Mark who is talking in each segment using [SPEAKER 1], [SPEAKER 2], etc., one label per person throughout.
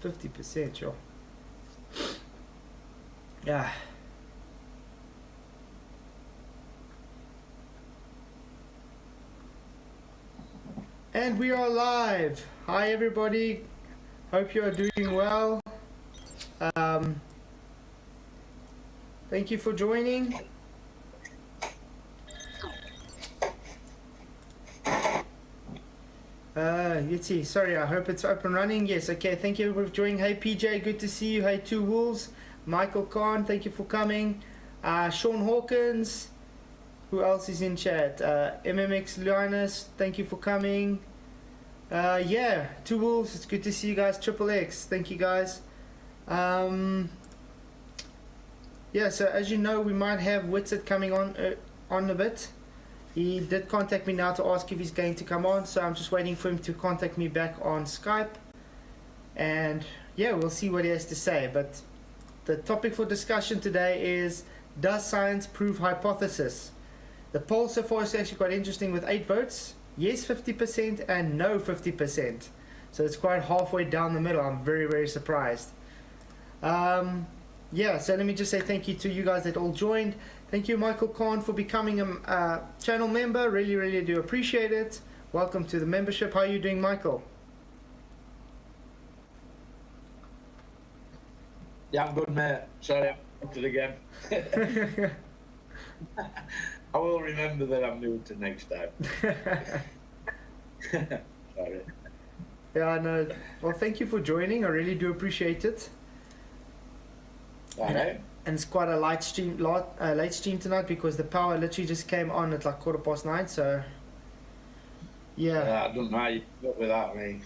[SPEAKER 1] 50%, sure. Yeah. And we are live. Hi everybody. Hope you are doing well. Thank you for joining. Let's see. Sorry, I hope it's up and running. Yes, okay. Thank you for joining. Hey PJ, good to see you. Hey Two Wolves. Michael Khan, thank you for coming. Sean Hawkins. Who else is in chat? MMX Linus, thank you for coming. Yeah, Two Wolves, it's good to see you guys. Triple X, thank you guys. Yeah, so as you know, we might have Whitsett coming on a bit. He did contact me now to ask if he's going to come on, so I'm just waiting for him to contact me back on Skype. And yeah, we'll see what he has to say. But the topic for discussion today is, does science prove hypothesis? The poll so far is actually quite interesting with 8 votes. Yes 50% and no 50%. So it's quite halfway down the middle. I'm very, very surprised. Yeah, so let me just say thank you to you guys that all joined. Thank you, Michael Khan, for becoming a channel member. Really, really do appreciate it. Welcome to the membership. How are you doing, Michael?
[SPEAKER 2] Yeah, I'm good, mate. Sorry, I booked it again. I will remember that I'm new to next time. Sorry.
[SPEAKER 1] Yeah, I know. Well, thank you for joining. I really do appreciate it.
[SPEAKER 2] All right.
[SPEAKER 1] And it's quite a late stream tonight because the power literally just came on at like 9:15. So yeah.
[SPEAKER 2] I don't know how you put up with that, mate.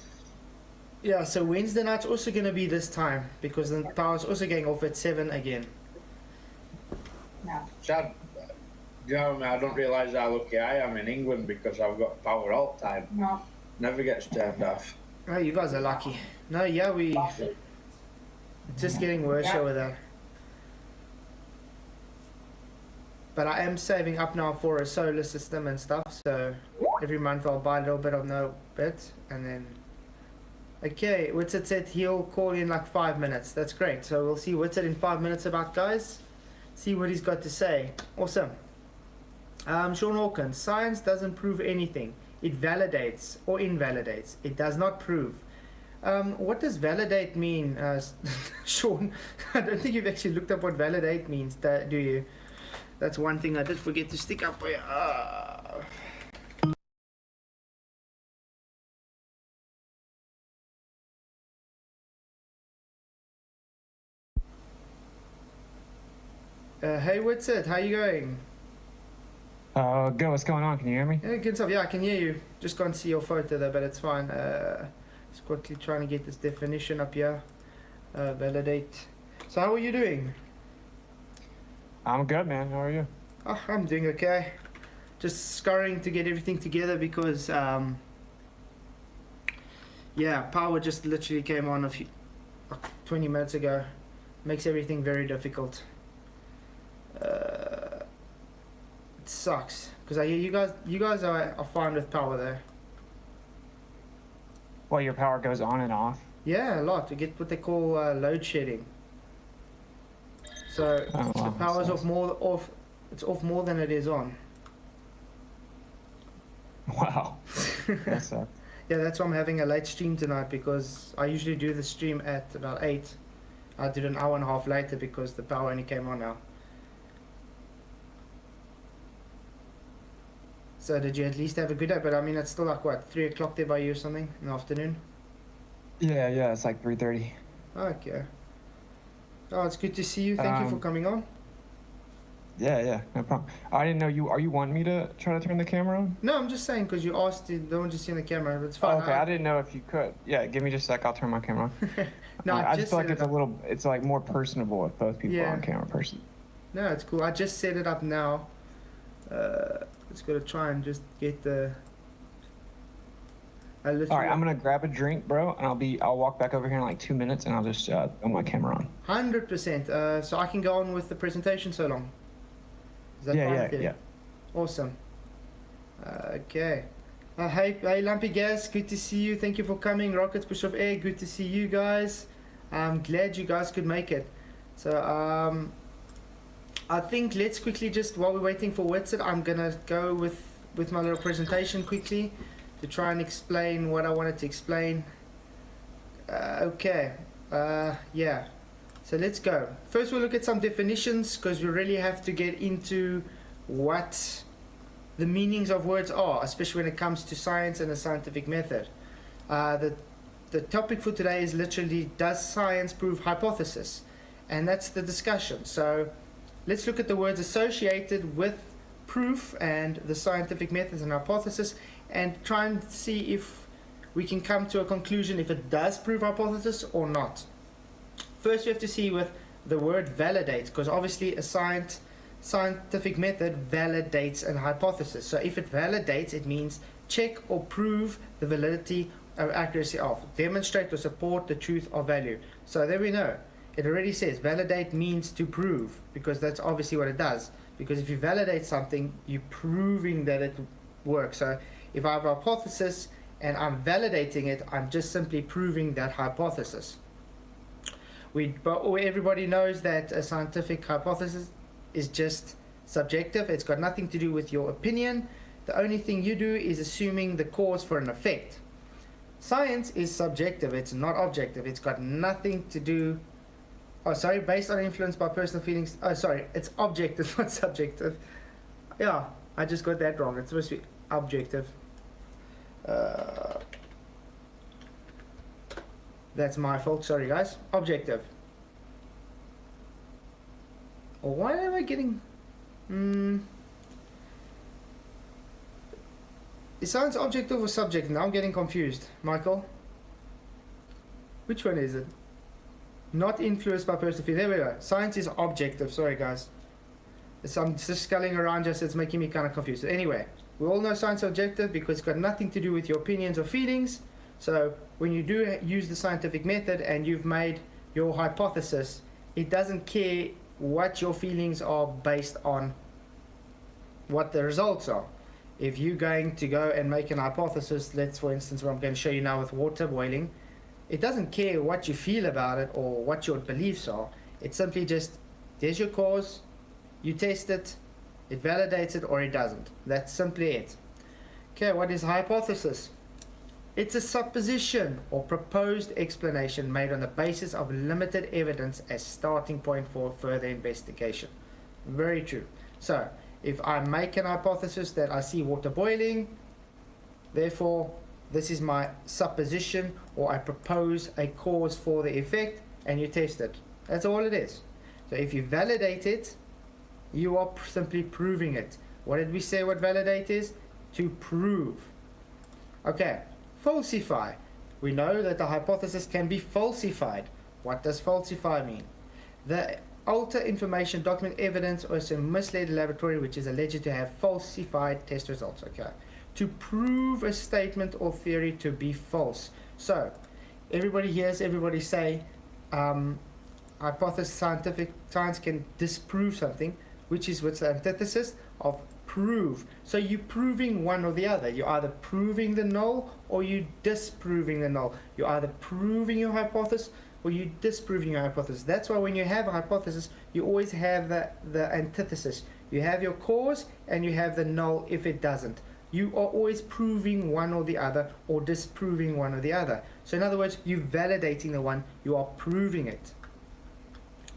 [SPEAKER 1] Yeah. So Wednesday night's also going to be this time because the power's also going off at 7 again.
[SPEAKER 2] No. Sad. You know, I don't realise how lucky I am in England because I've got power all the time. No. Never gets turned off.
[SPEAKER 1] Oh, you guys are lucky. No, yeah, it's just getting worse over there. But I am saving up now for a solar system and stuff, so every month I'll buy a little bit of no bit, and then... Okay, Whitsett said he'll call in like 5 minutes. That's great. So we'll see Whitsett in 5 minutes about, guys. See what he's got to say. Awesome. Sean Hawkins, science doesn't prove anything. It validates or invalidates. It does not prove. What does validate mean, Sean? I don't think you've actually looked up what validate means, do you? That's one thing I did forget to stick up here. Hey Whitsett, how you going?
[SPEAKER 3] Good. What's going on? Can you hear me?
[SPEAKER 1] Yeah, good stuff. Yeah, I can hear you. Just can't see your photo there, but it's fine. Just quickly trying to get this definition up here. Validate. So how are you doing?
[SPEAKER 3] I'm good, man. How are you?
[SPEAKER 1] Oh, I'm doing okay. Just scurrying to get everything together because, yeah, power just literally came on 20 minutes ago. Makes everything very difficult. It sucks because I hear you guys are fine with power there.
[SPEAKER 3] Well, your power goes on and off.
[SPEAKER 1] Yeah, a lot. We get what they call load shedding. So the power's off. It's off more than it is on.
[SPEAKER 3] Wow. That sucks.
[SPEAKER 1] Yeah, that's why I'm having a late stream tonight because I usually do the stream at about 8. I did an hour and a half later because the power only came on now. So did you at least have a good day? But I mean, it's still like what, 3 o'clock there by you or something in the afternoon?
[SPEAKER 3] Yeah, it's like 3:30.
[SPEAKER 1] Okay. Oh, it's good to see you. Thank you for coming on.
[SPEAKER 3] Yeah, no problem. I didn't know you. Are you wanting me to try to turn the camera on?
[SPEAKER 1] No, I'm just saying because you asked to don't just see on the camera. But it's fine.
[SPEAKER 3] Oh, okay, I didn't know if you could. Yeah, give me just a sec. I'll turn my camera on.
[SPEAKER 1] No,
[SPEAKER 3] I just feel like it's like more personable if both people are on camera person.
[SPEAKER 1] No, it's cool. I just set it up now. Just gotta try and just get the.
[SPEAKER 3] All right, I'm gonna grab a drink, bro, and I'll walk back over here in like 2 minutes, and I'll just put my camera on.
[SPEAKER 1] 100%. So I can go on with the presentation so long. Is that fine with you?
[SPEAKER 3] Yeah.
[SPEAKER 1] Awesome. Okay. Hey, Lumpy Gas, good to see you. Thank you for coming. Rockets Push Off Air, good to see you guys. I'm glad you guys could make it. So I think let's quickly just, while we're waiting for Witsit, I'm gonna go with my little presentation quickly to try and explain what I wanted to explain. Okay, yeah, so let's go. First we'll look at some definitions, because we really have to get into what the meanings of words are, especially when it comes to science and the scientific method. The topic for today is literally, does science prove hypothesis? And that's the discussion. So let's look at the words associated with proof and the scientific methods and hypothesis, and try and see if we can come to a conclusion if it does prove hypothesis or not. First we have to see with the word validate, because obviously a scientific method validates a hypothesis. So if it validates, it means check or prove the validity or accuracy of, demonstrate or support the truth or value. So there we know. It already says validate means to prove, because that's obviously what it does. Because if you validate something, you're proving that it works. So if I have a hypothesis and I'm validating it, I'm just simply proving that hypothesis. Everybody knows that a scientific hypothesis is just subjective. It's got nothing to do with your opinion. The only thing you do is assuming the cause for an effect. Science is subjective, it's not objective. It's got nothing to do, based on influence by personal feelings. It's objective, not subjective. Yeah, I just got that wrong. It's supposed to be objective. That's my fault, sorry guys. Objective. Or why am I getting... Is science objective or subjective? Now I'm getting confused. Michael? Which one is it? Not influenced by personal feelings. There we go. Science is objective. Sorry guys. I'm just sculling around just, it's making me kind of confused. Anyway, we all know science is objective because it's got nothing to do with your opinions or feelings. So when you do use the scientific method and you've made your hypothesis, it doesn't care what your feelings are based on what the results are. If you're going to go and make an hypothesis, let's for instance, what I'm going to show you now with water boiling, it doesn't care what you feel about it or what your beliefs are. It's simply just, there's your cause, you test it, it validates it or it doesn't. That's simply it. Okay, what is hypothesis? It's a supposition or proposed explanation made on the basis of limited evidence as starting point for further investigation. Very true. So, if I make an hypothesis that I see water boiling, therefore this is my supposition, or I propose a cause for the effect, and you test it. That's all it is. So if you validate it, you are simply proving it. What did we say what validate is? To prove. Okay, falsify. We know that the hypothesis can be falsified. What does falsify mean? The alter information, document evidence, or some misled laboratory which is alleged to have falsified test results. Okay, to prove a statement or theory to be false. So everybody hears everybody say hypothesis, science can disprove something, which is what's the antithesis of prove. So you're proving one or the other. You're either proving the null or you're disproving the null. You're either proving your hypothesis or you're disproving your hypothesis. That's why when you have a hypothesis, you always have the antithesis. You have your cause and you have the null if it doesn't. You are always proving one or the other or disproving one or the other. So in other words, you're validating the one, you are proving it.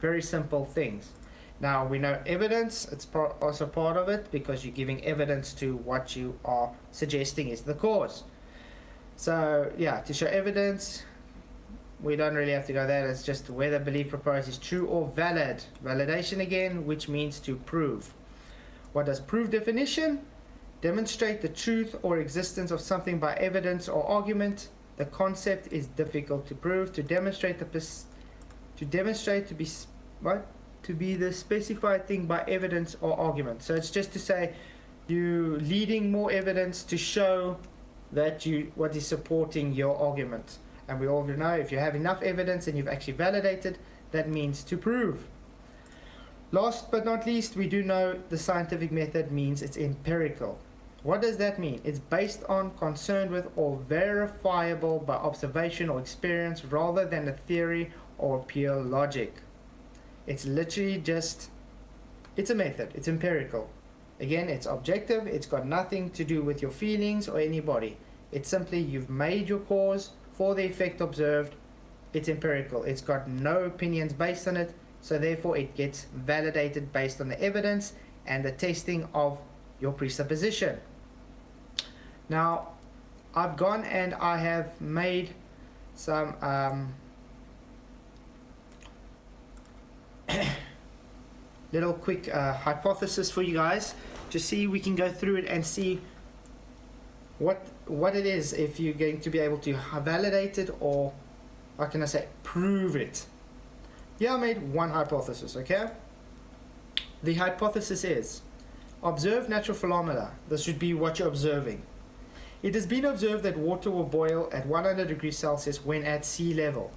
[SPEAKER 1] Very simple things. Now we know evidence, it's also part of it because you're giving evidence to what you are suggesting is the cause. So yeah, to show evidence, we don't really have to go there. It's just whether belief proposed is true or valid. Validation again, which means to prove. What does prove definition? Demonstrate the truth or existence of something by evidence or argument. The concept is difficult to prove. To demonstrate to be the specified thing by evidence or argument. So it's just to say you leading more evidence to show that what is supporting your argument. And we all know if you have enough evidence and you've actually validated, that means to prove. Last but not least, we do know the scientific method means it's empirical. What does that mean? It's based on, concerned with, or verifiable by observation or experience rather than a theory or pure logic. It's literally just, it's a method, it's empirical. Again, it's objective, it's got nothing to do with your feelings or anybody. It's simply you've made your cause for the effect observed. It's empirical, it's got no opinions based on it, so therefore it gets validated based on the evidence and the testing of your presupposition. Now, I've gone and I have made some little quick hypothesis for you guys to see, we can go through it and see what it is, if you're going to be able to validate it, or how can I say, prove it. Yeah, I made one hypothesis, okay? The hypothesis is, observe natural phenomena. This should be what you're observing. It has been observed that water will boil at 100 degrees Celsius when at sea level.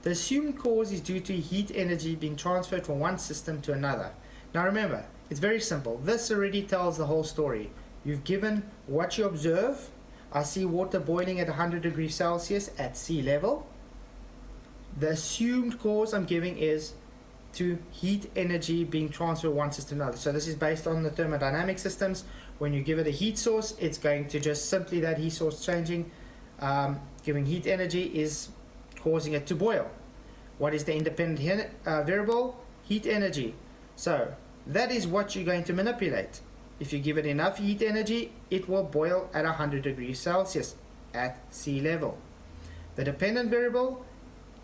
[SPEAKER 1] The assumed cause is due to heat energy being transferred from one system to another. Now remember, it's very simple. This already tells the whole story. You've given what you observe. I see water boiling at 100 degrees Celsius at sea level. The assumed cause I'm giving is to heat energy being transferred one system to another. So this is based on the thermodynamic systems. When you give it a heat source, it's going to just simply, that heat source changing, giving heat energy is causing it to boil. What is the independent variable? Heat energy. So that is what you're going to manipulate. If you give it enough heat energy, it will boil at 100 degrees Celsius at sea level. The dependent variable,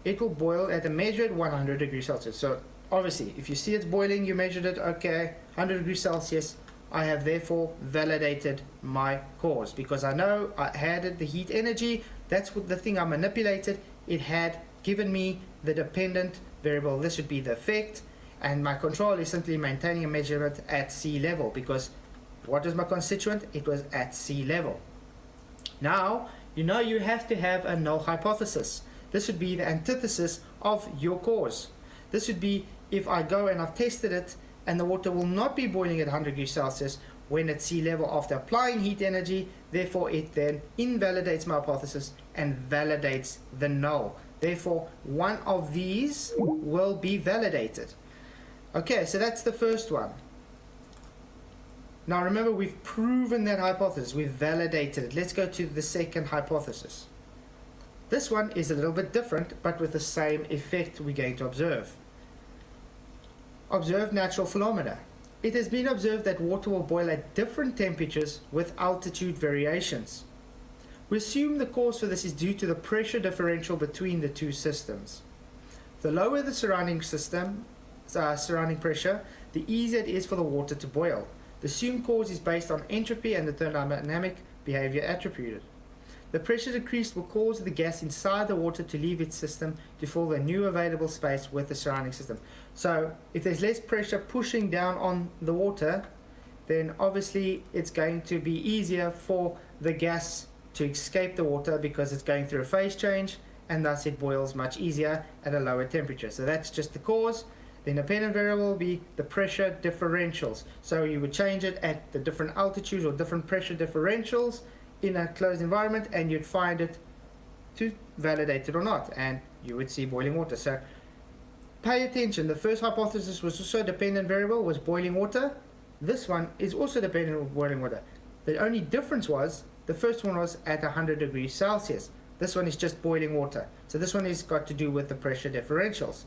[SPEAKER 1] it will boil at a measured 100 degrees Celsius. So obviously, if you see it's boiling, you measured it, okay, 100 degrees Celsius, I have therefore validated my cause, because I know I added the heat energy. That's what the thing I manipulated. It had given me the dependent variable. This would be the effect, and my control is simply maintaining a measurement at sea level, because what is my constituent? It was at sea level. Now, you know you have to have a null hypothesis. This would be the antithesis of your cause. This would be if I go and I've tested it and the water will not be boiling at 100 degrees Celsius when at sea level after applying heat energy, therefore it then invalidates my hypothesis and validates the null. Therefore, one of these will be validated. Okay, so that's the first one. Now remember, we've proven that hypothesis, we've validated it. Let's go to the second hypothesis. This one is a little bit different, but with the same effect we're going to observe. Observe natural phenomena. It has been observed that water will boil at different temperatures with altitude variations. We assume the cause for this is due to the pressure differential between the two systems. The lower the surrounding pressure, the easier it is for the water to boil. The assumed cause is based on entropy and the thermodynamic behavior attributed. The pressure decrease will cause the gas inside the water to leave its system to fill the new available space with the surrounding system. So if there's less pressure pushing down on the water, then obviously it's going to be easier for the gas to escape the water, because it's going through a phase change, and thus it boils much easier at a lower temperature. So that's just the cause. The independent variable will be the pressure differentials. So you would change it at the different altitudes or different pressure differentials in a closed environment, and you'd find it to validate it or not, and you would see boiling water. So pay attention. The first hypothesis was also dependent variable, was boiling water. This one is also dependent on boiling water. The only difference was the first one was at 100 degrees Celsius. This one is just boiling water. So this one has got to do with the pressure differentials.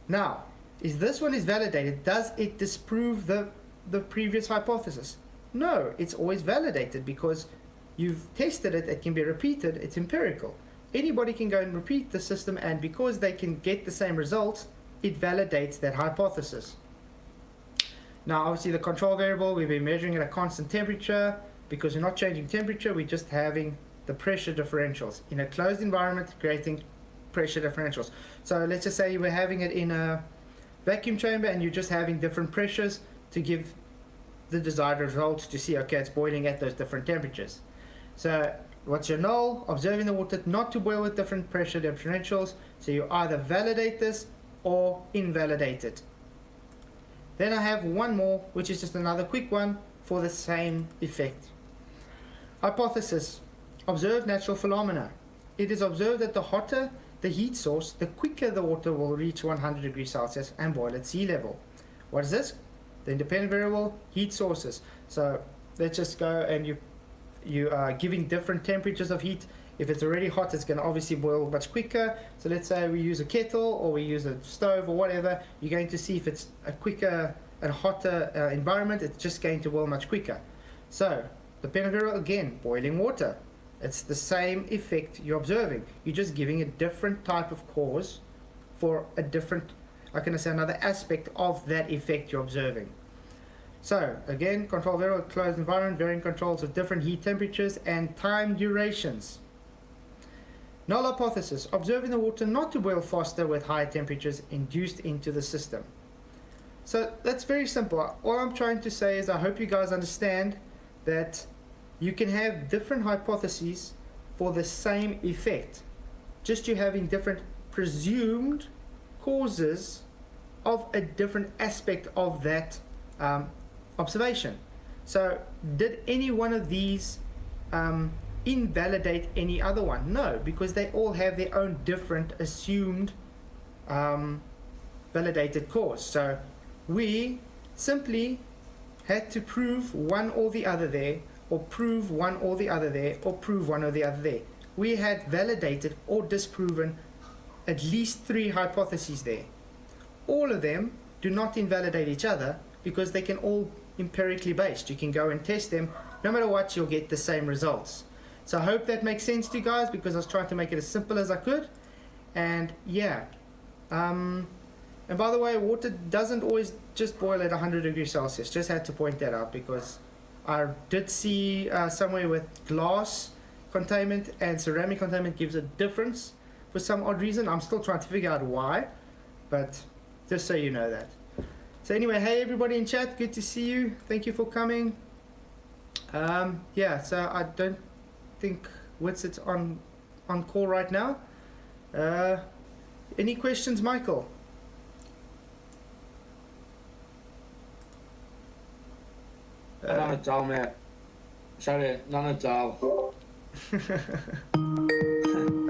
[SPEAKER 1] Now, if this one is validated, does it disprove the previous hypothesis? No, it's always validated, because you've tested it, it can be repeated, it's empirical. Anybody can go and repeat the system, and because they can get the same results, it validates that hypothesis. Now obviously the control variable, we've been measuring at a constant temperature. Because we're not changing temperature, we're just having the pressure differentials. In a closed environment, creating pressure differentials. So let's just say you were having it in a vacuum chamber and you're just having different pressures to give the desired results to see, okay, it's boiling at those different temperatures. So what's your null? Observing the water not to boil with different pressure differentials. So you either validate this or invalidate it. Then I have one more, which is just another quick one for the same effect. Hypothesis. Observe natural phenomena. It is observed that the hotter the heat source, the quicker the water will reach 100 degrees Celsius and boil at sea level. What is this? The independent variable, heat sources. So let's just go and you are giving different temperatures of heat. If it's already hot, it's going to obviously boil much quicker. So let's say we use a kettle or we use a stove or whatever. You're going to see if it's a quicker and hotter environment, it's just going to boil much quicker. So dependent variable, again, boiling water. It's the same effect you're observing. You're just giving a different type of cause for a different, how can I say, another aspect of that effect you're observing. So again, control variable, closed environment, varying controls of different heat temperatures and time durations. Null hypothesis, observing the water not to boil faster with higher temperatures induced into the system. So that's very simple. All I'm trying to say is I hope you guys understand that you can have different hypotheses for the same effect. Just you having different presumed causes of a different aspect of that observation. So did any one of these invalidate any other one? No, because they all have their own different assumed validated cause. So we simply had to prove one or the other there, or prove one or the other there, or prove one or the other there. We had validated or disproven at least 3 hypotheses there. All of them do not invalidate each other because they can all empirically based. You can go and test them. No matter what, you'll get the same results. So I hope that makes sense to you guys, because I was trying to make it as simple as I could. And yeah, and by the way, water doesn't always just boil at 100 degrees Celsius. Just had to point that out, because I did see somewhere with glass containment and ceramic containment gives a difference for some odd reason. I'm still trying to figure out why, but just so you know that. So anyway, hey everybody in chat, good to see you. Thank you for coming. Yeah, so I don't think Witsit's on call right now. Any questions, Michael?
[SPEAKER 2] None at all, mate. Sorry, none at all.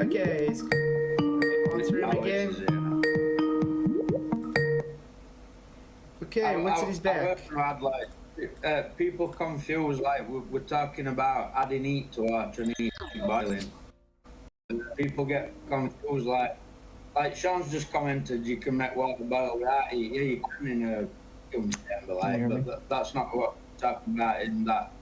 [SPEAKER 1] Okay, answer him again. Okay, Witsit is back.
[SPEAKER 2] I've had like people confused, like we're talking about adding heat to water and heat boiling. And people get confused, like Sean's just commented, you can make water boil without heat. Yeah, you can in a chamber, like, but that's not what we're talking about in that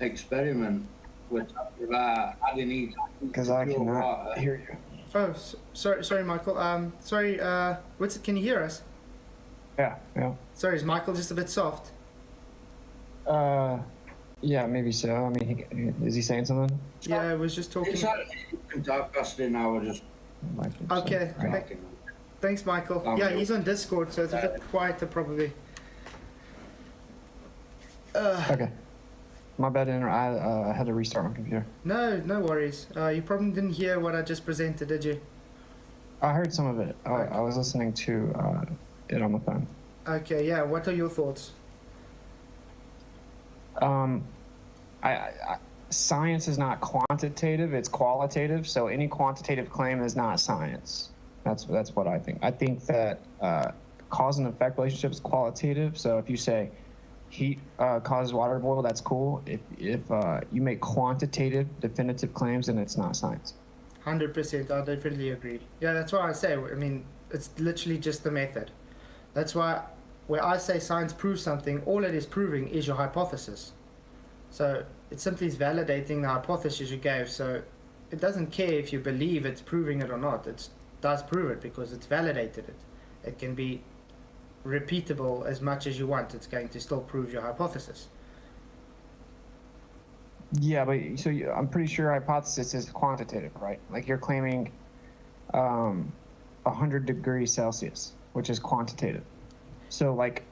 [SPEAKER 2] experiment. We're talking about adding heat.
[SPEAKER 3] Because I cannot
[SPEAKER 2] water.
[SPEAKER 3] hear you.
[SPEAKER 1] Oh, sorry, Michael. Sorry, Witsit, can you hear us?
[SPEAKER 3] Yeah.
[SPEAKER 1] Sorry, is Michael just a bit soft?
[SPEAKER 3] Yeah, maybe so. I mean, is he saying something?
[SPEAKER 1] Yeah, I was just talking.
[SPEAKER 2] It's not, you can talk us in now, we're just.
[SPEAKER 1] Okay.
[SPEAKER 3] Right.
[SPEAKER 1] Thanks, Michael. Yeah, he's on Discord, so it's a bit quieter probably.
[SPEAKER 3] Okay. My bad, I had to restart my computer.
[SPEAKER 1] No worries. You probably didn't hear what I just presented, did you?
[SPEAKER 3] I heard some of it. I was listening to it on the phone.
[SPEAKER 1] Okay, yeah. What are your thoughts?
[SPEAKER 3] Science is not quantitative; it's qualitative. So any quantitative claim is not science. That's what I think. I think that cause and effect relationship is qualitative. So if you say heat causes water to boil, that's cool. If you make quantitative, definitive claims, then it's not science.
[SPEAKER 1] 100%. I definitely agree. Yeah, that's why I say. I mean, it's literally just the method. That's why where I say science proves something, all it is proving is your hypothesis. So it simply is validating the hypothesis you gave. So it doesn't care if you believe it's proving it or not. It does prove it because it's validated it. It can be repeatable as much as you want. It's going to still prove your hypothesis.
[SPEAKER 3] Yeah, but I'm pretty sure hypothesis is quantitative, right? Like you're claiming 100 degrees Celsius, which is quantitative. So like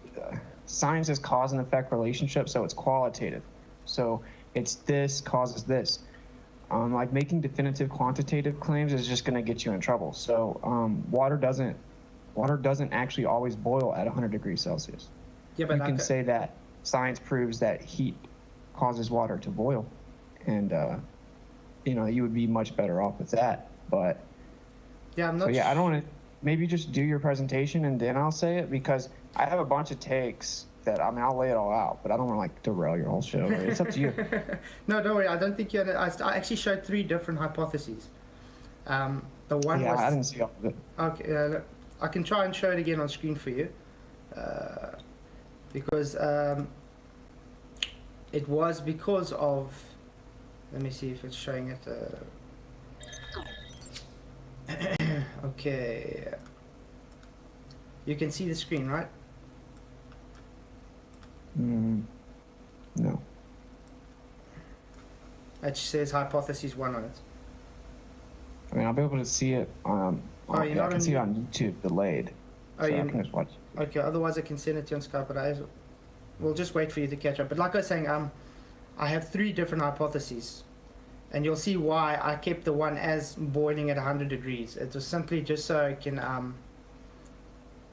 [SPEAKER 3] science is cause and effect relationship, so it's qualitative. So it's this causes this. Like making definitive quantitative claims is just going to get you in trouble. So water doesn't actually always boil at 100 degrees Celsius.
[SPEAKER 1] Yeah, but
[SPEAKER 3] you can say that science proves that heat causes water to boil, and you know, you would be much better off with that. But
[SPEAKER 1] Yeah, I'm
[SPEAKER 3] so
[SPEAKER 1] not.
[SPEAKER 3] yeah, I don't want to. Maybe just do your presentation and then I'll say it, because I have a bunch of takes that, I mean, I'll lay it all out, but I don't want to like derail your whole show. It's up to you.
[SPEAKER 1] No, don't worry. I don't think you. I actually showed 3 different hypotheses. The one
[SPEAKER 3] Yeah,
[SPEAKER 1] was.
[SPEAKER 3] I didn't see all of it.
[SPEAKER 1] Okay, look, I can try and show it again on screen for you, because it was because of. Let me see if it's showing it. Okay. You can see the screen, right?
[SPEAKER 3] No.
[SPEAKER 1] It says hypothesis 1 on it.
[SPEAKER 3] I mean, I'll be able to see it.
[SPEAKER 1] you're
[SPEAKER 3] Yeah,
[SPEAKER 1] not
[SPEAKER 3] I can
[SPEAKER 1] on
[SPEAKER 3] see it on YouTube delayed.
[SPEAKER 1] Oh,
[SPEAKER 3] So
[SPEAKER 1] you-
[SPEAKER 3] I can just watch.
[SPEAKER 1] Okay, otherwise I can send it to you on Skype, but we'll just wait for you to catch up. But like I was saying, I have 3 different hypotheses, and you'll see why I kept the one as boiling at 100 degrees. It was simply just so I can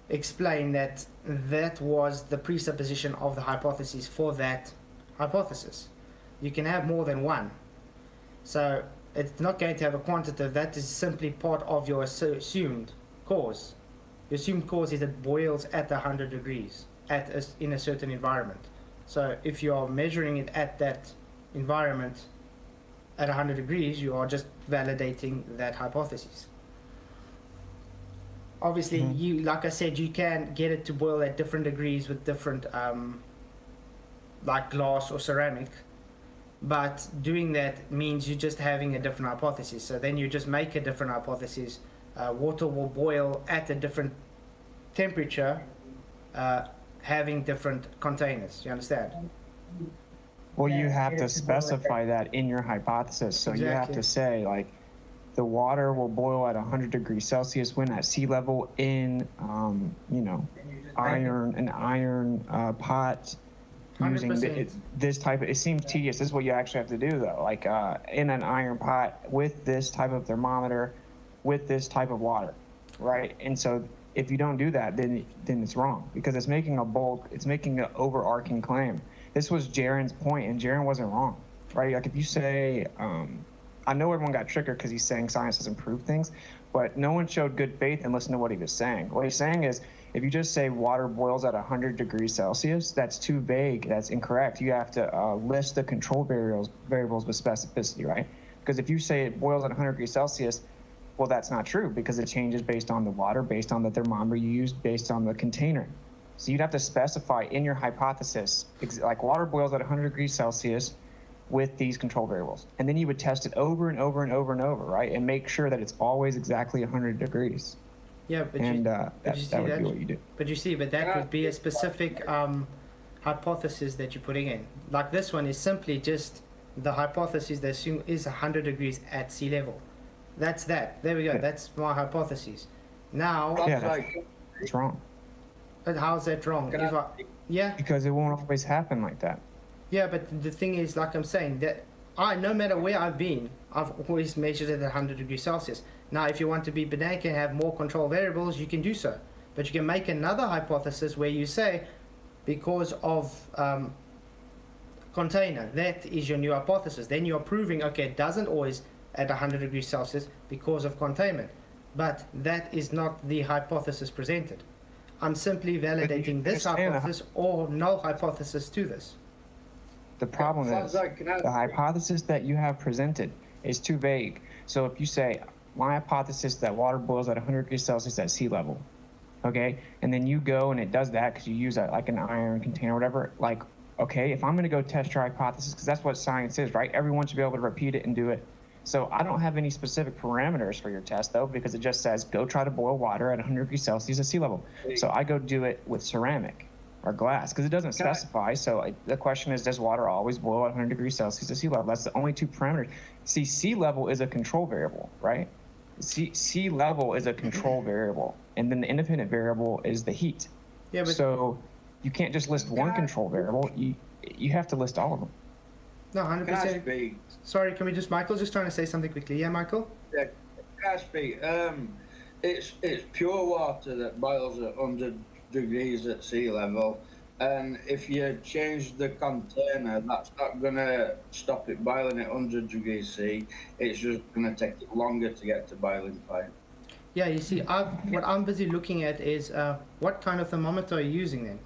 [SPEAKER 1] explain that was the presupposition of the hypothesis for that hypothesis. You can have more than one. So it's not going to have a quantitative. That is simply part of your assumed cause. The assumed cause is it boils at 100 degrees in a certain environment. So if you are measuring it at that environment at 100 degrees, you are just validating that hypothesis. Obviously, you, like I said, you can get it to boil at different degrees with different, like glass or ceramic. But doing that means you're just having a different hypothesis. So then you just make a different hypothesis. Water will boil at a different temperature, having different containers. You understand?
[SPEAKER 3] Well, you have to specify that in your hypothesis. So you have to say, like, the water will boil at 100 degrees Celsius when at sea level in, you know, an iron pot using
[SPEAKER 1] 100%.
[SPEAKER 3] this type of, it seems tedious. This is what you actually have to do, though. Like, in an iron pot with this type of thermometer, with this type of water, right? And so if you don't do that, then it's wrong, because it's making an overarching claim. This was Jaren's point, and Jaren wasn't wrong, right? Like, if you say, I know everyone got triggered because he's saying science has improved things, but no one showed good faith and listened to what he was saying. What he's saying is, if you just say water boils at 100 degrees Celsius, that's too vague. That's incorrect. You have to list the control variables with specificity, right? Because if you say it boils at 100 degrees Celsius, well, that's not true, because it changes based on the water, based on the thermometer you use, based on the container. So you'd have to specify in your hypothesis, like water boils at 100 degrees Celsius with these control variables. And then you would test it over and over and over and over, right? And make sure that it's always exactly 100 degrees.
[SPEAKER 1] Yeah, but
[SPEAKER 3] that would be what you do.
[SPEAKER 1] But you see, that would be a specific hypothesis that you're putting in. Like this one is simply just the hypothesis that assume is 100 degrees at sea level. That's that. There we go.
[SPEAKER 3] Yeah.
[SPEAKER 1] That's my hypothesis. Now,
[SPEAKER 3] It's wrong.
[SPEAKER 1] but how's that wrong?
[SPEAKER 2] Can
[SPEAKER 1] If
[SPEAKER 2] I-
[SPEAKER 1] yeah,
[SPEAKER 3] Because it won't always happen like that.
[SPEAKER 1] yeah, but the thing is, like I'm saying, that no matter where I've been, I've always measured it at 100 degrees Celsius. Now, if you want to be banana and have more control variables, you can do so. But you can make another hypothesis where you say, because of container, that is your new hypothesis. Then you're proving, okay, it doesn't always at 100 degrees Celsius because of containment. But that is not the hypothesis presented. I'm simply validating this hypothesis or no hypothesis to this.
[SPEAKER 3] The problem is, the hypothesis that you have presented is too vague. So if you say, my hypothesis that water boils at 100 degrees Celsius at sea level, okay, and then you go and it does that because you use like an iron container or whatever, like, okay, if I'm going to go test your hypothesis, because that's what science is, right? Everyone should be able to repeat it and do it. So I don't have any specific parameters for your test, though, because it just says, go try to boil water at 100 degrees Celsius at sea level. So I go do it with ceramic or glass, because it doesn't specify. So the question is, does water always boil at 100 degrees Celsius at sea level? That's the only 2 parameters. See, sea level is a control variable, right? Sea level is a control variable, and then the independent variable is the heat. Yeah, but so you can't just list one control variable. You have to list all of them.
[SPEAKER 1] No, 100%. Sorry, can we just, Michael's just trying to say something quickly. Yeah, Michael?
[SPEAKER 2] Yeah, can I speak? It's pure water that boils at 100 degrees at sea level. And if you change the container, that's not going to stop it boiling at 100 degrees C. It's just going to take it longer to get to boiling point.
[SPEAKER 1] Yeah, you see, what I'm busy looking at is what kind of thermometer are you using then?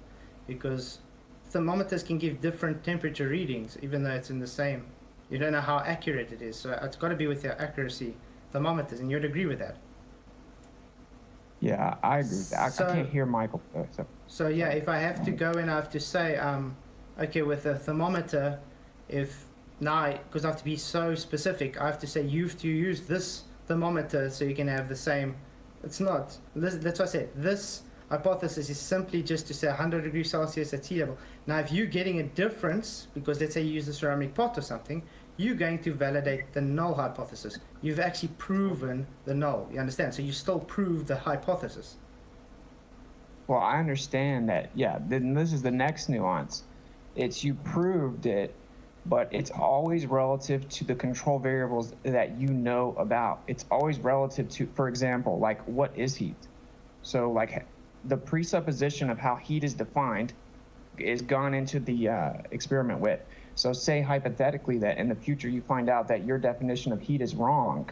[SPEAKER 1] Because thermometers can give different temperature readings, even though it's in the same. You don't know how accurate it is, so it's got to be with your accuracy thermometers, and you'd agree with that.
[SPEAKER 3] Yeah, I agree with that. I can't hear Michael.
[SPEAKER 1] So yeah, if I have to go and I have to say, okay, with a thermometer, if now, because I have to be so specific, I have to say you have to use this thermometer so you can have the same. It's not. That's what I said. This hypothesis is simply just to say 100 degrees Celsius at sea level. Now, if you're getting a difference, because let's say you use a ceramic pot or something, you're going to validate the null hypothesis. You've actually proven the null. You understand? So you still prove the hypothesis.
[SPEAKER 3] Well, I understand that. Yeah, then this is the next nuance. It's you proved it, but it's always relative to the control variables that you know about. It's always relative to, for example, like what is heat? So like the presupposition of how heat is defined is gone into the experiment with. So say hypothetically that in the future you find out that your definition of heat is wrong.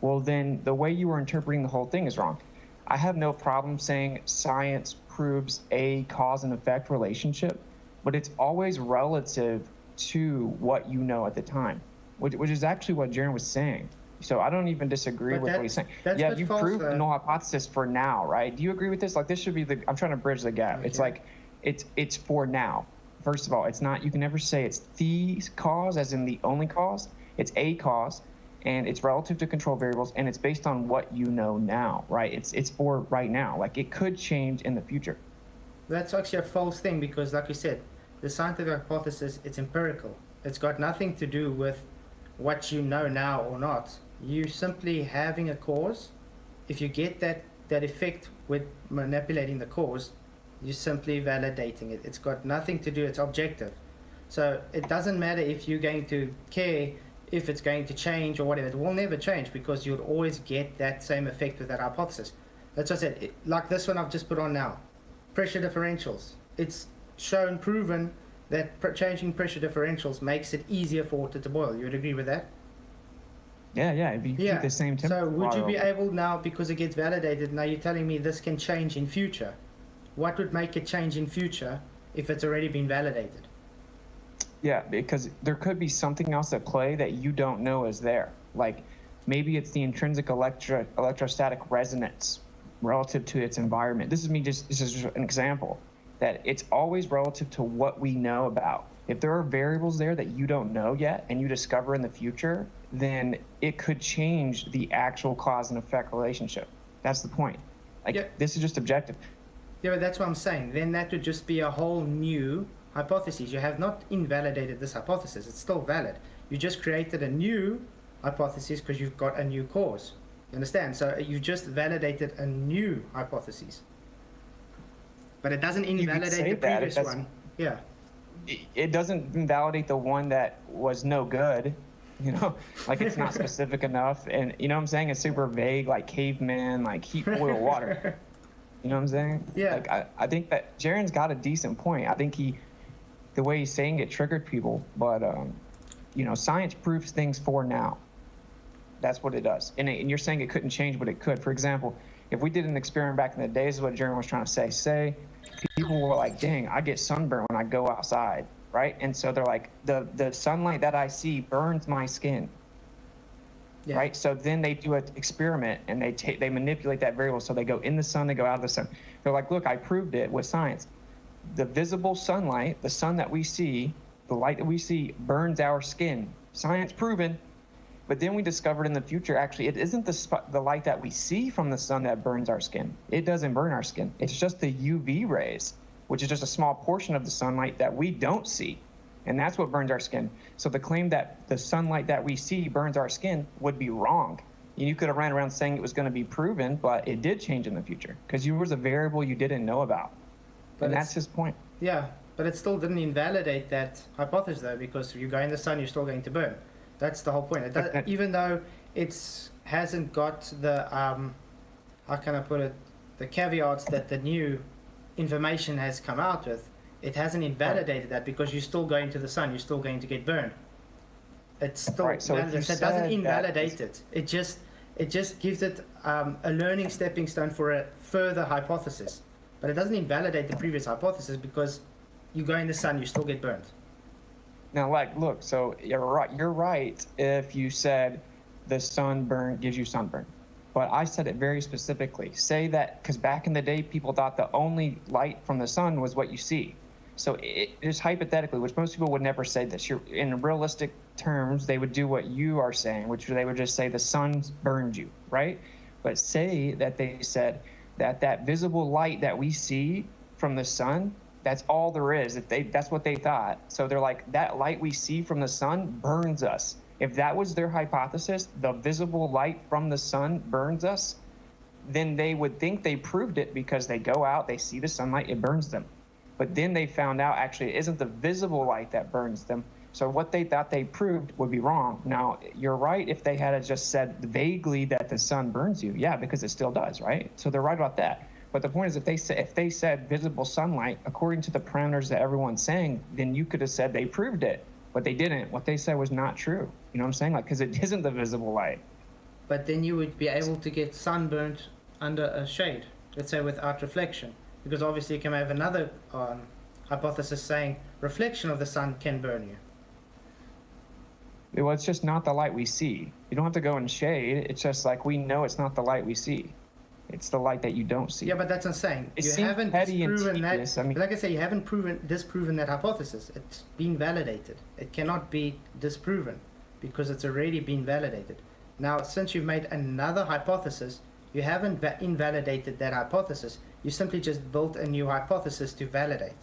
[SPEAKER 3] Well, then the way you were interpreting the whole thing is wrong. I have no problem saying science proves a cause and effect relationship, but it's always relative to what you know at the time, which is actually what Jaron was saying. So I don't even disagree with what he's saying. Yeah, you proved the null hypothesis for now, right? Do you agree with this? Like this should be I'm trying to bridge the gap. Okay. It's like, it's for now. First of all, it's not, you can never say it's the cause as in the only cause. It's a cause, and it's relative to control variables, and it's based on what you know now, right? It's for right now. Like it could change in the future.
[SPEAKER 1] That's actually a false thing because, like you said, the scientific hypothesis, it's empirical. It's got nothing to do with what you know now or not. You simply having a cause. If you get that effect with manipulating the cause, you're simply validating it. It's got nothing to do, it's objective. So it doesn't matter if you're going to care if it's going to change or whatever. It will never change because you'll always get that same effect with that hypothesis. That's what I said. Like this one I've just put on now. Pressure differentials. It's shown, proven that changing pressure differentials makes it easier for water to boil. You would agree with that?
[SPEAKER 3] Yeah, if you keep the same temperature.
[SPEAKER 1] So would you be able now, because it gets validated, now you're telling me this can change in future? What would make it change in future if it's already been validated?
[SPEAKER 3] Yeah, because there could be something else at play that you don't know is there. Like maybe it's the intrinsic electrostatic resonance relative to its environment. This is just an example that it's always relative to what we know about. If there are variables there that you don't know yet and you discover in the future, then it could change the actual cause and effect relationship. That's the point. Like This is just objective.
[SPEAKER 1] Yeah, but that's what I'm saying. Then that would just be a whole new hypothesis. You have not invalidated this hypothesis. It's still valid. You just created a new hypothesis because you've got a new cause. You understand? So you just validated a new hypothesis. But it doesn't invalidate the previous one. Yeah.
[SPEAKER 3] It doesn't invalidate the one that was no good. You know, like it's not specific enough. And you know what I'm saying? It's super vague, like caveman, like heat, boil, water. You know what I'm saying?
[SPEAKER 1] Yeah.
[SPEAKER 3] Like I think that Jaron's got a decent point. I think the way he's saying it triggered people, but you know, science proves things for now. That's what it does. And you're saying it couldn't change, but it could. For example, if we did an experiment back in the days, is what Jaron was trying to say. Say people were like, dang, I get sunburned when I go outside, right? And so they're like, the sunlight that I see burns my skin. Yeah. Right. So then they do an experiment and they manipulate that variable. So they go in the sun, they go out of the sun. They're like, look, I proved it with science. The visible sunlight, the sun that we see, the light that we see burns our skin. Science proven. But then we discovered in the future, actually, it isn't the light that we see from the sun that burns our skin. It doesn't burn our skin. It's just the UV rays, which is just a small portion of the sunlight that we don't see. And that's what burns our skin. So the claim that the sunlight that we see burns our skin would be wrong. You could have ran around saying it was going to be proven, but it did change in the future because you was a variable you didn't know about. And that's his point.
[SPEAKER 1] Yeah, but it still didn't invalidate that hypothesis though, because you go in the sun, you're still going to burn. That's the whole point. It does, even though it hasn't got the, how can I put it, the caveats that the new information has come out with, it hasn't invalidated that because you're still going to the sun, you're still going to get burned. It's still
[SPEAKER 3] Right, so if
[SPEAKER 1] valid.
[SPEAKER 3] you
[SPEAKER 1] So it doesn't
[SPEAKER 3] said
[SPEAKER 1] invalidate it. It just gives it a learning stepping stone for a further hypothesis. But it doesn't invalidate the previous hypothesis because you go in the sun, you still get burned.
[SPEAKER 3] Now, like, look, so you're right. You're right if you said the sunburn gives you sunburn, but I said it very specifically. Say that because back in the day, people thought the only light from the sun was what you see. So just hypothetically, which most people would never say this. In realistic terms, they would do what you are saying, which they would just say the sun burned you, right? But say that they said that visible light that we see from the sun, that's all there is. That's what they thought. So they're like, that light we see from the sun burns us. If that was their hypothesis, the visible light from the sun burns us, then they would think they proved it because they go out, they see the sunlight, it burns them. But then they found out actually it isn't the visible light that burns them. So what they thought they proved would be wrong. Now, you're right if they had just said vaguely that the sun burns you. Yeah, because it still does, right? So they're right about that. But the point is, if they said visible sunlight, according to the parameters that everyone's saying, then you could have said they proved it. But they didn't. What they said was not true. You know what I'm saying? Like, because it isn't the visible light.
[SPEAKER 1] But then you would be able to get sunburnt under a shade, let's say without reflection. Because obviously you can have another hypothesis saying reflection of the sun can burn you.
[SPEAKER 3] Well, it's just not the light we see. You don't have to go in shade. It's just like we know it's not the light we see. It's the light that you don't see.
[SPEAKER 1] Yeah, but that's insane.
[SPEAKER 3] It
[SPEAKER 1] You
[SPEAKER 3] seems
[SPEAKER 1] haven't
[SPEAKER 3] petty and
[SPEAKER 1] disproven that.
[SPEAKER 3] tedious. I mean,
[SPEAKER 1] Like I say, you haven't disproven that hypothesis. It's been validated. It cannot be disproven because it's already been validated. Now, since you've made another hypothesis, you haven't invalidated that hypothesis. You simply just built a new hypothesis to validate.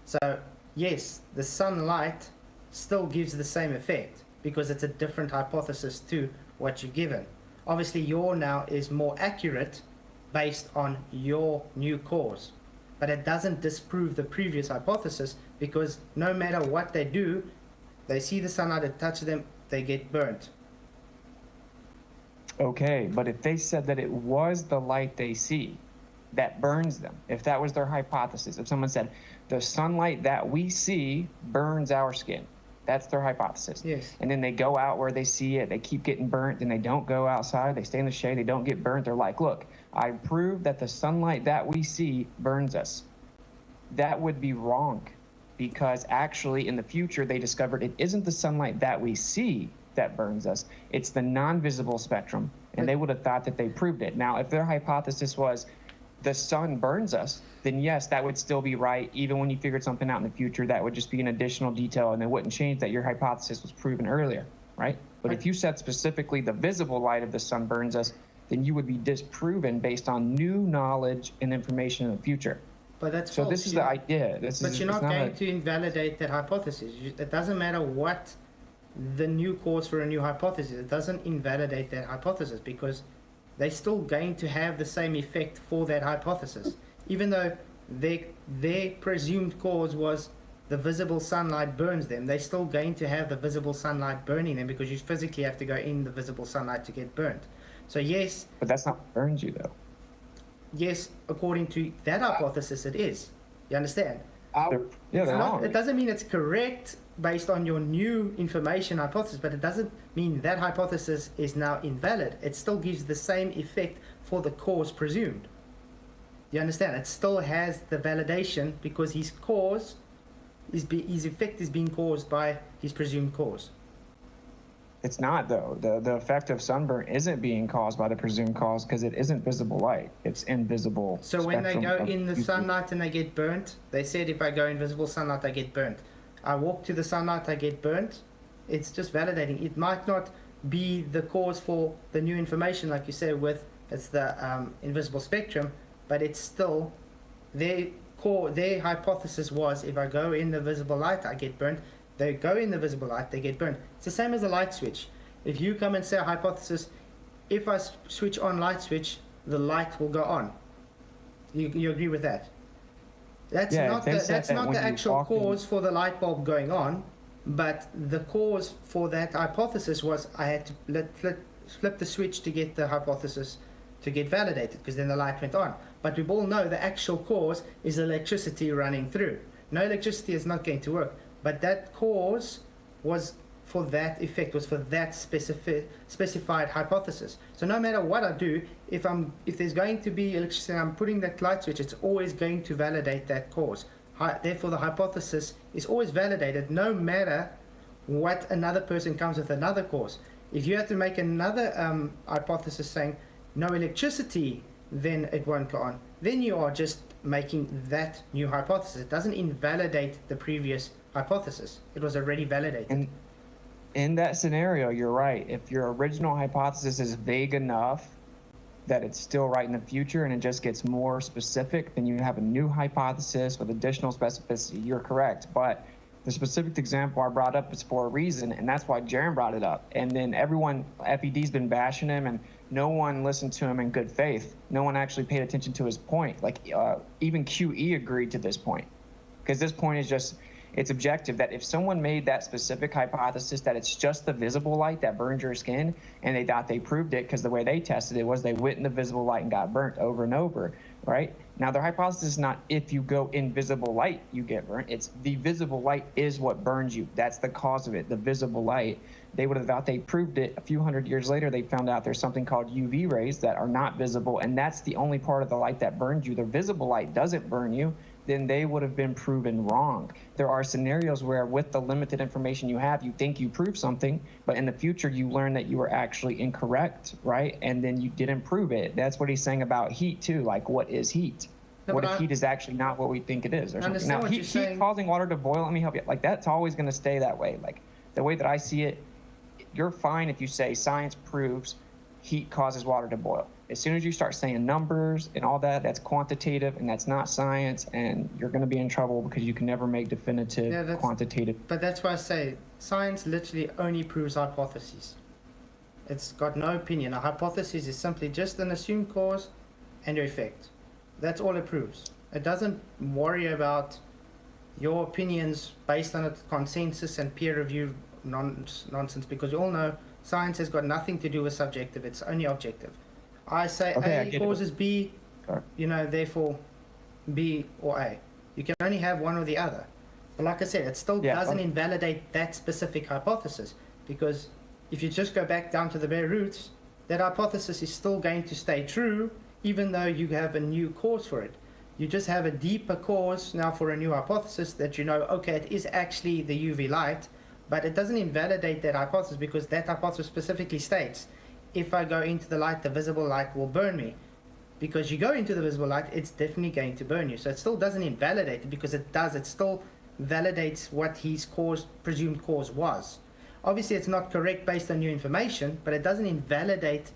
[SPEAKER 1] So, yes, the sunlight still gives the same effect because it's a different hypothesis to what you've given. Obviously, your now is more accurate based on your new cause, but it doesn't disprove the previous hypothesis because no matter what they do, they see the sunlight, it touches them, they get burnt.
[SPEAKER 3] okay, but if they said that it was the light they see that burns them, if that was their hypothesis, if someone said the sunlight that we see burns our skin, that's their hypothesis.
[SPEAKER 1] Yes.
[SPEAKER 3] And then they go out where they see it, they keep getting burnt, then they don't go outside, they stay in the shade, they don't get burnt. They're like, look, I proved that the sunlight that we see burns us. That would be wrong because actually in the future they discovered it isn't the sunlight that we see that burns us, it's the non-visible spectrum, and they would have thought that they proved it. Now, if their hypothesis was the sun burns us, then yes, that would still be right. Even when you figured something out in the future, that would just be an additional detail and it wouldn't change that your hypothesis was proven earlier, right? But if you said specifically the visible light of the sun burns us, then you would be disproven based on new knowledge and information in the future.
[SPEAKER 1] But that's
[SPEAKER 3] So
[SPEAKER 1] false.
[SPEAKER 3] this is the idea.
[SPEAKER 1] But you're not going to invalidate that hypothesis. It doesn't matter what the new cause for a new hypothesis. It doesn't invalidate that hypothesis because they're still going to have the same effect for that hypothesis. Even though their presumed cause was the visible sunlight burns them, they're still going to have the visible sunlight burning them because you physically have to go in the visible sunlight to get burnt. So yes.
[SPEAKER 3] But that's not what burns you though.
[SPEAKER 1] Yes, according to that hypothesis, it is. You understand?
[SPEAKER 3] They're wrong.
[SPEAKER 1] It doesn't mean it's correct based on your new information hypothesis, but it doesn't mean that hypothesis is now invalid. It still gives the same effect for the cause presumed. You understand? It still has the validation because his cause, his effect is being caused by his presumed cause.
[SPEAKER 3] It's not though. The effect of sunburn isn't being caused by the presumed cause because it isn't visible light. It's invisible.
[SPEAKER 1] So when they go in the
[SPEAKER 3] UV.
[SPEAKER 1] sunlight and they get burnt, they said if I go in visible sunlight I get burnt. I walk to the sunlight, I get burnt. It's just validating. It might not be the cause for the new information, like you said, with it's the invisible spectrum, but it's still their hypothesis was if I go in the visible light I get burnt. They go in the visible light, they get burnt. It's the same as a light switch. If you come and say a hypothesis, if I switch on light switch, the light will go on. You agree with that? That's not the actual cause for the light bulb going on, but the cause for that hypothesis was I had to flip the switch to get the hypothesis to get validated because then the light went on. But we all know the actual cause is electricity running through. no electricity is not going to work. But that cause was for that effect, was for that specified hypothesis. So no matter what I do, if there's going to be electricity and I'm putting that light switch, it's always going to validate that cause. Therefore, the hypothesis is always validated, no matter what another person comes with another cause. If you have to make another hypothesis saying no electricity, then it won't go on. Then you are just making that new hypothesis. It doesn't invalidate the previous hypothesis. It was already validated.
[SPEAKER 3] And in that scenario, you're right. If your original hypothesis is vague enough that it's still right in the future and it just gets more specific, then you have a new hypothesis with additional specificity. You're correct. But the specific example I brought up is for a reason, and that's why Jaron brought it up. And then everyone, FED's been bashing him, and no one listened to him in good faith. No one actually paid attention to his point. Like even QE agreed to this point, because this point is just, it's objective that if someone made that specific hypothesis that it's just the visible light that burns your skin, and they thought they proved it because the way they tested it was they went in the visible light and got burnt over and over, right? Now, their hypothesis is not if you go in visible light, you get burnt. It's the visible light is what burns you. That's the cause of it, the visible light. They would have thought they proved it. A few hundred years later, they found out there's something called UV rays that are not visible, and that's the only part of the light that burns you. The visible light doesn't burn you. Then they would have been proven wrong. There are scenarios where with the limited information you have, you think you proved something, but in the future you learn that you were actually incorrect, right? And then you didn't prove it. That's what he's saying about heat too. Like, what is heat?
[SPEAKER 1] No,
[SPEAKER 3] what if heat is actually not what we think it is or something? Now, heat causing water to boil, let me help you. Like, that's always going to stay that way. Like, the way that I see it, you're fine if you say science proves heat causes water to boil. As soon as you start saying numbers and all that, that's quantitative and that's not science, and you're going to be in trouble because you can never make definitive quantitative.
[SPEAKER 1] But that's why I say science literally only proves hypotheses. It's got no opinion. A hypothesis is simply just an assumed cause and your effect. That's all it proves. It doesn't worry about your opinions based on a consensus and peer review nonsense, because you all know science has got nothing to do with subjective. It's only objective. I say A causes B, you know, therefore B or A. You can only have one or the other. But like I said, it still doesn't invalidate that specific hypothesis, because if you just go back down to the bare roots, that hypothesis is still going to stay true, even though you have a new cause for it. You just have a deeper cause now for a new hypothesis that you know, okay, it is actually the UV light, but it doesn't invalidate that hypothesis, because that hypothesis specifically states, if I go into the light, the visible light will burn me. Because you go into the visible light, it's definitely going to burn you. So it still doesn't invalidate it, because it does. It still validates what his presumed cause was. Obviously, it's not correct based on new information, but it doesn't invalidate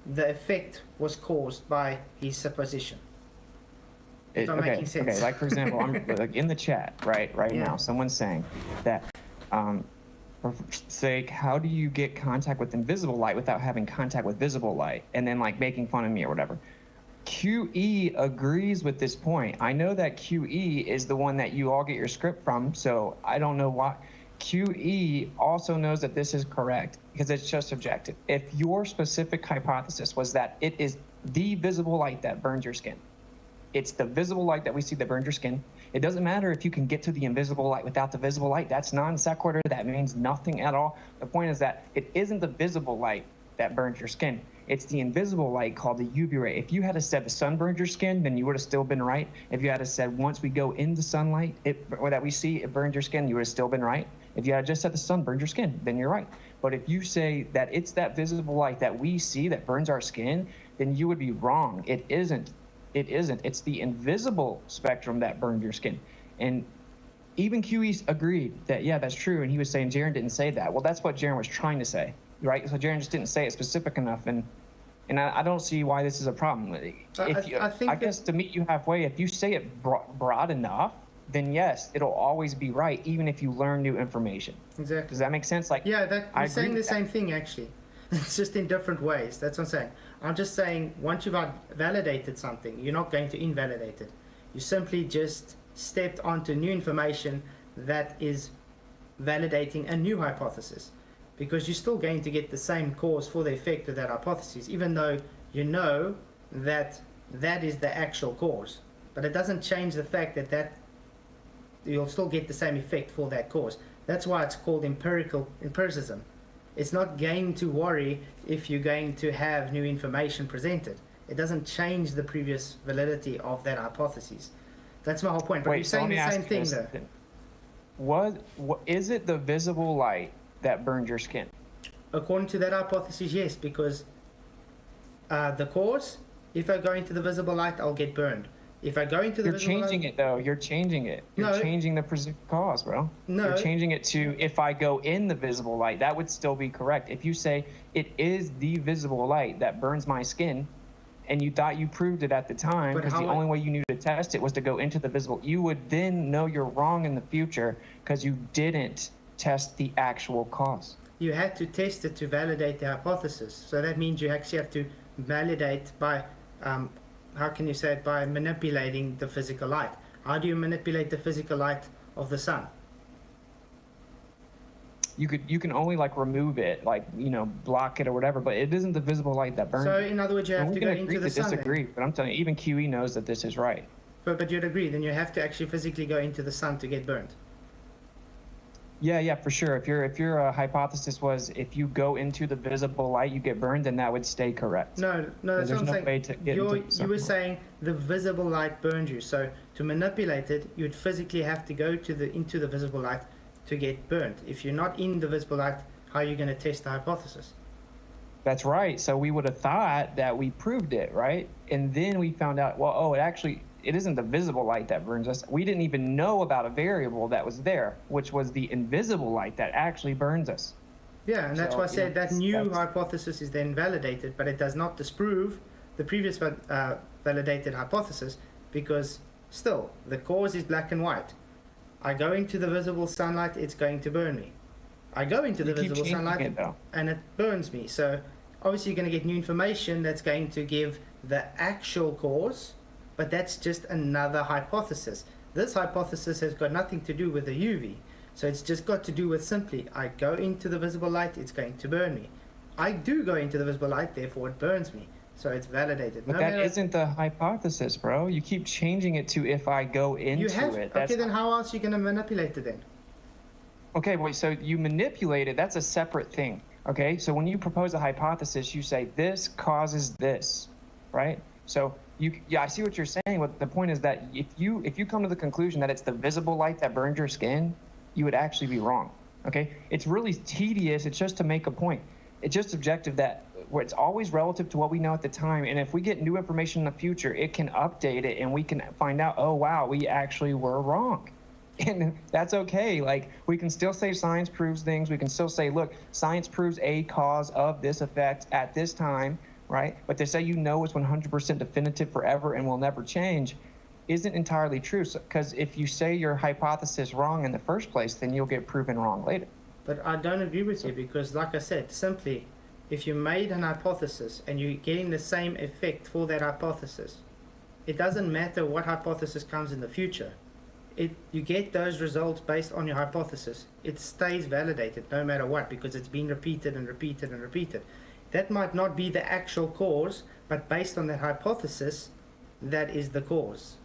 [SPEAKER 1] the effect was caused by his supposition. If I'm making sense.
[SPEAKER 3] Okay, like for example, I'm like in the chat right now, someone's saying that for sake, how do you get contact with invisible light without having contact with visible light? And then like making fun of me or whatever. QE agrees with this point. I know that QE is the one that you all get your script from, so I don't know why. QE also knows that this is correct because it's just subjective. If your specific hypothesis was that it is the visible light that burns your skin, it's the visible light that we see that burns your skin. It doesn't matter if you can get to the invisible light without the visible light. That's non sequitur. That means nothing at all. The point is that it isn't the visible light that burns your skin. It's the invisible light called the UV ray. If you had said the sun burns your skin, then you would have still been right. If you had said once we go into sunlight, or that we see it burns your skin, you would have still been right. If you had just said the sun burns your skin, then you're right. But if you say that it's that visible light that we see that burns our skin, then you would be wrong. It isn't. It isn't. It's the invisible spectrum that burned your skin. And even QE agreed that, yeah, that's true. And he was saying Jaron didn't say that. Well, that's what Jaron was trying to say, right? So Jaron just didn't say it specific enough. And I don't see why this is a problem. I guess to meet you halfway, if you say it broad enough, then yes, it'll always be right, even if you learn new information.
[SPEAKER 1] Exactly.
[SPEAKER 3] Does that make sense? Like,
[SPEAKER 1] yeah, we're saying the same thing, actually. It's just in different ways. That's what I'm saying. I'm just saying once you've validated something, you're not going to invalidate it. You simply just stepped onto new information that is validating a new hypothesis, because you're still going to get the same cause for the effect of that hypothesis, even though you know that that is the actual cause. But it doesn't change the fact that that you'll still get the same effect for that cause. That's why it's called empiricism. It's not going to worry if you're going to have new information presented. It doesn't change the previous validity of that hypothesis. That's my whole point. But
[SPEAKER 3] Wait,
[SPEAKER 1] you're
[SPEAKER 3] so
[SPEAKER 1] saying
[SPEAKER 3] let me
[SPEAKER 1] the
[SPEAKER 3] ask
[SPEAKER 1] same
[SPEAKER 3] you
[SPEAKER 1] thing
[SPEAKER 3] this.
[SPEAKER 1] though.
[SPEAKER 3] What is it the visible light that burns your skin?
[SPEAKER 1] According to that hypothesis, yes, because the cause, if I go into the visible light, I'll get burned. If I go into the
[SPEAKER 3] You're
[SPEAKER 1] visible
[SPEAKER 3] changing
[SPEAKER 1] light,
[SPEAKER 3] it though. You're changing it. You're
[SPEAKER 1] No.
[SPEAKER 3] changing the presumed cause, bro.
[SPEAKER 1] No.
[SPEAKER 3] You're changing it to if I go in the visible light, that would still be correct. If you say it is the visible light that burns my skin, and you thought you proved it at the time,
[SPEAKER 1] But
[SPEAKER 3] because the
[SPEAKER 1] how-
[SPEAKER 3] only way you knew to test it was to go into the visible, you would then know you're wrong in the future because you didn't test the actual cause.
[SPEAKER 1] you had to test it to validate the hypothesis. So that means you actually have to validate by, how can you say it, by manipulating the physical light. How do you manipulate the physical light of the sun?
[SPEAKER 3] You can only like remove it, like, you know, block it or whatever, but it isn't the visible light that burns.
[SPEAKER 1] So
[SPEAKER 3] it.
[SPEAKER 1] in other words, you
[SPEAKER 3] And
[SPEAKER 1] have
[SPEAKER 3] we
[SPEAKER 1] to
[SPEAKER 3] can
[SPEAKER 1] go
[SPEAKER 3] agree
[SPEAKER 1] into the
[SPEAKER 3] to
[SPEAKER 1] sun. then.
[SPEAKER 3] disagree, but I'm telling you, even QE knows that this is right.
[SPEAKER 1] But you'd agree, then you have to actually physically go into the sun to get burned.
[SPEAKER 3] Yeah, for sure. If your hypothesis was if you go into the visible light, you get burned, then that would stay correct.
[SPEAKER 1] No, that's
[SPEAKER 3] There's
[SPEAKER 1] what I'm
[SPEAKER 3] no way
[SPEAKER 1] saying.
[SPEAKER 3] to get into the
[SPEAKER 1] You were
[SPEAKER 3] sun.
[SPEAKER 1] saying the visible light burned you. So to manipulate it, you'd physically have to go to into the visible light to get burned. If you're not in the visible light, how are you going to test the hypothesis?
[SPEAKER 3] That's right. So we would have thought that we proved it, right? And then we found out, well, oh, it isn't the visible light that burns us. We didn't even know about a variable that was there, which was the invisible light that actually burns us.
[SPEAKER 1] Yeah, and that's
[SPEAKER 3] So,
[SPEAKER 1] why I said that new
[SPEAKER 3] that's-
[SPEAKER 1] hypothesis is then validated, but it does not disprove the previous validated hypothesis, because still the cause is black and white. I go into the visible sunlight, it's going to burn me. I go into the
[SPEAKER 3] You keep
[SPEAKER 1] visible
[SPEAKER 3] changing
[SPEAKER 1] sunlight
[SPEAKER 3] it, though.
[SPEAKER 1] and it burns me. So obviously you're going to get new information that's going to give the actual cause, but that's just another hypothesis. This hypothesis has got nothing to do with the UV. So it's just got to do with simply, I go into the visible light, it's going to burn me. I do go into the visible light, therefore it burns me. So it's validated.
[SPEAKER 3] But that isn't the hypothesis, bro. You keep changing it to if I go into
[SPEAKER 1] you have,
[SPEAKER 3] it.
[SPEAKER 1] okay, then how else are you going to manipulate it then?
[SPEAKER 3] Okay, wait, so you manipulate it, that's a separate thing. Okay, so when you propose a hypothesis, you say this causes this, right? So I see what you're saying, but the point is that if you come to the conclusion that it's the visible light that burns your skin, you would actually be wrong. Okay, it's really tedious. It's just to make a point. It's just objective that where it's always relative to what we know at the time, and if we get new information in the future, it can update it, and we can find out, oh wow, we actually were wrong. And that's okay. Like, we can still say science proves things. We can still say, look, science proves a cause of this effect at this time, right? But to say, you know, it's 100% definitive forever and will never change isn't entirely true. Because if you say your hypothesis wrong in the first place, then you'll get proven wrong later.
[SPEAKER 1] But I don't agree with you, because like I said, simply, if you made an hypothesis and you're getting the same effect for that hypothesis, it doesn't matter what hypothesis comes in the future. You get those results based on your hypothesis. It stays validated no matter what, because it's been repeated and repeated and repeated. That might not be the actual cause, but based on that hypothesis, that is the cause.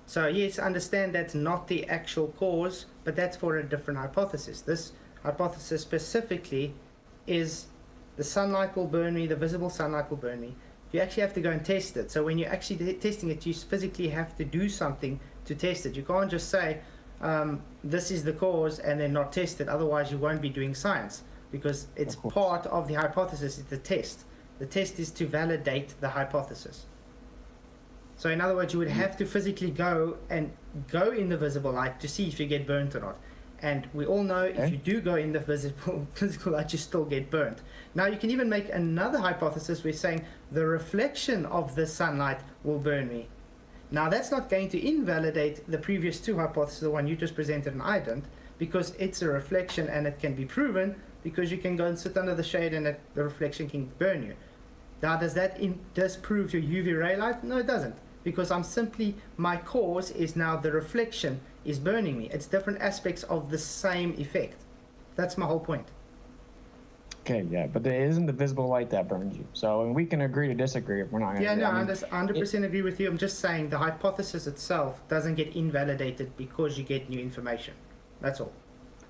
[SPEAKER 1] So yes, understand that's not the actual cause, but that's for a different hypothesis. This hypothesis specifically is the sunlight will burn me, the visible sunlight will burn me. You actually have to go and test it. So when you're actually testing it, you physically have to do something to test it. You can't just say, this is the cause, and then not test it. Otherwise, you won't be doing science, because it's part of the hypothesis. It's the test. The test is to validate the hypothesis. So in other words, you would have to physically go in the visible light to see if you get burnt or not. And we all know if you do go in the physical light, you still get burnt. Now you can even make another hypothesis. We're saying the reflection of the sunlight will burn me. Now that's not going to invalidate the previous two hypotheses, the one you just presented and I didn't, because it's a reflection and it can be proven, because you can go and sit under the shade and the reflection can burn you. Now does that disprove your UV ray light? No, it doesn't, because my cause is now the reflection is burning me. It's different aspects of the same effect. That's my whole point.
[SPEAKER 3] Okay, yeah, but it isn't the visible light that burns you. So, and we can agree to disagree if we're not going to.
[SPEAKER 1] Yeah, no, I
[SPEAKER 3] mean,
[SPEAKER 1] 100% agree with you. I'm just saying the hypothesis itself doesn't get invalidated because you get new information. That's all.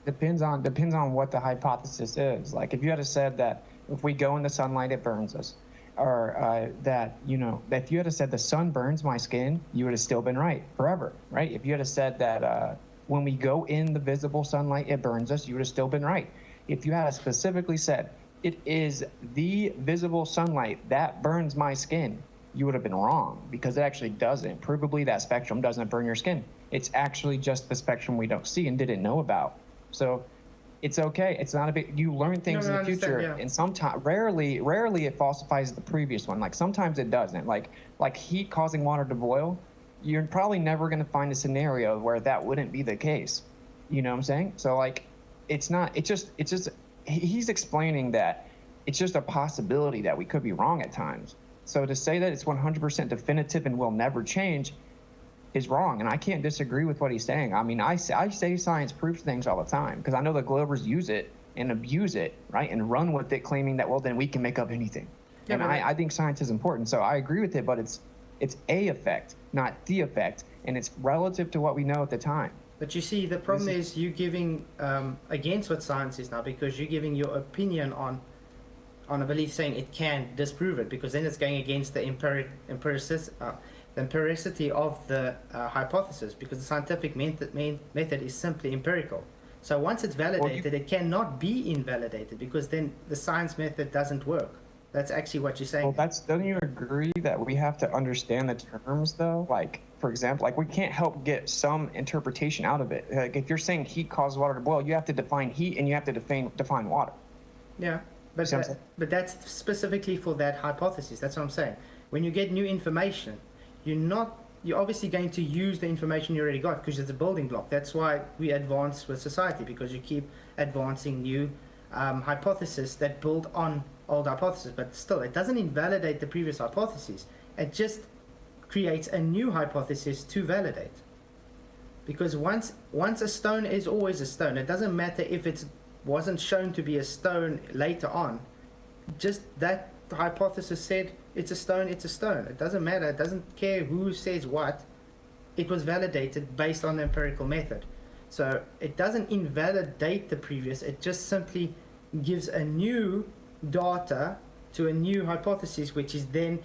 [SPEAKER 3] depends on what the hypothesis is. Like if you had said that if we go in the sunlight, it burns us, or that if you had said the sun burns my skin, you would have still been right forever, right? If you had said that when we go in the visible sunlight, it burns us, you would have still been right. If you had specifically said it is the visible sunlight that burns my skin, you would have been wrong, because it actually doesn't. Provably, that spectrum doesn't burn your skin. It's actually just the spectrum we don't see and didn't know about. So it's okay. It's not a big, you learn things in the future, yeah. And sometimes, rarely it falsifies the previous one. Like sometimes it doesn't. Like heat causing water to boil, you're probably never going to find a scenario where that wouldn't be the case. You know what I'm saying? So like, it's just he's explaining that it's just a possibility that we could be wrong at times. So to say that it's 100% definitive and will never change is wrong, and I can't disagree with what he's saying. I mean, I say science proves things all the time because I know the Glovers use it and abuse it, right, and run with it, claiming that, well, then we can make up anything. Yeah, and I think science is important, so I agree with it, but it's a effect, not the effect, and it's relative to what we know at the time.
[SPEAKER 1] But you see, the problem is you giving against what science is now, because you're giving your opinion on a belief saying it can disprove it, because then it's going against the empiricity of the hypothesis, because the scientific method is simply empirical. So once it's validated, it cannot be invalidated, because then the science method doesn't work. That's actually what you're saying.
[SPEAKER 3] Well, don't you agree that we have to understand the terms, though? Like, for example, like we can't help get some interpretation out of it. Like if you're saying heat causes water to boil, you have to define heat and you have to define water.
[SPEAKER 1] Yeah, but that's specifically for that hypothesis. That's what I'm saying. When you get new information, you're obviously going to use the information you already got, because it's a building block. That's why we advance with society, because you keep advancing new hypotheses that build on old hypothesis. But still, it doesn't invalidate the previous hypotheses. It just creates a new hypothesis to validate. Because once a stone is always a stone. It doesn't matter if it wasn't shown to be a stone later on. Just that the hypothesis said it's a stone, it's a stone. It doesn't matter. It doesn't care who says what. It was validated based on the empirical method. So it doesn't invalidate the previous. It just simply gives a new data to a new hypothesis, which is then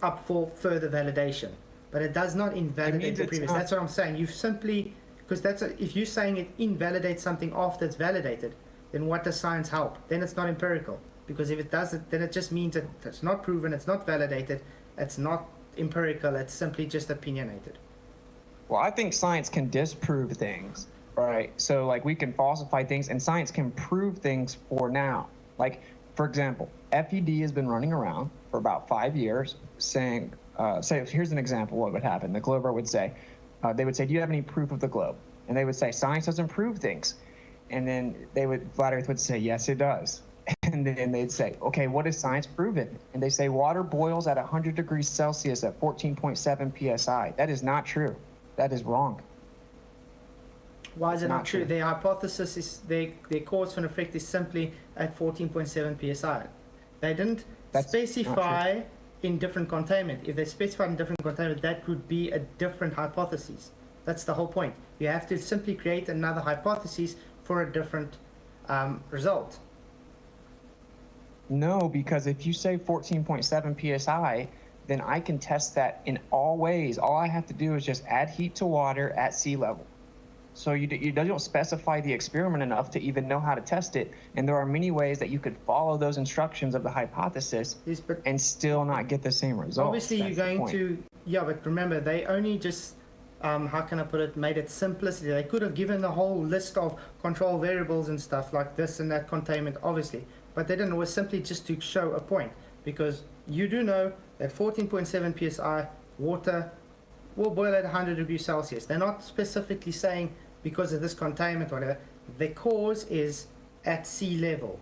[SPEAKER 1] up for further validation. But it does not invalidate the previous. That's what I'm saying. You've simply, because if you're saying it invalidates something after it's validated, then what does science help? Then it's not empirical. Because if it doesn't, then it just means that it's not proven, it's not validated, it's not empirical, it's simply just opinionated.
[SPEAKER 3] Well, I think science can disprove things, right? So like we can falsify things, and science can prove things for now. Like, for example, FED has been running around for about 5 years saying, here's an example what would happen. The Glover would say, they would say, do you have any proof of the globe? And they would say, science doesn't prove things. And then Flat Earth would say, yes, it does. And then they'd say, okay, what is science proven? And they say water boils at 100 degrees Celsius at 14.7 psi. That is not true. That is wrong.
[SPEAKER 1] Why is it not true? Their hypothesis is their cause and effect is simply at 14.7 psi. They didn't specify in different containment. If they specified in different containment, that would be a different hypothesis. That's the whole point. You have to simply create another hypothesis for a different result.
[SPEAKER 3] No, because if you say 14.7 psi, then I can test that in all ways. All I have to do is just add heat to water at sea level. So you don't specify the experiment enough to even know how to test it. And there are many ways that you could follow those instructions of the hypothesis and still not get the same results.
[SPEAKER 1] Obviously, you're going to, but remember, they only just, how can I put it, made it simplicity. They could have given the whole list of control variables and stuff like this and that containment, obviously. But they didn't. It was simply just to show a point. Because you do know that 14.7 psi water will boil at 100 degrees Celsius. They're not specifically saying because of this containment or whatever. The cause is at sea level.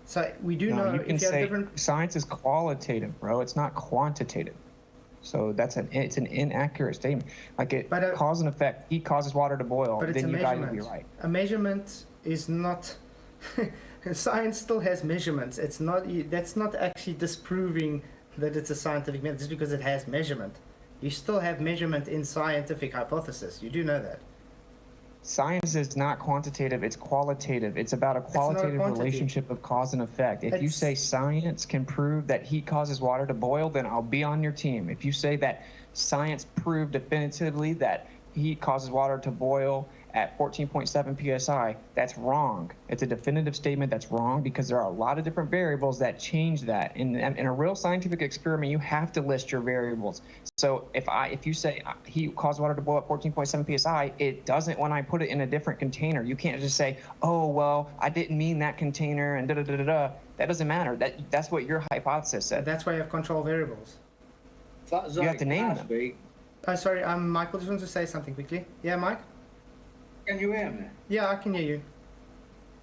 [SPEAKER 1] So we do know
[SPEAKER 3] if you have different. Science is qualitative, bro. It's not quantitative. So it's an inaccurate statement. Like cause and effect. Heat causes water to boil.
[SPEAKER 1] But
[SPEAKER 3] then you guys would be right.
[SPEAKER 1] A measurement is not. Science still has measurements. It's not, that's not actually disproving that it's a scientific method just because it has measurement. You still have measurement in scientific hypothesis. You do know that.
[SPEAKER 3] Science is not quantitative, it's qualitative. It's about a qualitative
[SPEAKER 1] quantity.
[SPEAKER 3] relationship of cause and effect. If you
[SPEAKER 1] It's-
[SPEAKER 3] say science can prove that heat causes water to boil, then I'll be on your team. If you say that science proved definitively that heat causes water to boil at 14.7 psi, that's wrong. It's a definitive statement that's wrong because there are a lot of different variables that change that. In a real scientific experiment, you have to list your variables. So if you say heat causes water to boil at 14.7 psi, it doesn't when I put it in a different container. You can't just say, oh, well, I didn't mean that container and da-da-da-da-da. That doesn't matter. That's what your hypothesis said.
[SPEAKER 1] That's why you have control variables.
[SPEAKER 3] You have to name them.
[SPEAKER 2] Speak.
[SPEAKER 1] Oh, sorry, Michael just wants to say something quickly. Yeah, Mike?
[SPEAKER 2] Can you hear me?
[SPEAKER 1] Yeah, I can hear you.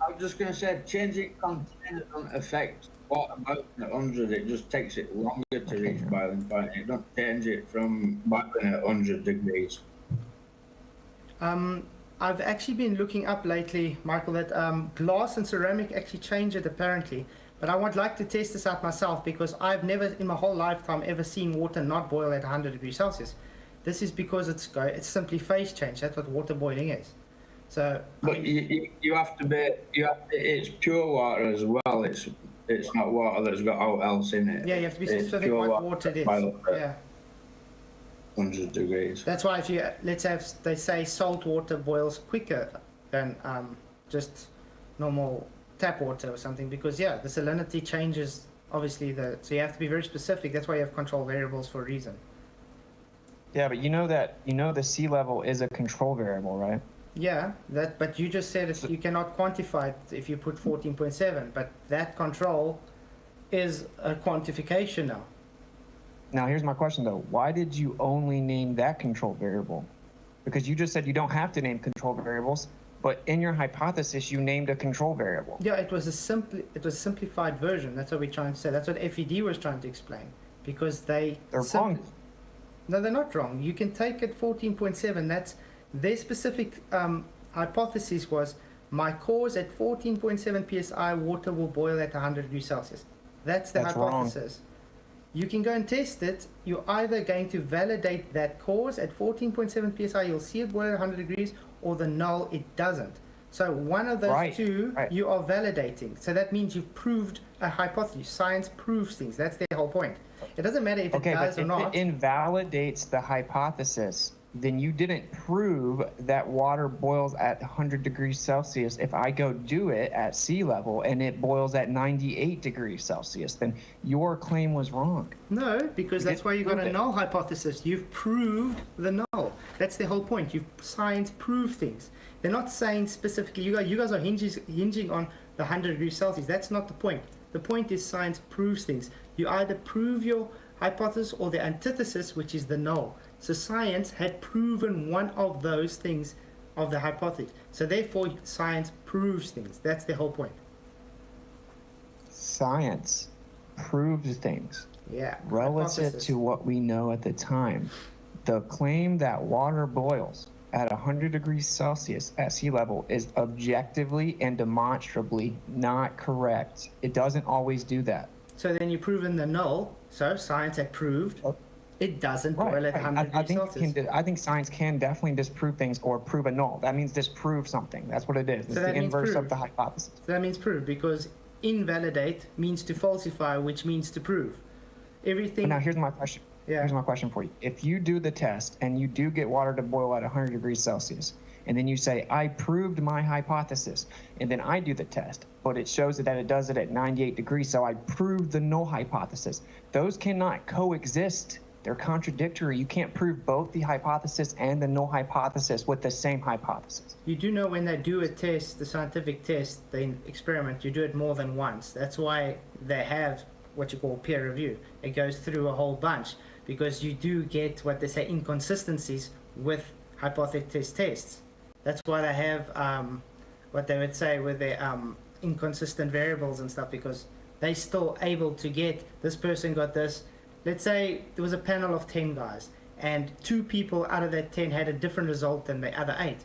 [SPEAKER 2] I was just going to say, changing container doesn't affect water boiling at 100. It just takes it longer to reach boiling point. It doesn't change it from boiling at 100 degrees.
[SPEAKER 1] I've actually been looking up lately, Michael, that glass and ceramic actually change it apparently. But I would like to test this out myself because I've never in my whole lifetime ever seen water not boil at 100 degrees Celsius. This is because it's simply phase change. That's what water boiling is. So,
[SPEAKER 2] But you have to be, it's pure water as well. It's not water that's got all else in it.
[SPEAKER 1] yeah, you have to be
[SPEAKER 2] It's
[SPEAKER 1] specific
[SPEAKER 2] pure
[SPEAKER 1] what water it is.
[SPEAKER 2] boiled at
[SPEAKER 1] Yeah.
[SPEAKER 2] 100 degrees.
[SPEAKER 1] That's why if you, let's have, they say salt water boils quicker than just normal tap water or something because, yeah, the salinity changes, obviously, so you have to be very specific. That's why you have control variables for a reason.
[SPEAKER 3] Yeah, but you know the sea level is a control variable, right?
[SPEAKER 1] Yeah, but you just said you cannot quantify it if you put 14.7, but that control is a quantification now.
[SPEAKER 3] Now, here's my question, though. Why did you only name that control variable? Because you just said you don't have to name control variables, but in your hypothesis, you named a control variable.
[SPEAKER 1] Yeah, it was a simplified version. That's what we're trying to say. That's what FED was trying to explain. Because they're
[SPEAKER 3] wrong.
[SPEAKER 1] No, they're not wrong. You can take it 14.7. That's their specific hypothesis was my cause at 14.7 psi, water will boil at 100 degrees Celsius. That's the hypothesis. Wrong. You can go and test it. You're either going to validate that cause at 14.7 psi, you'll see it boil at 100 degrees, or the null, it doesn't. So one of those two, you are validating. So that means you've proved a hypothesis. Science proves things. That's their whole point. It doesn't matter if it does or not.
[SPEAKER 3] If it invalidates the hypothesis, then you didn't prove that water boils at 100 degrees Celsius. If I go do it at sea level and it boils at 98 degrees Celsius, then your claim was wrong.
[SPEAKER 1] No, because that's why you got a null hypothesis. You've proved the null. That's the whole point. Science proved things. They're not saying specifically, you guys are hinging on the 100 degrees Celsius. That's not the point. The point is science proves things. You either prove your hypothesis or the antithesis, which is the null. So science had proven one of those things of the hypothesis. So therefore, science proves things. That's the whole point.
[SPEAKER 3] Science proves things.
[SPEAKER 1] Yeah.
[SPEAKER 3] Relative to what we know at the time. The claim that water boils at 100 degrees Celsius at sea level is objectively and demonstrably not correct. It doesn't always do that.
[SPEAKER 1] So then you've proven the null. So science had proved it doesn't boil at 100 degrees Celsius.
[SPEAKER 3] I think science can definitely disprove things or prove a null. That means disprove something. That's what it is. It's the inverse of the hypothesis.
[SPEAKER 1] So that means prove, because invalidate means to falsify, which means to prove. Everything.
[SPEAKER 3] But now here's my question.
[SPEAKER 1] Yeah.
[SPEAKER 3] Here's my question for you. If you do the test and you do get water to boil at 100 degrees Celsius, and then you say, I proved my hypothesis, and then I do the test, but it shows that it does it at 98 degrees, so I proved the null hypothesis. Those cannot coexist. They're contradictory. You can't prove both the hypothesis and the null hypothesis with the same hypothesis.
[SPEAKER 1] You do know when they do a test, the scientific test, the experiment, you do it more than once. That's why they have what you call peer review. It goes through a whole bunch, because you do get what they say inconsistencies with hypothesis tests. That's why they have what they would say with their inconsistent variables and stuff, because they're still able to get, this person got this. Let's say there was a panel of 10 guys, and 2 people out of that 10 had a different result than the other 8.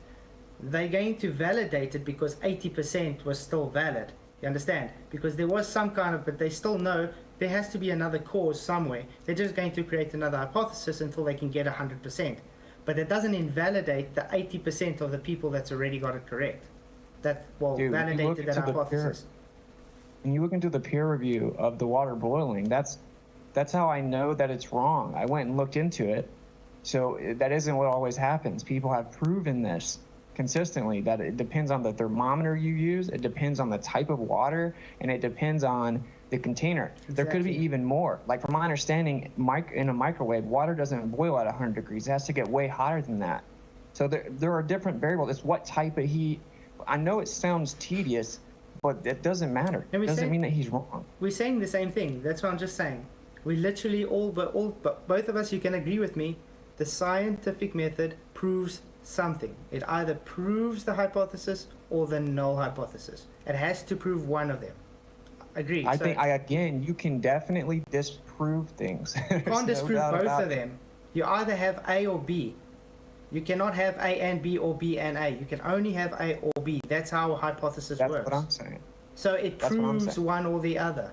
[SPEAKER 1] They're going to validate it because 80% was still valid. You understand? Because there was some kind of, but they still know there has to be another cause somewhere. They're just going to create another hypothesis until they can get 100%. But it doesn't invalidate the 80% of the people that's already got it correct. That, well,
[SPEAKER 3] Dude,
[SPEAKER 1] validated that hypothesis.
[SPEAKER 3] When you look into the peer review of the water boiling, that's how I know that it's wrong. I went and looked into it. So that isn't what always happens. People have proven this consistently, that it depends on the thermometer you use, it depends on the type of water, and it depends on the container. Exactly. There could be even more. Like from my understanding, in a microwave, water doesn't boil at 100 degrees. It has to get way hotter than that. So there are different variables. It's what type of heat. I know it sounds tedious, but it doesn't matter. It doesn't mean that he's wrong.
[SPEAKER 1] We're saying the same thing. That's what I'm just saying. We literally but both of us, you can agree with me, the scientific method proves something. It either proves the hypothesis or the null hypothesis. It has to prove one of them. Agreed.
[SPEAKER 3] I think, again, you can definitely disprove things.
[SPEAKER 1] You can't disprove both of them. You either have A or B. You cannot have A and B or B and A. You can only have A or B. That's how a hypothesis works.
[SPEAKER 3] That's what I'm saying.
[SPEAKER 1] So it proves one or the other.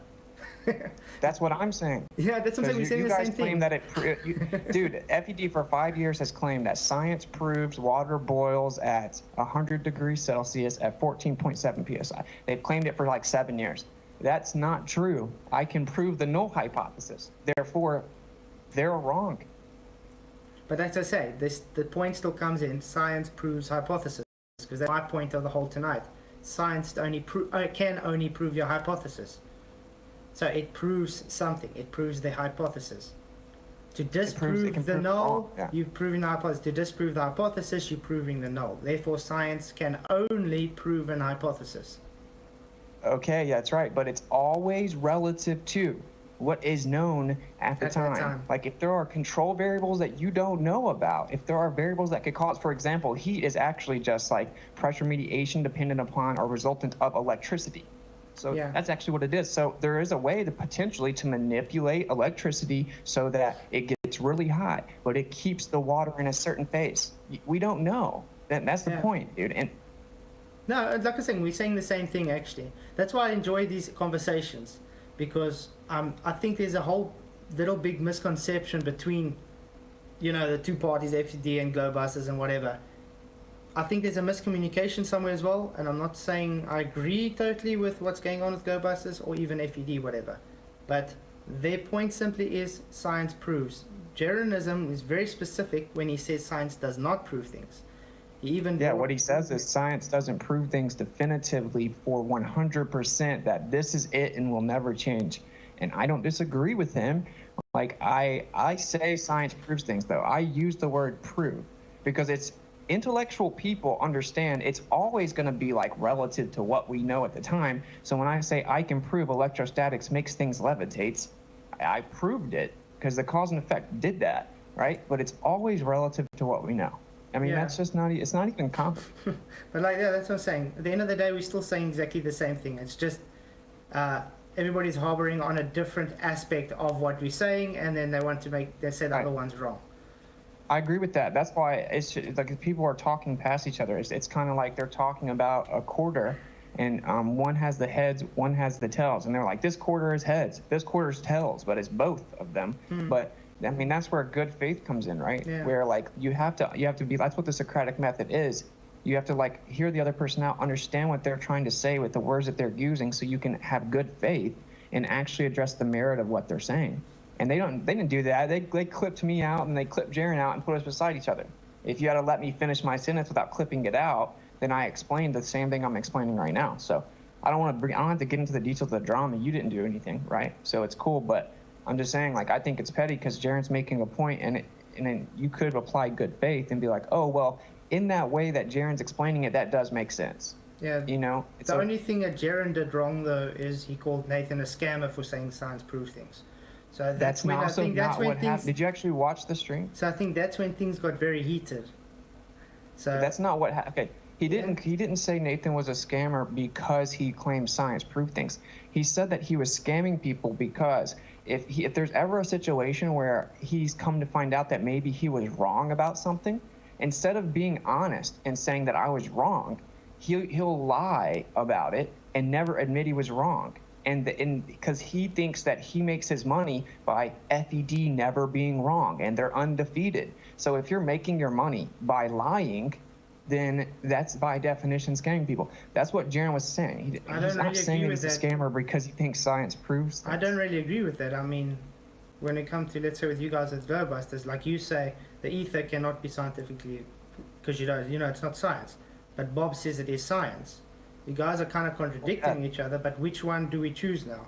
[SPEAKER 3] That's what I'm saying.
[SPEAKER 1] Yeah, that's what I'm saying. We're saying the same thing.
[SPEAKER 3] You guys claim that dude, FED for 5 years has claimed that science proves water boils at 100 degrees Celsius at 14.7 psi. They've claimed it for like 7 years. That's not true. I can prove the null hypothesis. Therefore, they're wrong.
[SPEAKER 1] But as I say, the point still comes in. Science proves hypothesis, because that's my point of the whole tonight. Science can only prove your hypothesis. So it proves something. It proves the hypothesis. To disprove the null, you're proving the hypothesis. To disprove the hypothesis, you're proving the null. Therefore, science can only prove an hypothesis.
[SPEAKER 3] Okay, yeah, that's right. But it's always relative to what is known at the time. Like if there are control variables that you don't know about, if there are variables that could cause, for example, heat is actually just like pressure mediation dependent upon or resultant of electricity. So that's actually what it is. So there is a way to potentially to manipulate electricity so that it gets really hot, but it keeps the water in a certain phase. We don't know. That's the point, dude. And
[SPEAKER 1] no, like I'm saying, we're saying the same thing actually. That's why I enjoy these conversations, because I think there's a whole little big misconception between, the two parties, FED and Globebusters and whatever. I think there's a miscommunication somewhere as well, and I'm not saying I agree totally with what's going on with Globebusters or even FED, whatever. But their point simply is science proves. Jeranism is very specific when he says science does not prove things. What he says is science doesn't prove things definitively for 100% that this is it and will never change. And I don't disagree with him. Like I say science proves things, though. I use the word prove because it's intellectual people understand it's always going to be like relative to what we know at the time. So when I say I can prove electrostatics makes things levitate, I proved it because the cause and effect did that, right? But it's always relative to what we know. I mean, that's just it's not even complicated. But that's what I'm saying. At the end of the day, we're still saying exactly the same thing. It's just everybody's harboring on a different aspect of what we're saying, and then they say the other one's wrong.
[SPEAKER 3] I agree with that. That's why it's like people are talking past each other. It's kind of like they're talking about a quarter, and one has the heads, one has the tails, and they're like, this quarter is heads, this quarter is tails, but it's both of them. But I mean, that's where good faith comes in, right? Yeah. Where like you have to be. That's what the Socratic method is. You have to like hear the other person out, understand what they're trying to say with the words that they're using, so you can have good faith and actually address the merit of what they're saying. And they didn't do that. They clipped me out and they clipped Jaren out and put us beside each other. If you had to let me finish my sentence without clipping it out, then I explained the same thing I'm explaining right now. So I don't have to get into the details of the drama. You didn't do anything, right? So it's cool, but I'm just saying, like, I think it's petty because Jaren's making a point, and then you could apply good faith and be like, oh, well, in that way that Jaren's explaining it, that does make sense. Yeah. The
[SPEAKER 1] only thing that Jaren did wrong, though, is he called Nathan a scammer for saying science proves things. So that's when not what happened.
[SPEAKER 3] Did you actually watch the stream?
[SPEAKER 1] So I think that's when things got very heated. So
[SPEAKER 3] that's not what happened. Okay. He didn't say Nathan was a scammer because he claimed science proved things. He said that he was scamming people because if there's ever a situation where he's come to find out that maybe he was wrong about something, instead of being honest and saying that I was wrong, he'll lie about it and never admit he was wrong. And because he thinks that he makes his money by FED never being wrong, and they're undefeated. So if you're making your money by lying, then that's by definition scamming people. That's what Jaron was saying. He's not saying that he's a scammer because he thinks science proves things.
[SPEAKER 1] I don't really agree with that. I mean, when it comes to, let's say with you guys as Globebusters, like you say, the ether cannot be scientifically, because you know it's not science. But Bob says it is science. You guys are kind of contradicting each other, but which one do we choose now?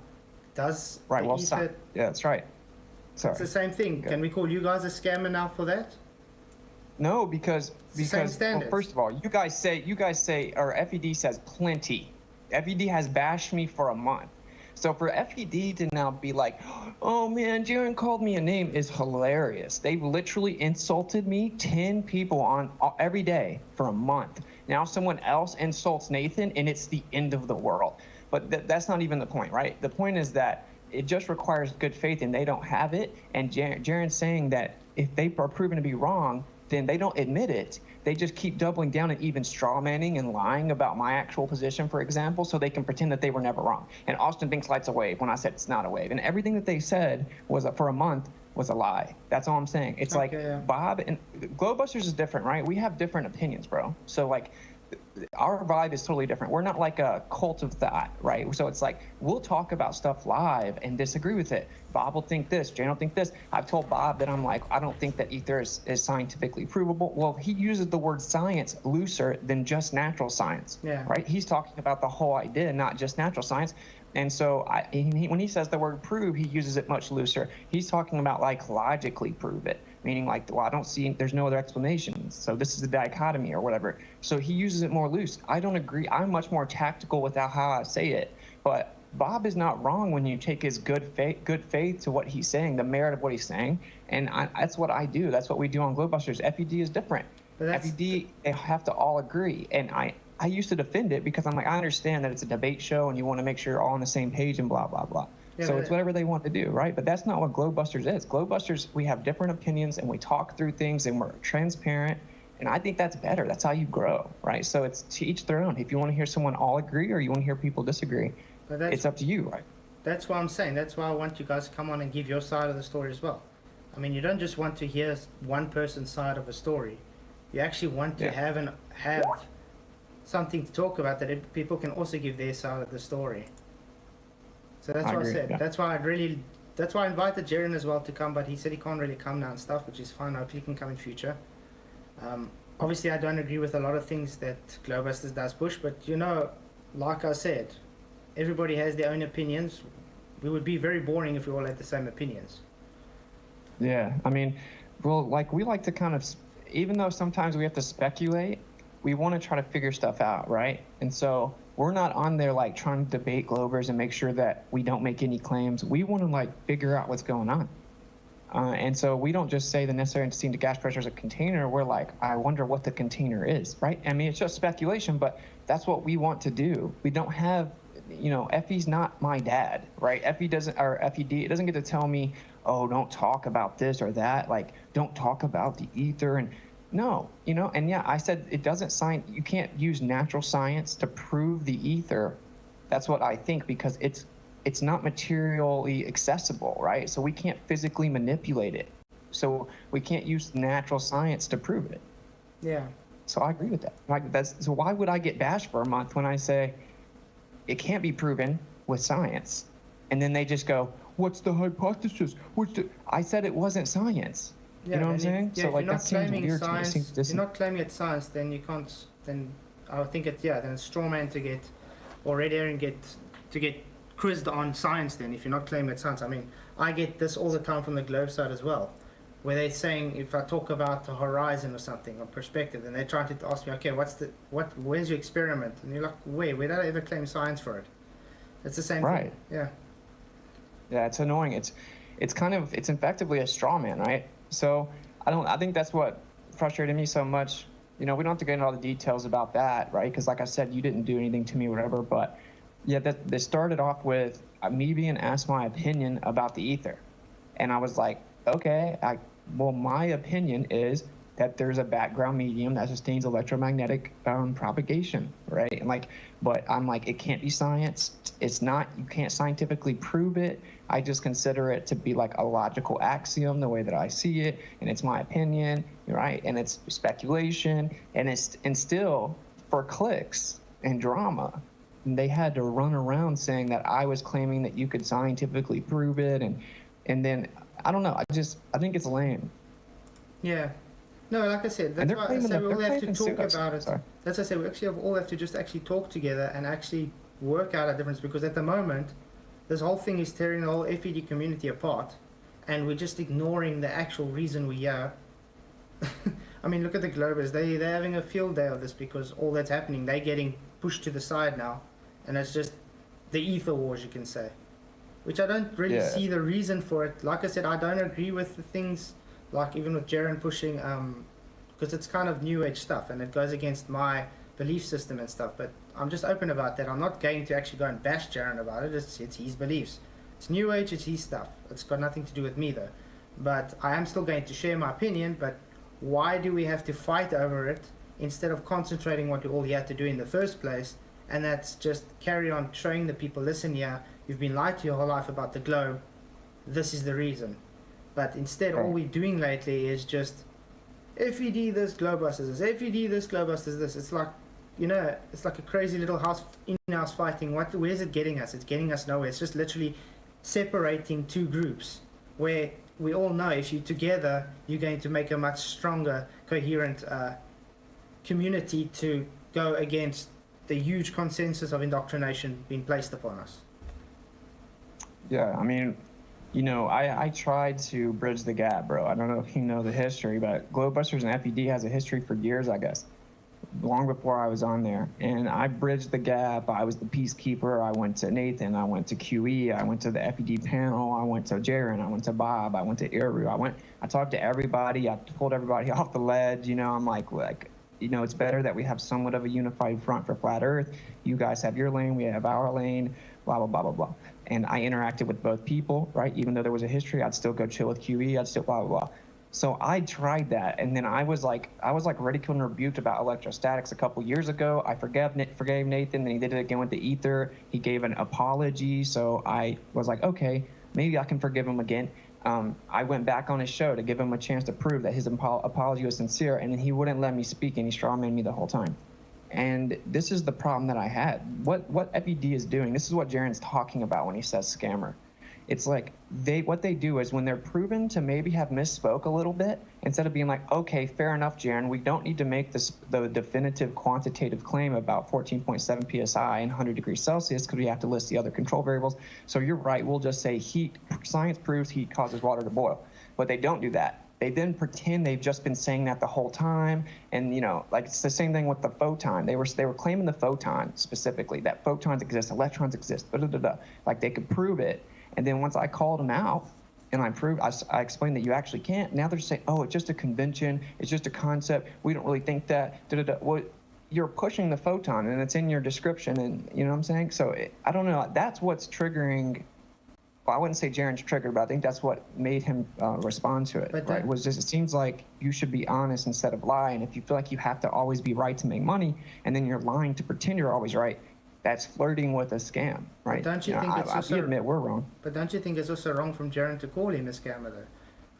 [SPEAKER 1] Does
[SPEAKER 3] right? Well,
[SPEAKER 1] ether...
[SPEAKER 3] yeah, that's right. Sorry.
[SPEAKER 1] It's the same thing. Can we call you guys a scammer now for that?
[SPEAKER 3] No, because well, first of all, you guys say, or FED says plenty. FED has bashed me for a month. So for FED to now be like, oh man, Jaron called me a name is hilarious. They've literally insulted me 10 people on every day for a month. Now someone else insults Nathan and it's the end of the world. But that's not even the point, right? The point is that it just requires good faith and they don't have it. And Jaron's saying that if they are proven to be wrong, then they don't admit it. They just keep doubling down and even straw manning and lying about my actual position, for example, so they can pretend that they were never wrong. And Austin thinks light's a wave when I said it's not a wave. And everything that they said was for a month was a lie. That's all I'm saying. It's Bob and Globebusters is different, right? We have different opinions, bro. So like our vibe is totally different. We're not like a cult of thought, right? So it's like we'll talk about stuff live and disagree with it. Bob will think this, Jane will think this. I've told Bob that I'm like, I don't think that ether is scientifically provable. Well, he uses the word science looser than just natural science, right? He's talking about the whole idea, not just natural science. And so when he says the word prove, he uses it much looser. He's talking about like logically prove it, meaning like, well, I don't see, there's no other explanation. So this is the dichotomy or whatever. So he uses it more loose. I don't agree. I'm much more tactical with how I say it. But Bob is not wrong when you take his good faith to what he's saying, the merit of what he's saying. And that's what I do. That's what we do on Globebusters. FED is different. FED, they have to all agree. And I used to defend it because I'm like, I understand that it's a debate show and you want to make sure you're all on the same page and blah, blah, blah. Yeah, so it's whatever they want to do, right? But that's not what Globebusters is. Globebusters, we have different opinions and we talk through things and we're transparent. And I think that's better. That's how you grow, right? So it's to each their own. If you want to hear someone all agree or you want to hear people disagree, it's up to you, right?
[SPEAKER 1] That's what I'm saying. That's why I want you guys to come on and give your side of the story as well. I mean, you don't just want to hear one person's side of a story. You actually want to have something to talk about that people can also give their side of the story. So that's what I said. Yeah. That's why I invited Jaron as well to come, but he said he can't really come now and stuff, which is fine. I hope he can come in future. Obviously, I don't agree with a lot of things that Globebusters does push, but you know, like I said, everybody has their own opinions. We would be very boring if we all had the same opinions.
[SPEAKER 3] Yeah, I mean, well, like we like to kind of, even though sometimes we have to speculate, we want to try to figure stuff out, right? And so we're not on there like trying to debate Globers and make sure that we don't make any claims. We want to like figure out what's going on. And so we don't just say the necessary antecedent to gas pressure is a container. We're like, I wonder what the container is, right? I mean, it's just speculation, but that's what we want to do. We don't have, you know, FE's not my dad, right? FED, it doesn't get to tell me, oh, don't talk about this or that. Like, don't talk about the ether. And no, you know, and yeah, I said it doesn't you can't use natural science to prove the ether. That's what I think, because it's not materially accessible, right? So we can't physically manipulate it. So we can't use natural science to prove it.
[SPEAKER 1] Yeah.
[SPEAKER 3] So I agree with that. Like so why would I get bashed for a month when I say it can't be proven with science? And then they just go, what's the hypothesis? I said it wasn't science. Yeah, you know what I'm saying?
[SPEAKER 1] Yeah, so like that seems weird to me. If you're not claiming it's science, then you can't, then I think it's, then it's straw man to get, or red herring to get quizzed on science then, if you're not claiming it's science. I mean, I get this all the time from the Globe side as well, where they're saying, if I talk about the horizon or something, or perspective, then they're trying to ask me, okay, where's your experiment? And you're like, where did I ever claim science for it? It's the same thing. Yeah.
[SPEAKER 3] Yeah, it's annoying. It's effectively a straw man, right? So I think that's what frustrated me so much. You know, we don't have to get into all the details about that, right? Because like I said, you didn't do anything to me or whatever, but yeah, they started off with me being asked my opinion about the ether. And I was like, okay, my opinion is that there's a background medium that sustains electromagnetic propagation, right? And like, but I'm like, it can't be science. It's not, you can't scientifically prove it. I just consider it to be like a logical axiom, the way that I see it, and it's my opinion, right? And it's speculation, and still for clicks and drama, they had to run around saying that I was claiming that you could scientifically prove it, and then I don't know. I think it's lame.
[SPEAKER 1] Yeah. No, like I said, that's why I say we all have to talk about it.
[SPEAKER 3] Sorry.
[SPEAKER 1] That's why I say we actually all have to just actually talk together and actually work out a difference, because at the moment, this whole thing is tearing the whole FED community apart, and we're just ignoring the actual reason we're here. I mean, look at the Globers. They're having a field day of this because all that's happening, they're getting pushed to the side now, and it's just the ether wars, you can say, which I don't really see the reason for it. Like I said, I don't agree with the things, like even with Jaren pushing, because it's kind of new age stuff and it goes against my belief system and stuff, but I'm just open about that. I'm not going to actually go and bash Jaren about it. It's his beliefs. It's new age, it's his stuff. It's got nothing to do with me though. But I am still going to share my opinion, but why do we have to fight over it instead of concentrating what we all had to do in the first place? And that's just carry on showing the people, listen here, you've been lied to your whole life about the globe. This is the reason. But instead, all we're doing lately is just FED this, Globebusters this, FED this, Globebusters this. It's like, you know, it's like a crazy little in-house fighting. Where's it getting us? It's getting us nowhere. It's just literally separating two groups where we all know if you're together, you're going to make a much stronger, coherent community to go against the huge consensus of indoctrination being placed upon us.
[SPEAKER 3] Yeah, I mean, you know, I tried to bridge the gap, bro. I don't know if you know the history, but Globebusters and FED has a history for years, I guess, long before I was on there. And I bridged the gap. I was the peacekeeper. I went to Nathan. I went to QE. I went to the FED panel. I went to Jaren. I went to Bob. I went to Iru. I talked to everybody. I pulled everybody off the ledge. You know, I'm like, you know, it's better that we have somewhat of a unified front for flat Earth. You guys have your lane. We have our lane. Blah, blah, blah, blah, blah. And I interacted with both people, right? Even though there was a history, I'd still go chill with QE. I'd still blah, blah, blah. So I tried that, and then I was like ridiculed and rebuked about electrostatics a couple years ago. I forgave Nathan, and he did it again with the ether. He gave an apology, so I was like, okay, maybe I can forgive him again. I went back on his show to give him a chance to prove that his apology was sincere, and then he wouldn't let me speak, and he strawmanned me the whole time. And this is the problem that I had. What FED is doing, this is what Jaren's talking about when he says scammer. It's like what they do is when they're proven to maybe have misspoke a little bit, instead of being like, okay, fair enough, Jaren, we don't need to make the definitive quantitative claim about 14.7 psi and 100 degrees Celsius because we have to list the other control variables. So you're right, we'll just say heat, science proves heat causes water to boil. But they don't do that. They then pretend they've just been saying that the whole time, and you know, like it's the same thing with the photon. They were claiming the photon specifically, that photons exist, electrons exist, like they could prove it. And then once I called them out, and I explained that you actually can't. Now they're saying, oh, it's just a convention, it's just a concept. We don't really think that. Well, you're pushing the photon, and it's in your description, and you know what I'm saying. So I don't know. That's what's triggering. Well, I wouldn't say Jaren's triggered, but I think that's what made him respond to it. But right? Was just, it seems like you should be honest instead of lie. And if you feel like you have to always be right to make money, and then you're lying to pretend you're always right, that's flirting with a scam, right?
[SPEAKER 1] But don't you think it's also?
[SPEAKER 3] I admit we're wrong.
[SPEAKER 1] But don't you think it's also wrong from Jaren to call him a scammer, though?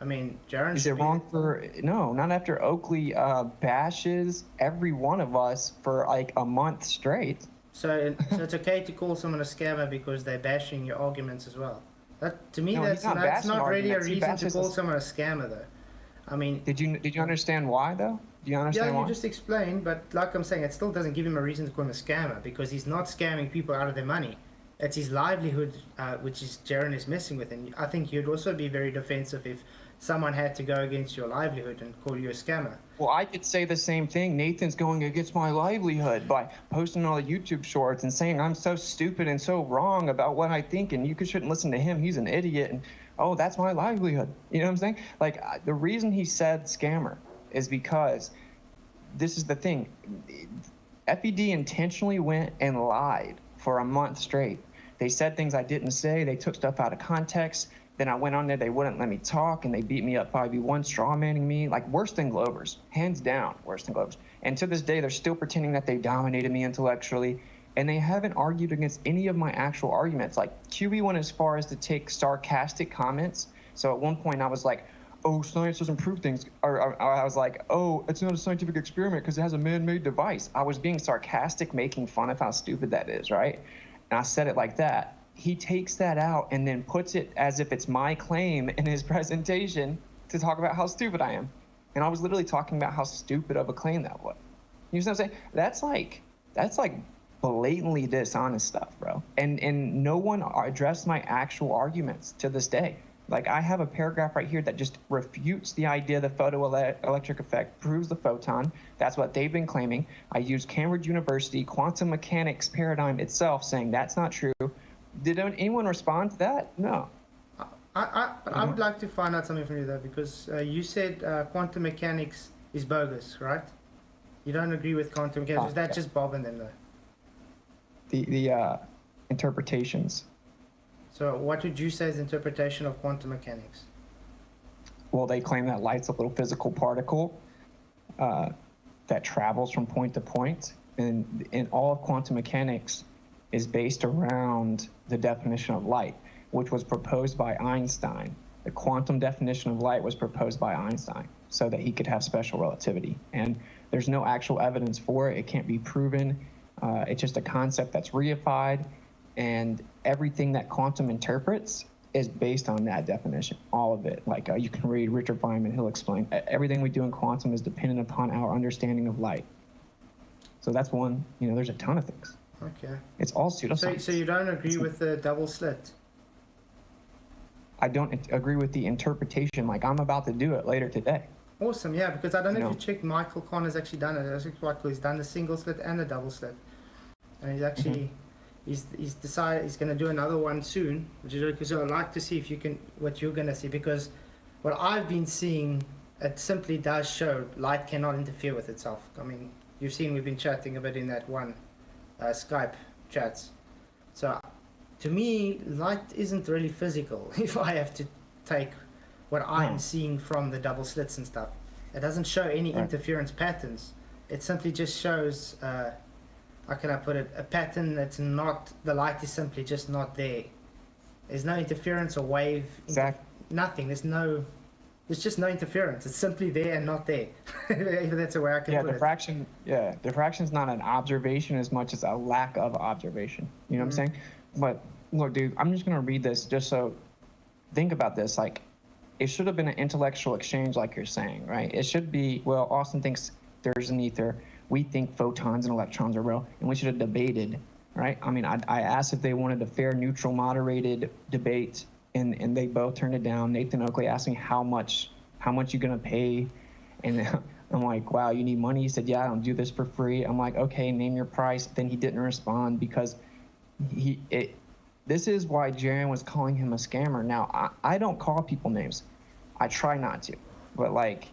[SPEAKER 1] I mean, Jaren.
[SPEAKER 3] Is it wrong for? No, not after Oakley bashes every one of us for like a month straight.
[SPEAKER 1] So it's okay to call someone a scammer because they're bashing your arguments as well. That, to me, no, that's not really a reason to call someone a scammer, though. I mean,
[SPEAKER 3] did you understand why though? Do you understand why?
[SPEAKER 1] Yeah, you just explained, but like I'm saying, it still doesn't give him a reason to call him a scammer because he's not scamming people out of their money. It's his livelihood, which is Jaren is messing with, and I think you'd also be very defensive if someone had to go against your livelihood and call you a scammer.
[SPEAKER 3] Well, I could say the same thing. Nathan's going against my livelihood by posting all the YouTube shorts and saying I'm so stupid and so wrong about what I think, and you shouldn't listen to him. He's an idiot, and oh, that's my livelihood. You know what I'm saying? Like the reason he said scammer is because this is the thing. FED intentionally went and lied for a month straight. They said things I didn't say. They took stuff out of context. Then I went on there, they wouldn't let me talk, and they beat me up 5v1, straw manning me, like worse than Glovers, hands down, worse than Glovers. And to this day, they're still pretending that they dominated me intellectually, and they haven't argued against any of my actual arguments. Like QB went as far as to take sarcastic comments. So at one point I was like, oh, science doesn't prove things. Or I was like, oh, it's not a scientific experiment because it has a man-made device. I was being sarcastic, making fun of how stupid that is, right? And I said it like that. He takes that out and then puts it as if it's my claim in his presentation to talk about how stupid I am. And I was literally talking about how stupid of a claim that was. You know what I'm saying? That's like blatantly dishonest stuff, bro. And no one addressed my actual arguments to this day. Like I have a paragraph right here that just refutes the idea the photoelectric effect proves the photon. That's what they've been claiming. I used Cambridge University quantum mechanics paradigm itself saying that's not true. Did anyone respond to that? No.
[SPEAKER 1] I would like to find out something from you though, because you said quantum mechanics is bogus, right? You don't agree with quantum mechanics. Is that just Bob and them though?
[SPEAKER 3] The interpretations.
[SPEAKER 1] So what would you say is the interpretation of quantum mechanics?
[SPEAKER 3] Well, they claim that light's a little physical particle that travels from point to point, and all of quantum mechanics is based around the definition of light, which was proposed by Einstein. The quantum definition of light was proposed by Einstein so that he could have special relativity. And there's no actual evidence for it. It can't be proven. It's just a concept that's reified, and everything that quantum interprets is based on that definition, all of it. Like you can read Richard Feynman, he'll explain. Everything we do in quantum is dependent upon our understanding of light. So that's one, there's a ton of things.
[SPEAKER 1] Okay.
[SPEAKER 3] It's all pseudoscience.
[SPEAKER 1] So you don't agree with the double slit?
[SPEAKER 3] I don't agree with the interpretation. Like I'm about to do it later today.
[SPEAKER 1] Awesome, yeah, because I don't know if you checked, Michael Connor's actually done it. That's quite cool. He's done the single slit and the double slit. And he's actually, he's decided he's going to do another one soon, which is really cool. So I'd like to see if you can, what you're going to see, because what I've been seeing, it simply does show light cannot interfere with itself. I mean, you've seen we've been chatting a bit in that one Skype chats. So to me, light isn't really physical if I have to take what I'm seeing from the double slits and stuff. It doesn't show any interference patterns. It simply just shows, how can I put it, a pattern that's not, the light is simply just not there. There's no interference or wave, nothing. There's just no interference. It's simply there and not there. That's the way I can put it.
[SPEAKER 3] Diffraction's not an observation as much as a lack of observation. You know what I'm saying? But look, dude, I'm just gonna read this just so, think about this. Like, it should have been an intellectual exchange like you're saying, right? It should be, well, Austin thinks there's an ether. We think photons and electrons are real, and we should have debated, right? I mean, I asked if they wanted a fair, neutral, moderated debate, and they both turned it down. Nathan Oakley asked me how much you gonna pay, and I'm like, wow, you need money? He said, yeah, I don't do this for free. I'm like, okay, name your price. Then he didn't respond because this is why Jaren was calling him a scammer. Now, I don't call people names. I try not to, but like,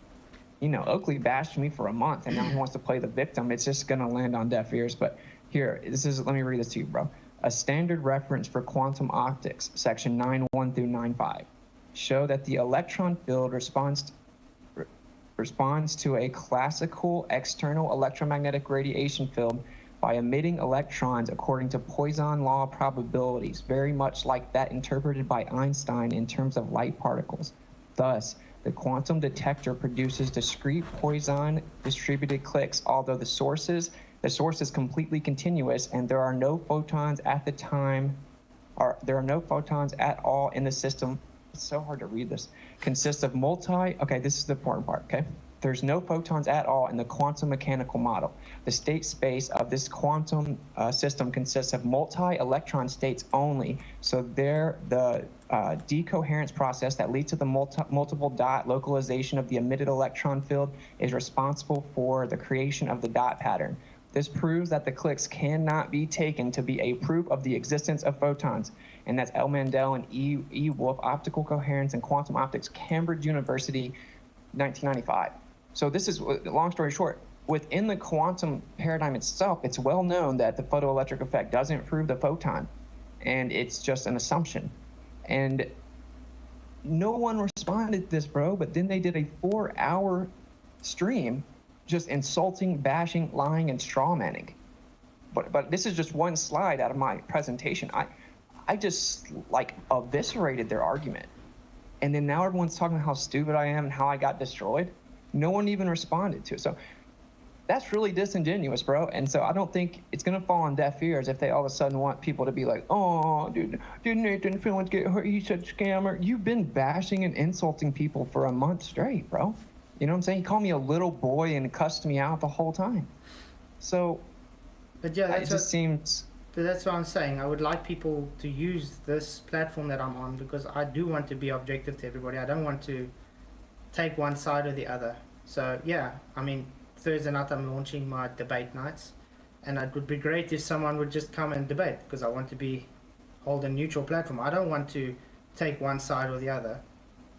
[SPEAKER 3] Oakley bashed me for a month, and now he wants to play the victim. It's just gonna land on deaf ears. But here, let me read this to you, bro. A standard reference for quantum optics, section 9.1 through 9.5, show that the electron field responds to a classical external electromagnetic radiation field by emitting electrons according to Poisson law probabilities, very much like that interpreted by Einstein in terms of light particles. Thus, the quantum detector produces discrete Poisson distributed clicks, although the source is completely continuous and there are no photons at the time, or there are no photons at all in the system. It's so hard to read this. Consists of okay, this is the important part, okay? There's no photons at all in the quantum mechanical model. The state space of this quantum system consists of multi-electron states only. So the decoherence process that leads to the multiple dot localization of the emitted electron field is responsible for the creation of the dot pattern. This proves that the clicks cannot be taken to be a proof of the existence of photons. And that's L. Mandel and E. Wolf, Optical Coherence and Quantum Optics, Cambridge University, 1995. So this is, long story short, within the quantum paradigm itself, it's well known that the photoelectric effect doesn't prove the photon, and it's just an assumption. And no one responded to this, bro. But then they did a 4-hour stream just insulting, bashing, lying, and straw manning. But this is just one slide out of my presentation. I just like eviscerated their argument. And then now everyone's talking about how stupid I am and how I got destroyed. No one even responded to it. So that's really disingenuous, bro. And so I don't think it's going to fall on deaf ears if they all of a sudden want people to be like, oh, dude, did Nathan Phillips get hurt? He's such a scammer. You've been bashing and insulting people for a month straight, bro. You know what I'm saying? He called me a little boy and cussed me out the whole time. So
[SPEAKER 1] But yeah,
[SPEAKER 3] it just seems...
[SPEAKER 1] But that's what I'm saying. I would like people to use this platform that I'm on because I do want to be objective to everybody. I don't want to take one side or the other. So yeah, I mean, Thursday night I'm launching my debate nights, and it would be great if someone would just come and debate because I want to hold a neutral platform. I don't want to take one side or the other,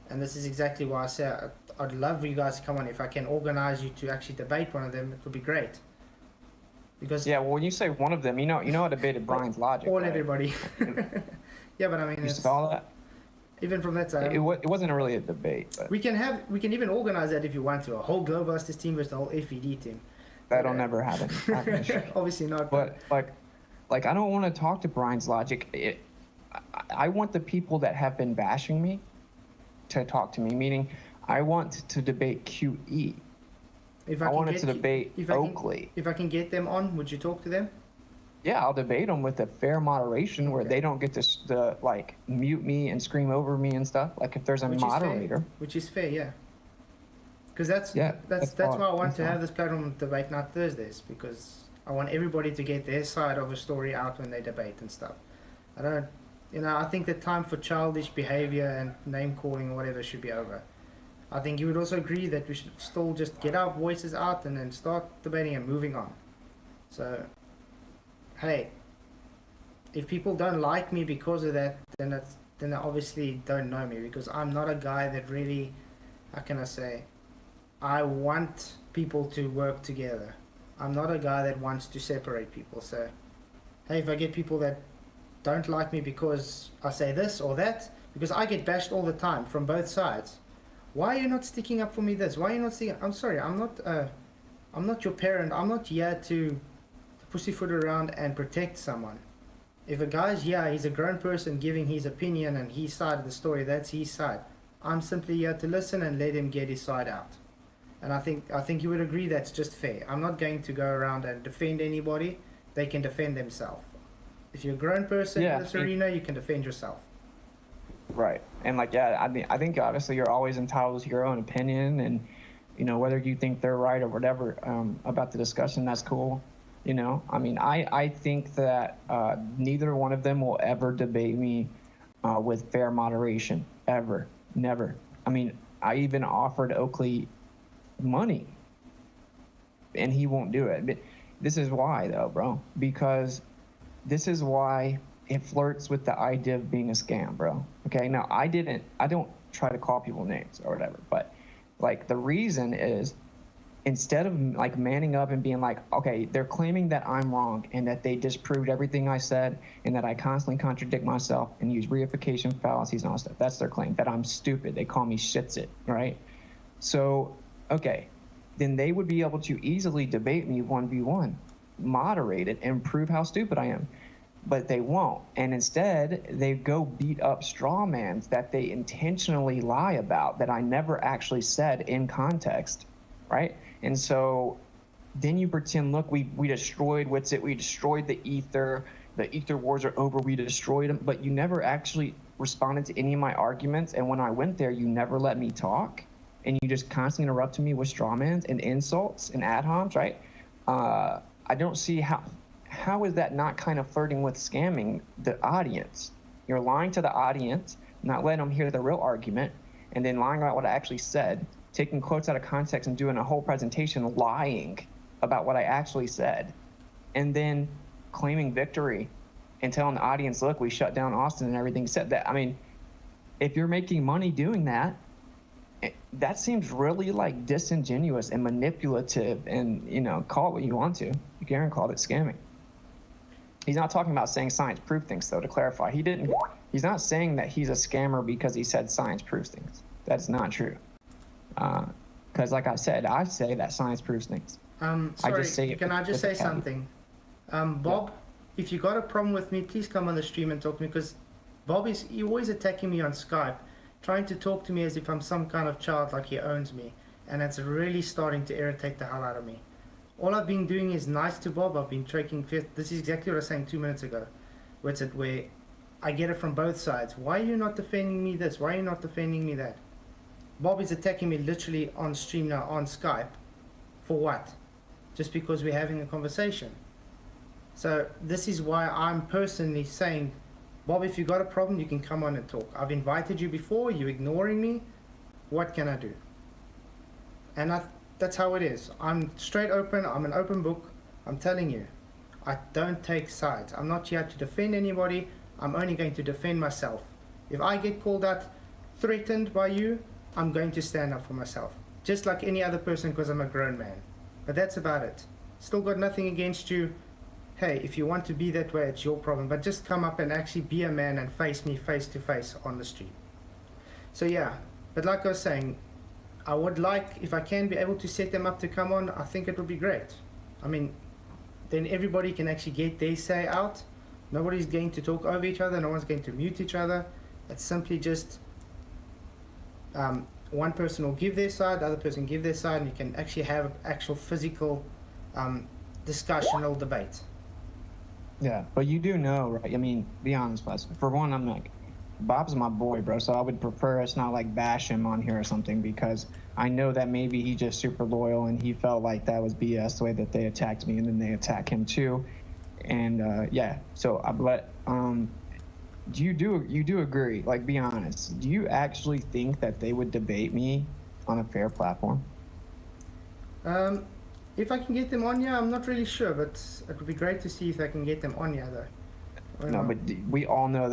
[SPEAKER 1] and this is exactly why I say I'd love for you guys to come on. If I can organize you to actually debate one of them, it would be great. Because
[SPEAKER 3] yeah, well, when you say one of them, you know, I debated Brian's logic.
[SPEAKER 1] All
[SPEAKER 3] right?
[SPEAKER 1] everybody. Yeah, but I mean,
[SPEAKER 3] You saw that?
[SPEAKER 1] even from that side,
[SPEAKER 3] It wasn't really a debate, but
[SPEAKER 1] we can even organize that if you want to. A whole Globusters team versus the whole FED team.
[SPEAKER 3] that'll never happen. I can assure you.
[SPEAKER 1] Obviously not.
[SPEAKER 3] But like I don't want to talk to Brian's logic. I want the people that have been bashing me to talk to me. Meaning, I want to debate QE.
[SPEAKER 1] if
[SPEAKER 3] I
[SPEAKER 1] can
[SPEAKER 3] wanted
[SPEAKER 1] get
[SPEAKER 3] to
[SPEAKER 1] you-
[SPEAKER 3] debate
[SPEAKER 1] if I can-
[SPEAKER 3] Oakley.
[SPEAKER 1] If I can get them on, would you talk to them?
[SPEAKER 3] Yeah, I'll debate them with a fair moderation where
[SPEAKER 1] Okay.
[SPEAKER 3] they don't get to like mute me and scream over me and stuff. Like if there's a
[SPEAKER 1] Which
[SPEAKER 3] moderator.
[SPEAKER 1] is fair. Which is fair, yeah. Because that's
[SPEAKER 3] Yeah,
[SPEAKER 1] that's
[SPEAKER 3] that's
[SPEAKER 1] why I
[SPEAKER 3] fine.
[SPEAKER 1] want
[SPEAKER 3] That's
[SPEAKER 1] to have
[SPEAKER 3] fine.
[SPEAKER 1] this platform on debate night Thursdays, because I want everybody to get their side of a story out when they debate and stuff. I don't, I think the time for childish behavior and name calling or whatever should be over. I think you would also agree that we should still just get our voices out and then start debating and moving on. So, hey, if people don't like me because of that, then they obviously don't know me, because I'm not a guy that really, how can I say, I want people to work together. I'm not a guy that wants to separate people. So, hey, if I get people that don't like me because I say this or that, because I get bashed all the time from both sides. Why are you not sticking up for me this? Why are you not sticking? I'm sorry, I'm not your parent. I'm not here to pussyfoot around and protect someone. If a guy's here, he's a grown person giving his opinion and his side of the story, that's his side. I'm simply here to listen and let him get his side out. And I think you would agree that's just fair. I'm not going to go around and defend anybody. They can defend themselves. If you're a grown person in this arena, you can defend yourself.
[SPEAKER 3] Right. And like, yeah, I think obviously you're always entitled to your own opinion, and whether you think they're right or whatever about the discussion, that's cool. I mean, I think that neither one of them will ever debate me with fair moderation, ever, never. I mean, I even offered Oakley money and he won't do it. But this is why though, bro, because this is why it flirts with the idea of being a scam, bro. Okay, now I don't try to call people names or whatever, but like the reason is, instead of like manning up and being like, okay, they're claiming that I'm wrong and that they disproved everything I said and that I constantly contradict myself and use reification fallacies and all that stuff. That's their claim, that I'm stupid. They call me shitsit, right? So, okay, then they would be able to easily debate me 1v1, moderate it, and prove how stupid I am. But they won't. And instead, they go beat up straw mans that they intentionally lie about that I never actually said in context, right? And so then you pretend, look, we destroyed what's it? We destroyed the ether wars are over, we destroyed them, but you never actually responded to any of my arguments. And when I went there, you never let me talk, and you just constantly interrupted me with straw mans and insults and ad homs, right? I don't see how is that not kind of flirting with scamming the audience? You're lying to the audience, not letting them hear the real argument, and then lying about what I actually said, taking quotes out of context and doing a whole presentation lying about what I actually said, and then claiming victory and telling the audience, look, we shut down Austin and everything said that. I mean, if you're making money doing that, that seems really like disingenuous and manipulative, and call it what you want to. Garen called it scamming. He's not talking about saying science proof things, though, to clarify. He didn't He's not saying that he's a scammer because he said science proves things. That's not true. Because like I said, I say that science proves things.
[SPEAKER 1] Sorry, can I just say something? Bob, if you got a problem with me, please come on the stream and talk to me, because Bob is always attacking me on Skype, trying to talk to me as if I'm some kind of child, like he owns me, and it's really starting to irritate the hell out of me. All I've been doing is nice to Bob. I've been taking, this is exactly what I was saying 2 minutes ago, where I get it from both sides. Why are you not defending me this? Why are you not defending me that? Bob is attacking me literally on stream now, on Skype. For what? Just because we're having a conversation. So this is why I'm personally saying, Bob, if you got a problem, you can come on and talk. I've invited you before, you're ignoring me. What can I do? And that's how it is. I'm straight open, I'm an open book. I'm telling you, I don't take sides. I'm not here to defend anybody. I'm only going to defend myself. If I get called out, threatened by you, I'm going to stand up for myself. Just like any other person, because I'm a grown man. But that's about it. Still got nothing against you. Hey, if you want to be that way, it's your problem. But just come up and actually be a man and face me face to face on the street. So yeah, but like I was saying, I would like, if I can be able to set them up to come on, I think it would be great. I mean, then everybody can actually get their say out. Nobody's going to talk over each other. No one's going to mute each other. It's simply just one person will give their side, the other person give their side, and you can actually have actual physical discussion or debate.
[SPEAKER 3] Yeah, but you do know, right? I mean, be honest, Wes. For one, I'm like, Bob's my boy, bro, so I would prefer us not like bash him on here or something, because I know that maybe he's just super loyal and he felt like that was BS the way that they attacked me, and then they attack him too. And yeah, so but you do agree, like, be honest, do you actually think that they would debate me on a fair platform?
[SPEAKER 1] If I can get them on, yeah, I'm not really sure, but it would be great to see if I can get them on, yeah, though.
[SPEAKER 3] No, but we all know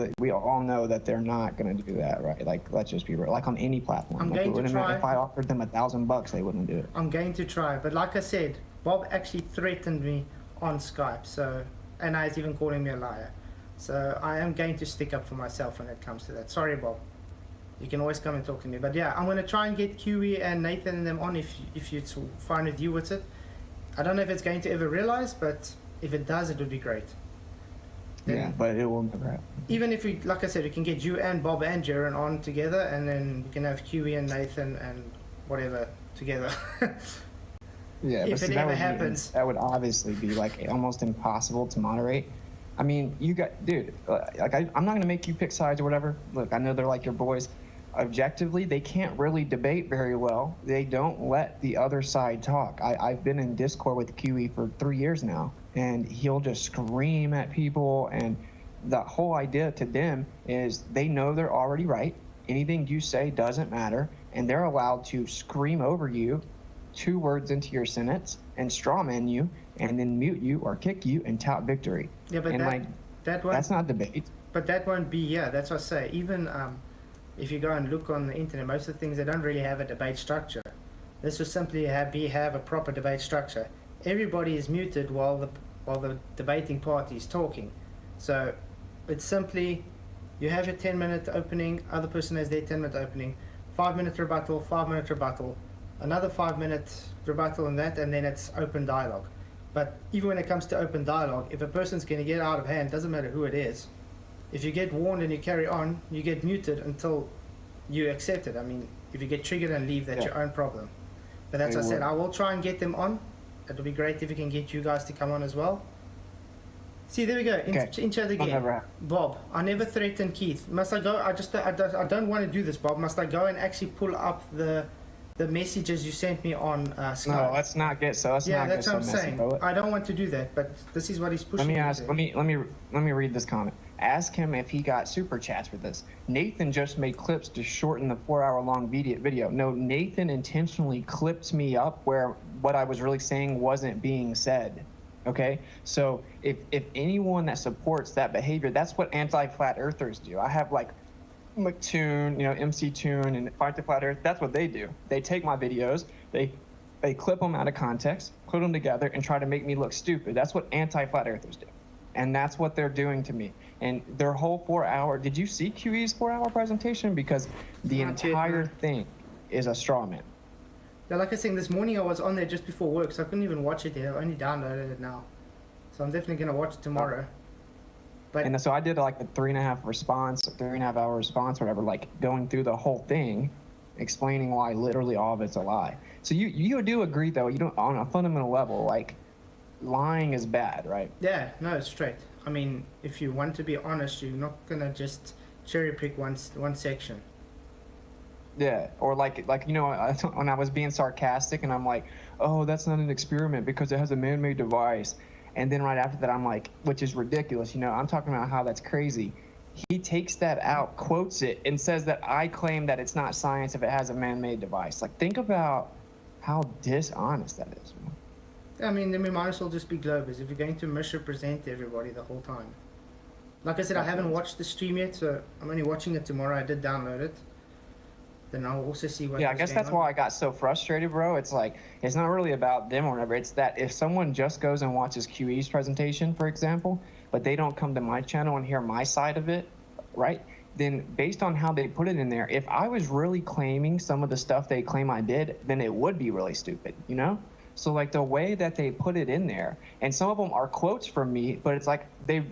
[SPEAKER 3] that they're not going to do that, right? Like, let's just be real. Like, on any platform.
[SPEAKER 1] I'm
[SPEAKER 3] like,
[SPEAKER 1] going to try.
[SPEAKER 3] If I offered them $1,000, they wouldn't do it.
[SPEAKER 1] I'm going to try, but like I said, Bob actually threatened me on Skype, so, and he's even calling me a liar. So I am going to stick up for myself when it comes to that. Sorry, Bob. You can always come and talk to me. But yeah, I'm going to try and get Kiwi and Nathan and them on if it's fine with you with it. I don't know if it's going to ever realize, but if it does, it would be great. Then,
[SPEAKER 3] yeah, but it will never happen.
[SPEAKER 1] Even if we, like I said, we can get you and Bob and Jaron on together, and then we can have Kiwi and Nathan and whatever together.
[SPEAKER 3] Yeah,
[SPEAKER 1] if
[SPEAKER 3] but
[SPEAKER 1] it ever happens,
[SPEAKER 3] that would obviously be like almost impossible to moderate. I mean, you got, dude, like I'm not gonna make you pick sides or whatever. Look, I know they're like your boys. Objectively, they can't really debate very well. They don't let the other side talk. I've been in Discord with Kiwi for 3 years now, and he'll just scream at people, and the whole idea to them is they know they're already right. Anything you say doesn't matter, and they're allowed to scream over you 2 words into your sentence and strawman you, and then mute you or kick you and tout victory.
[SPEAKER 1] Yeah, but
[SPEAKER 3] and that's not debate.
[SPEAKER 1] But that won't be, yeah, that's what I say. Even if you go and look on the internet, most of the things, they don't really have a debate structure. This will simply have a proper debate structure. Everybody is muted while the debating party is talking. So it's simply, you have your 10-minute opening, other person has their 10-minute opening, 5-minute rebuttal, 5-minute rebuttal, another 5-minute rebuttal and that, and then it's open dialogue. But even when it comes to open dialogue, if a person's going to get out of hand, doesn't matter who it is, if you get warned and you carry on, you get muted until you accept it. I mean, if you get triggered and leave, that's your own problem. But that's what I said, I will try and get them on. It would be great if we can get you guys to come on as well. See, there we go. In chat again. Bob, I never threatened Keith. Must I go? I don't want to do this, Bob. Must I go and actually pull up the messages you sent me on Skype?
[SPEAKER 3] No, let's not get so.
[SPEAKER 1] Yeah, that's what I'm saying. I don't want to do that, but this is what he's pushing.
[SPEAKER 3] Let me read this comment. Ask him if he got super chats for this. Nathan just made clips to shorten the 4-hour-long video. No, Nathan intentionally clipped me up where what I was really saying wasn't being said. Okay, so if anyone that supports that behavior, that's what anti-flat earthers do. I have like McToon, MC Toon, and Fight the Flat Earth. That's what they do. They take my videos, they clip them out of context, put them together, and try to make me look stupid. That's what anti-flat earthers do. And that's what they're doing to me. And their whole 4 hour, did you see QE's 4 hour presentation? Because the
[SPEAKER 1] Not yet,
[SPEAKER 3] entire
[SPEAKER 1] no.
[SPEAKER 3] thing is a straw man.
[SPEAKER 1] Yeah, like I was saying, this morning I was on there just before work, so I couldn't even watch it yet. I only downloaded it now. So I'm definitely going to watch it tomorrow. But
[SPEAKER 3] And so I did like a 3.5 hour response, whatever, like going through the whole thing, explaining why literally all of it's a lie. So you do agree though, you don't, on a fundamental level, like lying is bad, right?
[SPEAKER 1] yeah, no, it's straight. I mean, if you want to be honest, you're not going to just cherry pick one section.
[SPEAKER 3] Yeah, or like you know, when I was being sarcastic and I'm like, oh, that's not an experiment because it has a man-made device, and then right after that I'm like, which is ridiculous, you know, I'm talking about how that's crazy. He takes that out, quotes it, and says that I claim that it's not science if it has a man-made device. Like, think about how dishonest that is.
[SPEAKER 1] I mean, then we might as well just be Globers if you're going to misrepresent everybody the whole time. Like I said, I haven't watched the stream yet, so I'm only watching it tomorrow. I did download it. Then I'll also see what.
[SPEAKER 3] Yeah, I guess that's why I got so frustrated, bro. It's like, it's not really about them or whatever. It's that if someone just goes and watches QE's presentation, for example, but they don't come to my channel and hear my side of it, right? Then based on how they put it in there, if I was really claiming some of the stuff they claim I did, then it would be really stupid, you know? So like the way that they put it in there, and some of them are quotes from me, but it's like they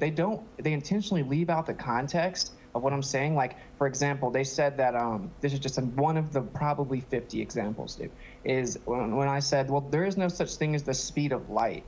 [SPEAKER 3] intentionally leave out the context of what I'm saying. Like, for example, they said that this is just one of the probably 50 examples, dude, is when I said, well, there is no such thing as the speed of light,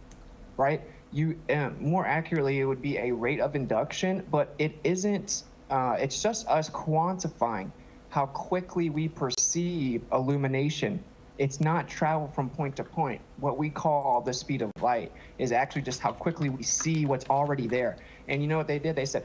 [SPEAKER 3] right? You more accurately, it would be a rate of induction, but it isn't. It's just us quantifying how quickly we perceive illumination. It's not travel from point to point. What we call the speed of light is actually just how quickly we see what's already there. And you know what they did? They said,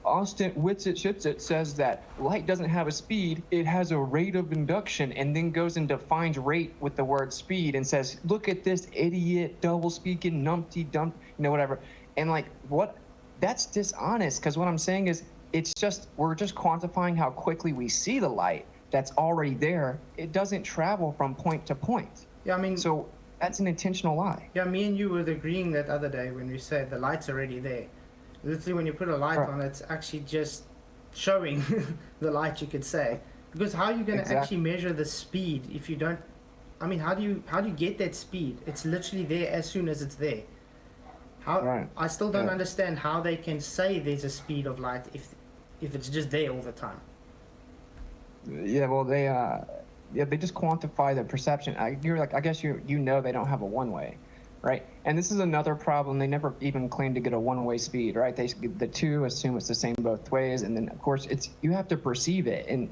[SPEAKER 3] Austin Whitsitt says that light doesn't have a speed, it has a rate of induction, and then goes and defines rate with the word speed and says, look at this idiot, double speaking, numpty dump, you know, whatever. And like, what? That's dishonest, because what I'm saying is, it's just, we're just quantifying how quickly we see the light that's already there. It doesn't travel from point to point.
[SPEAKER 1] Yeah, I mean.
[SPEAKER 3] So that's an intentional lie.
[SPEAKER 1] Yeah, me and you were agreeing that other day when we said the light's already there. Literally, when you put a light on, it's actually just showing the light, you could say. Because how are you going to actually measure the speed if you don't? I mean, how do you get that speed? It's literally there as soon as it's there. How?
[SPEAKER 3] Right.
[SPEAKER 1] I still don't understand how they can say there's a speed of light if it's just there all the time.
[SPEAKER 3] Yeah, well, they just quantify the perception. You're like, I guess you know they don't have a one-way, right? And this is another problem. They never even claim to get a one-way speed, right? The two assume it's the same both ways, and then of course you have to perceive it, and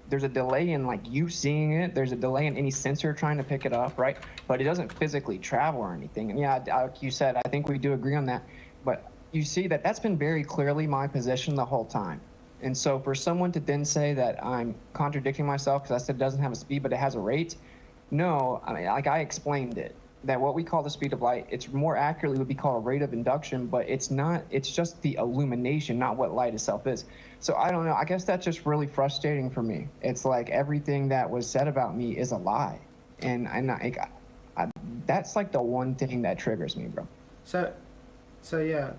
[SPEAKER 3] there's a delay in like you seeing it. There's a delay in any sensor trying to pick it up, right? But it doesn't physically travel or anything. And yeah, like you said, I think we do agree on that. But you see that's been very clearly my position the whole time. And so for someone to then say that I'm contradicting myself because I said it doesn't have a speed, but it has a rate. No, I mean, like I explained it, that what we call the speed of light, it's more accurately would be called a rate of induction, but it's not, it's just the illumination, not what light itself is. So I don't know, I guess that's just really frustrating for me. It's like everything that was said about me is a lie. And that's like the one thing that triggers me, bro.
[SPEAKER 1] So yeah,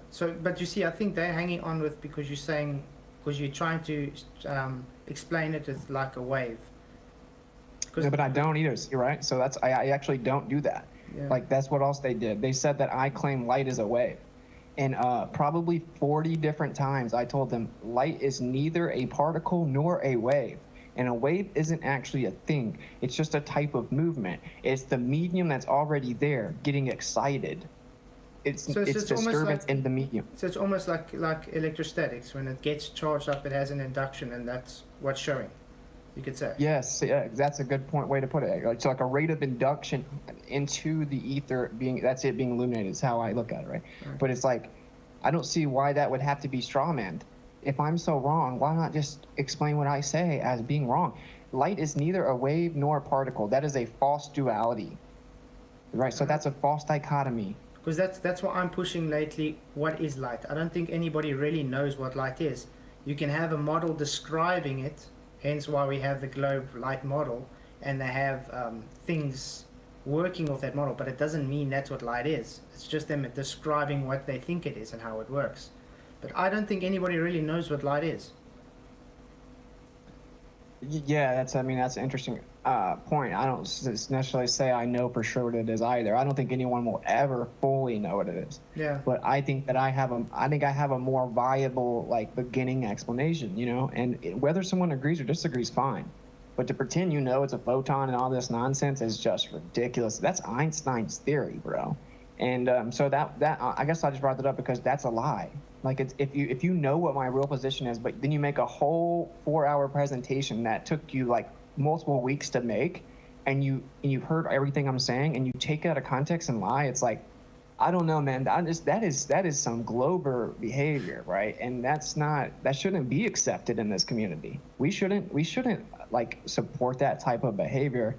[SPEAKER 1] but you see, I think they're hanging on with, because you're trying to explain it as like a wave.
[SPEAKER 3] Yeah, but I don't either, right? So I actually don't do that.
[SPEAKER 1] Yeah.
[SPEAKER 3] Like that's what else they did. They said that I claim light is a wave. And probably 40 different times I told them light is neither a particle nor a wave. And a wave isn't actually a thing. It's just a type of movement. It's the medium that's already there getting excited. It's disturbance in the medium.
[SPEAKER 1] So it's almost like electrostatics. When it gets charged up, it has an induction, and that's what's showing, you could say.
[SPEAKER 3] Yes, yeah, that's a good way to put it. It's like a rate of induction into the ether being illuminated is how I look at it, right? But it's like, I don't see why that would have to be strawmanned. If I'm so wrong, why not just explain what I say as being wrong? Light is neither a wave nor a particle. That is a false duality, right? So that's a false dichotomy.
[SPEAKER 1] Because that's what I'm pushing lately. What is light? I don't think anybody really knows what light is. You can have a model describing it, hence why we have the globe light model, and they have things working off that model, but it doesn't mean that's what light is. It's just them describing what they think it is and how it works. But I don't think anybody really knows what light is.
[SPEAKER 3] Yeah, that's an interesting point. I don't necessarily say I know for sure what it is either. I don't think anyone will ever fully know what it is.
[SPEAKER 1] Yeah.
[SPEAKER 3] But I think that I have a more viable like beginning explanation, you know, and whether someone agrees or disagrees, fine. But to pretend you know it's a photon and all this nonsense is just ridiculous. That's Einstein's theory, bro. And so that I guess I just brought that up because that's a lie. Like it's, if you know what my real position is, but then you make a whole 4-hour presentation that took you like multiple weeks to make, and you've heard everything I'm saying, and you take it out of context and lie, it's like, I don't know, man. That is some Glober behavior, right? And that shouldn't be accepted in this community. We shouldn't like support that type of behavior.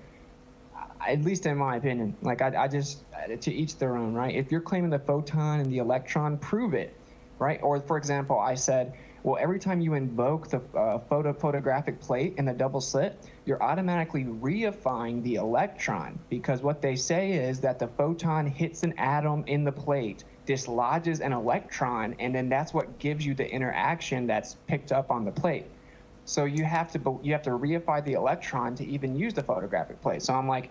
[SPEAKER 3] At least in my opinion. Like I just, to each their own, right? If you're claiming the photon and the electron, prove it. Right? Or for example, I said, well, every time you invoke the photographic plate in the double slit, you're automatically reifying the electron, because what they say is that the photon hits an atom in the plate, dislodges an electron, and then that's what gives you the interaction that's picked up on the plate. So you have to reify the electron to even use the photographic plate. So I'm like,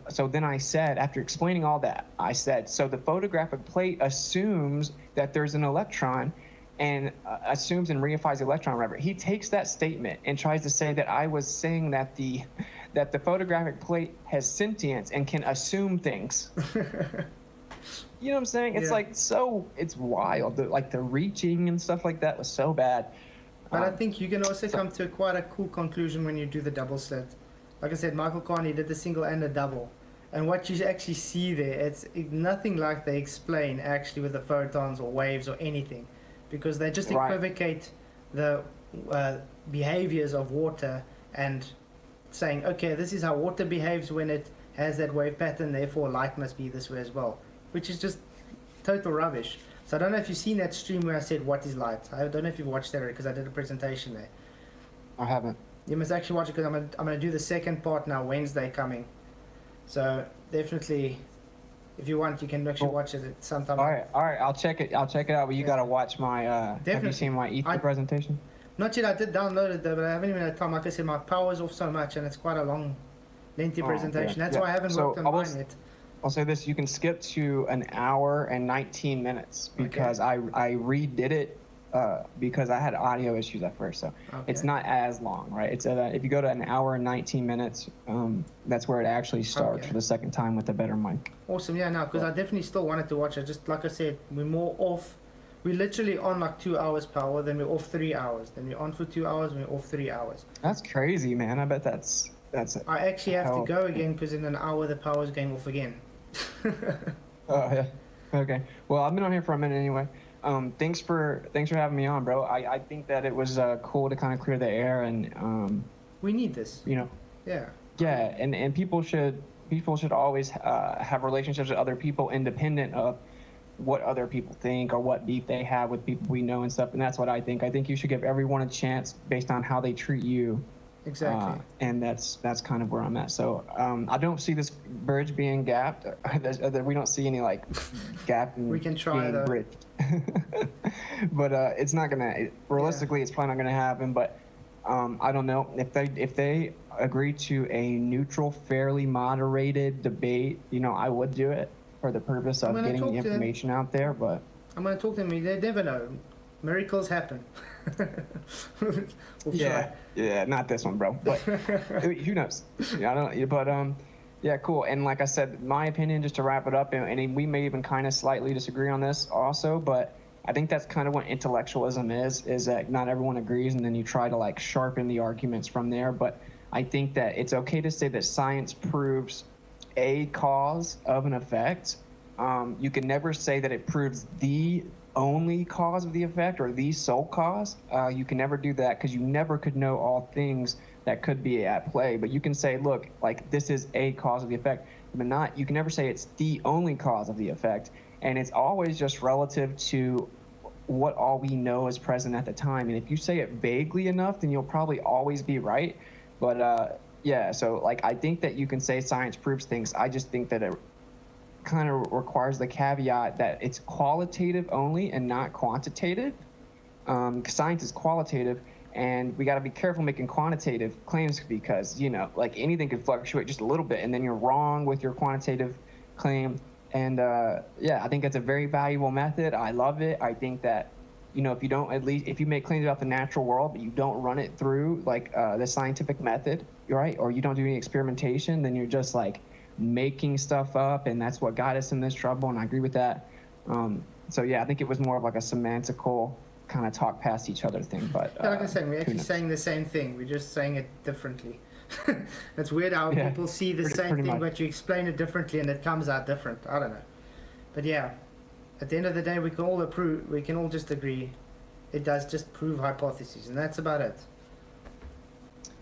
[SPEAKER 3] so then I said, after explaining all that, I said, so the photographic plate assumes that there's an electron and assumes and reifies the electron, whatever. He takes that statement and tries to say that I was saying that the photographic plate has sentience and can assume things. You know what I'm saying? It's like, so it's wild. Like the reaching and stuff like that was so bad.
[SPEAKER 1] But I think you can also come to quite a cool conclusion when you do the double slit. Like I said, Michael Carney did the single and the double. And what you actually see there, it's nothing like they explain actually with the photons or waves or anything. Because they just equivocate the behaviors of water and saying, okay, this is how water behaves when it has that wave pattern, therefore light must be this way as well. Which is just total rubbish. So I don't know if you've seen that stream where I said, what is light? I don't know if you've watched that already, because I did a presentation there.
[SPEAKER 3] I haven't.
[SPEAKER 1] You must actually watch it, because I'm gonna do the second part now, Wednesday coming. So definitely, if you want, you can actually watch it at some time.
[SPEAKER 3] All right, I'll check it out. But you gotta watch my. Have you seen my ether presentation?
[SPEAKER 1] Not yet. I did download it though, but I haven't even had time. Like I said, my power's off so much, and it's quite a long, lengthy presentation. That's why I haven't worked on mine yet.
[SPEAKER 3] I'll say this: you can skip to an hour and 19 minutes because I redid it because I had audio issues at first, so it's not as long, right? It's if you go to an hour and 19 minutes, that's where it actually starts for the second time with a better mic.
[SPEAKER 1] Awesome, yeah, no, because I definitely still wanted to watch it. Just like I said, we're more off. We're literally on like 2 hours power, then we're off 3 hours, then we're on for 2 hours, and we're off 3 hours.
[SPEAKER 3] That's crazy, man. I bet that's it.
[SPEAKER 1] I actually have to go again because in an hour the power's going off again.
[SPEAKER 3] Oh yeah. Okay. Well, I've been on here for a minute anyway. Thanks for having me on, bro. I think that it was cool to kind of clear the air and
[SPEAKER 1] we need this.
[SPEAKER 3] You know.
[SPEAKER 1] Yeah.
[SPEAKER 3] Yeah, and people should always have relationships with other people independent of what other people think or what beef they have with people we know and stuff. And that's what I think. I think you should give everyone a chance based on how they treat you.
[SPEAKER 1] Exactly.
[SPEAKER 3] And that's kind of where I'm at. So I don't see this bridge being gapped. We don't see any like gap in
[SPEAKER 1] we can try
[SPEAKER 3] being bridged. But it's not gonna. Realistically, it's probably not gonna happen. But I don't know if they agree to a neutral, fairly moderated debate. You know, I would do it for the purpose of getting the information out there. But
[SPEAKER 1] I'm gonna talk to them. They never know. Miracles happen.
[SPEAKER 3] Yeah, not this one, bro. But who knows? Yeah, I don't. But yeah, cool. And like I said, my opinion, just to wrap it up, and we may even kind of slightly disagree on this also, but I think that's kind of what intellectualism is that not everyone agrees, and then you try to like sharpen the arguments from there. But I think that it's okay to say that science proves a cause of an effect. You can never say that it proves the only cause of the effect or the sole cause. You can never do that because you never could know all things that could be at play. But you can say, look, like this is a cause of the effect, but you can never say it's the only cause of the effect. And it's always just relative to what all we know is present at the time. And if you say it vaguely enough, then you'll probably always be right. But yeah, so like I think that you can say science proves things. I just think that it kind of requires the caveat that it's qualitative only and not quantitative. 'Cause science is qualitative, and we got to be careful making quantitative claims because, you know, like anything could fluctuate just a little bit, and then you're wrong with your quantitative claim. And yeah, I think that's a very valuable method. I love it. I think that, you know, if you don't, at least if you make claims about the natural world, but you don't run it through like the scientific method, right? Or you don't do any experimentation, then you're just like making stuff up, and that's what got us in this trouble. And I agree with that. So yeah, I think it was more of like a semantical kind of talk past each other thing. But
[SPEAKER 1] Yeah, like I said, we're actually
[SPEAKER 3] knows?
[SPEAKER 1] saying the same thing. We're just saying it differently. It's weird how
[SPEAKER 3] Yeah,
[SPEAKER 1] people see the
[SPEAKER 3] pretty
[SPEAKER 1] same thing,
[SPEAKER 3] much.
[SPEAKER 1] but you explain it differently, and it comes out different. I don't know, but yeah, at the end of the day, we can all approve. We can all just agree. It does just prove hypotheses, and that's about it.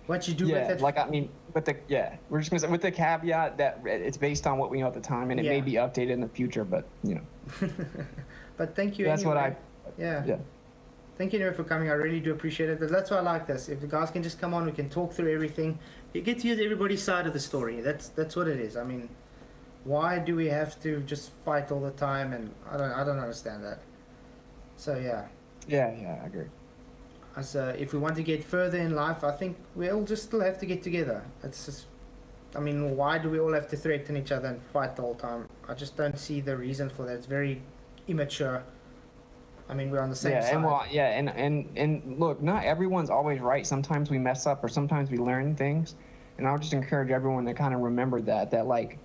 [SPEAKER 1] What you do with
[SPEAKER 3] Yeah,
[SPEAKER 1] it,
[SPEAKER 3] like I mean, with the we're just gonna say with the caveat that it's based on what we know at the time, and it may
[SPEAKER 1] Yeah.
[SPEAKER 3] be updated in the future. But you know,
[SPEAKER 1] but thank you.
[SPEAKER 3] that's
[SPEAKER 1] anyway.
[SPEAKER 3] what I.
[SPEAKER 1] Yeah.
[SPEAKER 3] Yeah.
[SPEAKER 1] Thank you anyway for coming. I really do appreciate it. That's why I like this. If the guys can just come on, we can talk through everything. You get to hear everybody's side of the story. That's what it is. I mean, why do we have to just fight all the time? And I don't understand that. So yeah,
[SPEAKER 3] Yeah, I agree.
[SPEAKER 1] as if we want to get further in life, I think we all just still have to get together. It's just, I mean, why do we all have to threaten each other and fight the whole time? I just don't see the reason for that. It's very immature. I mean, we're on the same
[SPEAKER 3] Yeah,
[SPEAKER 1] side.
[SPEAKER 3] and well, yeah, and look, not everyone's always right. Sometimes we mess up, or sometimes we learn things, and I would just encourage everyone to kind of remember that like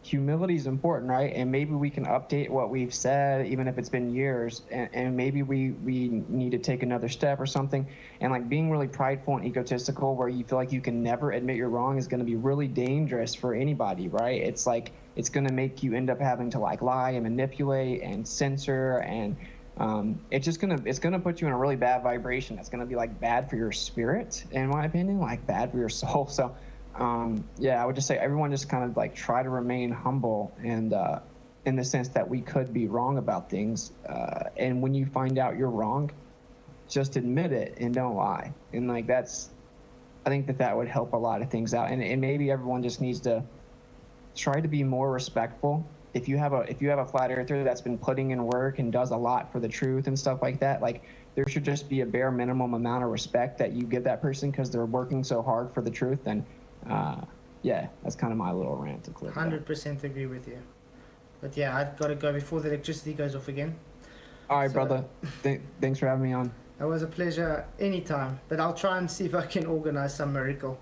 [SPEAKER 3] humility is important, right? And maybe we can update what we've said, even if it's been years, and maybe we need to take another step or something. And like being really prideful and egotistical, where you feel like you can never admit you're wrong, is going to be really dangerous for anybody, right? It's like it's going to make you end up having to like lie and manipulate and censor and it's gonna put you in a really bad vibration. It's gonna be like bad for your spirit, in my opinion, like bad for your soul. So, yeah, I would just say everyone just kind of like try to remain humble and in the sense that we could be wrong about things. And when you find out you're wrong, just admit it and don't lie. And like I think that would help a lot of things out. And maybe everyone just needs to try to be more respectful. If you have a flat earther that's been putting in work and does a lot for the truth and stuff like that, like there should just be a bare minimum amount of respect that you give that person because they're working so hard for the truth. And yeah, that's kind of my little rant to close.
[SPEAKER 1] 100% agree with you. But yeah, I've got to go before the electricity goes off again.
[SPEAKER 3] All right,
[SPEAKER 1] So-
[SPEAKER 3] brother. Thanks for having me on.
[SPEAKER 1] It was a pleasure anytime, but I'll try and see if I can organize some miracle.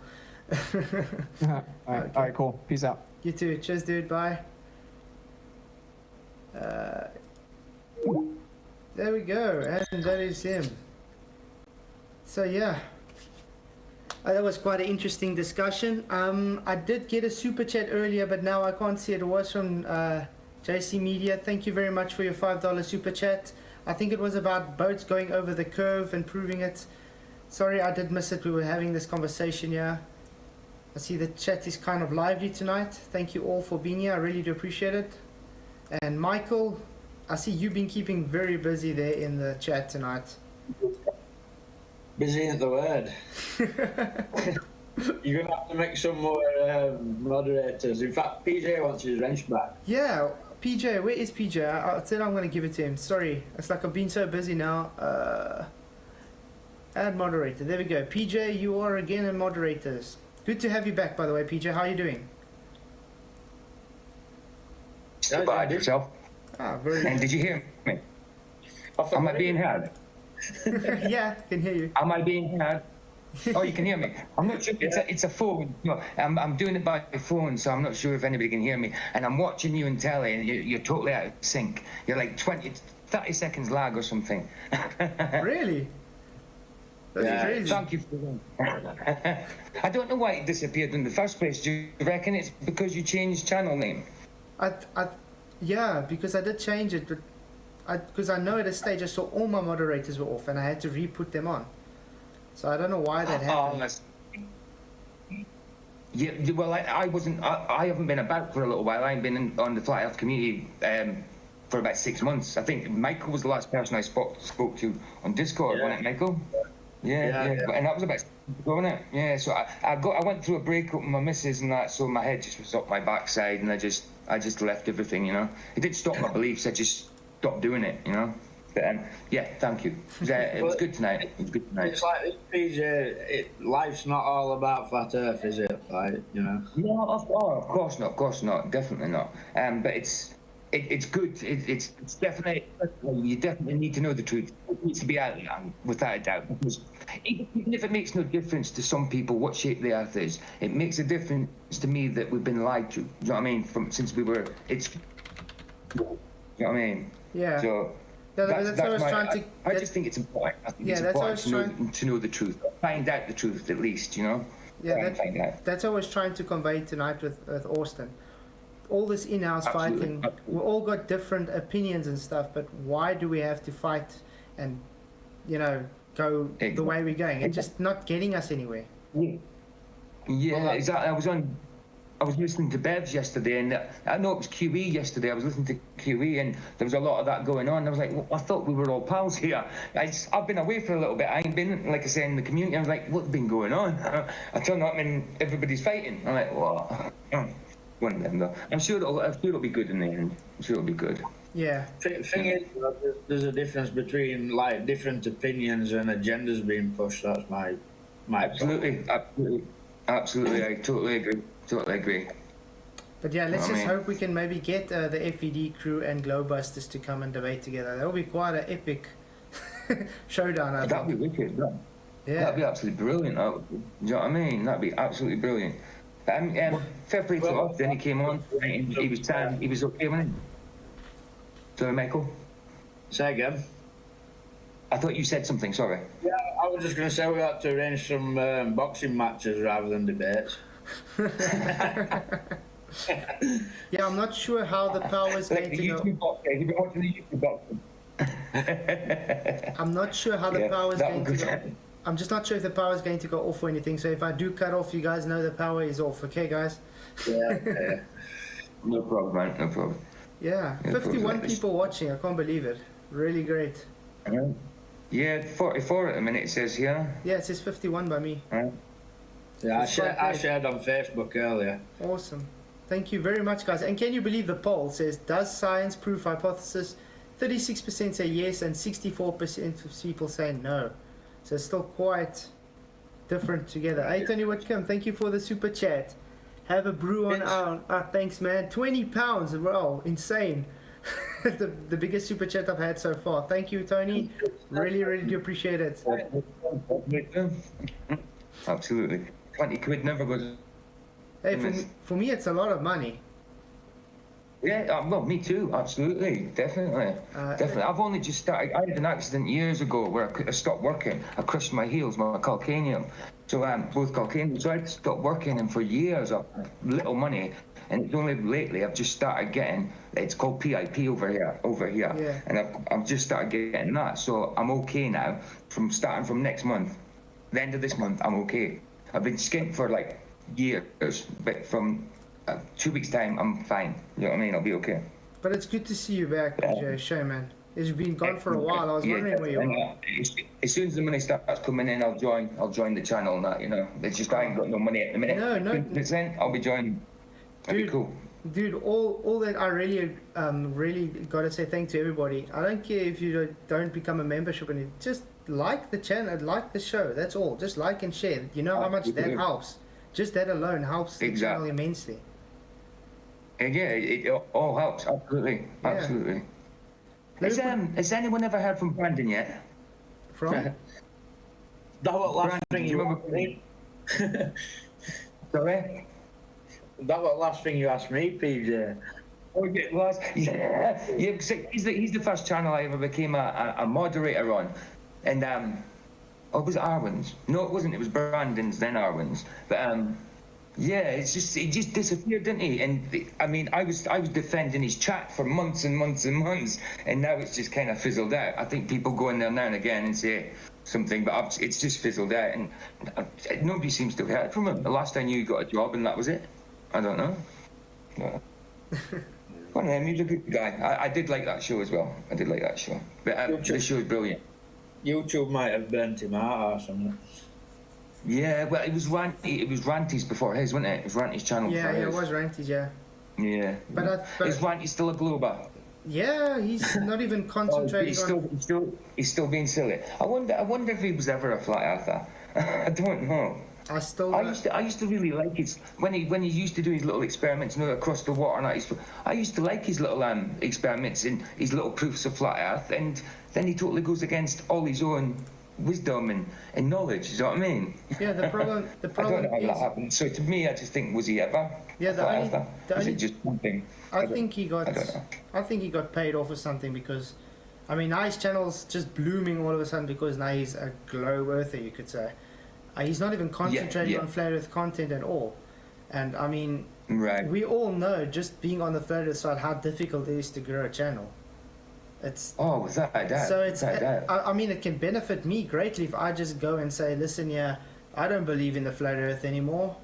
[SPEAKER 3] All right, cool. Peace out.
[SPEAKER 1] You too. Cheers, dude. Bye. There we go, and that is him. So yeah, that was quite an interesting discussion. I did get a super chat earlier, but now I can't see it. It was from JC Media. Thank you very much for your $5 super chat. I think it was about boats going over the curve and proving it. Sorry, I did miss it. We were having this conversation here. I see the chat is kind of lively tonight. Thank you all for being here. I really do appreciate it. And Michael, I see you've been keeping very busy there in the chat tonight.
[SPEAKER 2] Busy is the word. You're going to have to make some more moderators. In fact, PJ wants his wrench back.
[SPEAKER 1] Yeah, PJ, where is PJ? I said I'm going to give it to him. Sorry, it's like I've been so busy now. Add moderator. There we go. PJ, you are again in moderators. Good to have you back, by the way, PJ. How are you doing?
[SPEAKER 4] Goodbye, yourself.
[SPEAKER 1] Ah, very
[SPEAKER 4] And
[SPEAKER 1] good.
[SPEAKER 4] did you hear me? Am I being heard?
[SPEAKER 1] Yeah, can hear you.
[SPEAKER 4] Am I being heard? Oh, you can hear me. I'm not sure. It's a phone. No, I'm doing it by phone, so I'm not sure if anybody can hear me. And I'm watching you in telly, and you're totally out of sync. You're like 30 seconds lag or something.
[SPEAKER 1] Really? That's
[SPEAKER 2] Yeah,
[SPEAKER 1] crazy.
[SPEAKER 4] Thank you for that. I don't know why it disappeared in the first place. Do you reckon it's because you changed channel name?
[SPEAKER 1] Yeah, because I did change it, but because I know at a stage I saw all my moderators were off and I had to re-put them on. So I don't know why that happened.
[SPEAKER 4] that's- Yeah, well, I wasn't. I haven't been about for a little while. I've been on the flat earth community for about 6 months. I think Michael was the last person I spoke to on Discord, wasn't it, Michael? Yeah.
[SPEAKER 2] Yeah.
[SPEAKER 4] And that was about Wasn't it? Yeah. So I went through a breakup with my missus and that, so my head just was up my backside, and I just left everything. You know, it didn't stop my beliefs. I just stopped doing it. You know. But yeah, thank you. It was good tonight. It was good tonight.
[SPEAKER 2] It's like PJ, life's not all about flat Earth, is it? Like, you know.
[SPEAKER 4] No, of course not. Of course not. Definitely not. But it's good. It's definitely, you definitely need to know the truth. It needs to be out there, without a doubt. Because even if it makes no difference to some people what shape the Earth is, it makes a difference to me that we've been lied to. You know what I mean? Since we were, you know what I mean?
[SPEAKER 1] Yeah.
[SPEAKER 4] So.
[SPEAKER 1] Yeah, that's what I was trying to.
[SPEAKER 4] I just think it's important. I think
[SPEAKER 1] Yeah,
[SPEAKER 4] it's
[SPEAKER 1] that's what I
[SPEAKER 4] important
[SPEAKER 1] was
[SPEAKER 4] to know the truth, find out the truth at least. You know.
[SPEAKER 1] Yeah,
[SPEAKER 4] Find out.
[SPEAKER 1] that's what I was trying to convey tonight with Austin. All this in-house
[SPEAKER 4] Absolutely,
[SPEAKER 1] fighting,
[SPEAKER 4] absolutely.
[SPEAKER 1] we all got different opinions and stuff, but why do we have to fight and, you know, go the way we're going? It's just not getting us anywhere.
[SPEAKER 4] Yeah, exactly. I was listening to Bev's yesterday, and I know it was QE yesterday. I was listening to QE, and there was a lot of that going on. I was like, well, I thought we were all pals here. I've been away for a little bit. I ain't been, like I say, in the community. I was like, what's been going on? I turned up and everybody's fighting. I'm like, what? One of them, though. I'm sure it'll be good in the end. I'm sure it'll be good.
[SPEAKER 1] Yeah.
[SPEAKER 2] Thing is, there's a difference between like different opinions and agendas being pushed. That's my
[SPEAKER 4] Absolutely. I totally agree.
[SPEAKER 1] But yeah, let's
[SPEAKER 4] I
[SPEAKER 1] just
[SPEAKER 4] mean-
[SPEAKER 1] hope we can maybe get the FED crew and Glowbusters to come and debate together. That will be quite an epic showdown, I
[SPEAKER 4] That'd be
[SPEAKER 1] think.
[SPEAKER 4] wicked. That'd
[SPEAKER 1] Yeah.
[SPEAKER 4] be absolutely brilliant. Do you know what I mean? That'd be absolutely brilliant. Fair play to Austin. He came on. He was okay, wasn't he? Sorry, Michael.
[SPEAKER 2] Say again.
[SPEAKER 4] I thought you said something. Sorry.
[SPEAKER 2] Yeah, I was just going to say we ought to arrange some boxing matches rather than debates.
[SPEAKER 1] Yeah, I'm not sure how the power is
[SPEAKER 4] Like
[SPEAKER 1] going
[SPEAKER 4] the
[SPEAKER 1] to go.
[SPEAKER 4] YouTube boxing. You've been watching the YouTube boxing.
[SPEAKER 1] I'm not sure how the
[SPEAKER 4] Yeah,
[SPEAKER 1] power is
[SPEAKER 4] that
[SPEAKER 1] going
[SPEAKER 4] would
[SPEAKER 1] to
[SPEAKER 4] be
[SPEAKER 1] go.
[SPEAKER 4] fun.
[SPEAKER 1] I'm just not sure if the power is going to go off or anything. So if I do cut off, you guys know the power is off. Okay, guys?
[SPEAKER 2] Yeah.
[SPEAKER 4] No problem, man. No problem.
[SPEAKER 1] Yeah,
[SPEAKER 4] Yeah,
[SPEAKER 1] 51
[SPEAKER 4] probably.
[SPEAKER 1] people watching. I can't believe it. Really great.
[SPEAKER 4] Yeah, 44 at the minute it says here.
[SPEAKER 1] Yeah, it says 51 by me.
[SPEAKER 4] Right.
[SPEAKER 2] Yeah,
[SPEAKER 1] It's quite
[SPEAKER 2] I
[SPEAKER 1] great.
[SPEAKER 2] shared on Facebook earlier.
[SPEAKER 1] Awesome. Thank you very much, guys. And can you believe the poll says, does science prove hypothesis? 36% say yes and 64% of people say no. So it's still quite different together. Hey, Tony Whitcomb, thank you for the super chat. Have a brew on our thanks, man. 20 pounds, wow, insane. the biggest super chat I've had so far. Thank you, Tony. Really, really do appreciate it.
[SPEAKER 4] Absolutely. 20 quid never goes.
[SPEAKER 1] Hey, for me, it's a lot of money.
[SPEAKER 4] Yeah, well, me too. Absolutely, definitely, definitely. I've only just started. I had an accident years ago where I stopped working. I crushed my heels, my calcaneum. So both calcaneum. So I stopped working, and for years I've had little money. And it's only lately I've just started getting. It's called PIP over here.
[SPEAKER 1] Yeah.
[SPEAKER 4] And I've just started getting that. So I'm okay now. Starting from next month, the end of this month, I'm okay. I've been skint for like years, but from 2 weeks time, I'm fine. You know what I mean? I'll be okay.
[SPEAKER 1] But it's good to see you back, PJ. Shame, man. You've been gone for a while. I was wondering where you were.
[SPEAKER 4] As soon as the money starts coming in, I'll join the channel and that, you know. It's just I ain't got no money at the minute.
[SPEAKER 1] No.
[SPEAKER 4] It's in, I'll be joining. That'd be cool.
[SPEAKER 1] Dude, all that I really gotta say thank to everybody. I don't care if you don't become a membership and just like the channel, like the show. That's all. Just like and share. You know how much that helps. Just that alone helps the channel immensely.
[SPEAKER 4] And yeah, it all helps. Absolutely,
[SPEAKER 1] Yeah.
[SPEAKER 4] absolutely. Has anyone ever heard from Brandon yet?
[SPEAKER 1] From?
[SPEAKER 2] That was last
[SPEAKER 4] Brandon,
[SPEAKER 2] thing
[SPEAKER 4] do
[SPEAKER 2] you
[SPEAKER 4] you
[SPEAKER 2] asked me.
[SPEAKER 4] Sorry.
[SPEAKER 2] That was last thing you asked me, PJ.
[SPEAKER 4] Oh, yeah. He's the first channel I ever became a moderator on, and oh, was it Arwen's? No, it wasn't. It was Brandon's, then Arwen's. But yeah, he just disappeared, didn't he? And I mean, I was defending his chat for months and months and months, and now it's just kind of fizzled out. I think people go in there now and again and say something, but it's just fizzled out, and nobody seems to have heard from him. The last I knew, he got a job, and that was it. I don't know. No. One of them, he's a good guy. I did like that show as well. I did like that show. But the show is brilliant.
[SPEAKER 2] YouTube might have burnt him out or something.
[SPEAKER 4] Yeah, well, it was Ranty's before his, wasn't it? It was Ranty's channel
[SPEAKER 1] Yeah,
[SPEAKER 4] before
[SPEAKER 1] yeah, it
[SPEAKER 4] his.
[SPEAKER 1] was Ranty's, yeah.
[SPEAKER 4] Yeah.
[SPEAKER 1] But
[SPEAKER 4] Is Ranty still a Glober?
[SPEAKER 1] yeah, he's not even
[SPEAKER 4] Oh,
[SPEAKER 1] concentrating
[SPEAKER 4] he's still being silly. I wonder if he was ever a flat earther. I don't know.
[SPEAKER 1] I still
[SPEAKER 4] I used to really like his when he used to do his little experiments, across the water. And I used to like his little experiments and his little proofs of flat Earth. And then he totally goes against all his own wisdom and knowledge. You know what I mean?
[SPEAKER 1] Yeah, the problem
[SPEAKER 4] I don't know how
[SPEAKER 1] is,
[SPEAKER 4] that happened. So to me, I just think, was he ever
[SPEAKER 1] Yeah,
[SPEAKER 4] a flat earther? Was it just something?
[SPEAKER 1] I think he got
[SPEAKER 4] I don't know.
[SPEAKER 1] I think he got paid off or something, because I mean, now his channel's just blooming all of a sudden because now he's a globe earther, you could say. He's not even concentrating
[SPEAKER 4] yeah.
[SPEAKER 1] on flat earth content at all. And I mean,
[SPEAKER 4] Right.
[SPEAKER 1] we all know, just being on the flat earth side, how difficult it is to grow a channel. It's
[SPEAKER 4] Oh, without a doubt.
[SPEAKER 1] so it's
[SPEAKER 4] without a doubt.
[SPEAKER 1] I mean, it can benefit me greatly if I just go and say, listen, yeah, I don't believe in the flat earth anymore.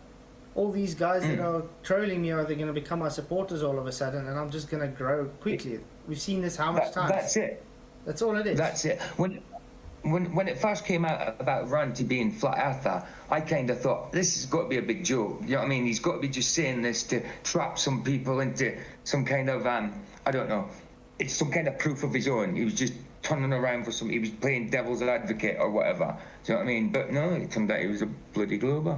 [SPEAKER 1] All these guys that are trolling me, are they going to become my supporters all of a sudden, and I'm just going to grow quickly. We've seen this how much times.
[SPEAKER 4] That's it.
[SPEAKER 1] That's all it is.
[SPEAKER 4] That's it. When it first came out about Ranty being flat earther, I kind of thought, this has got to be a big joke. You know what I mean? He's got to be just saying this to trap some people into some kind of I don't know. It's some kind of proof of his own. He was just turning around for some. He was playing devil's advocate or whatever. Do you know what I mean? But no, it turned out he was a bloody glober.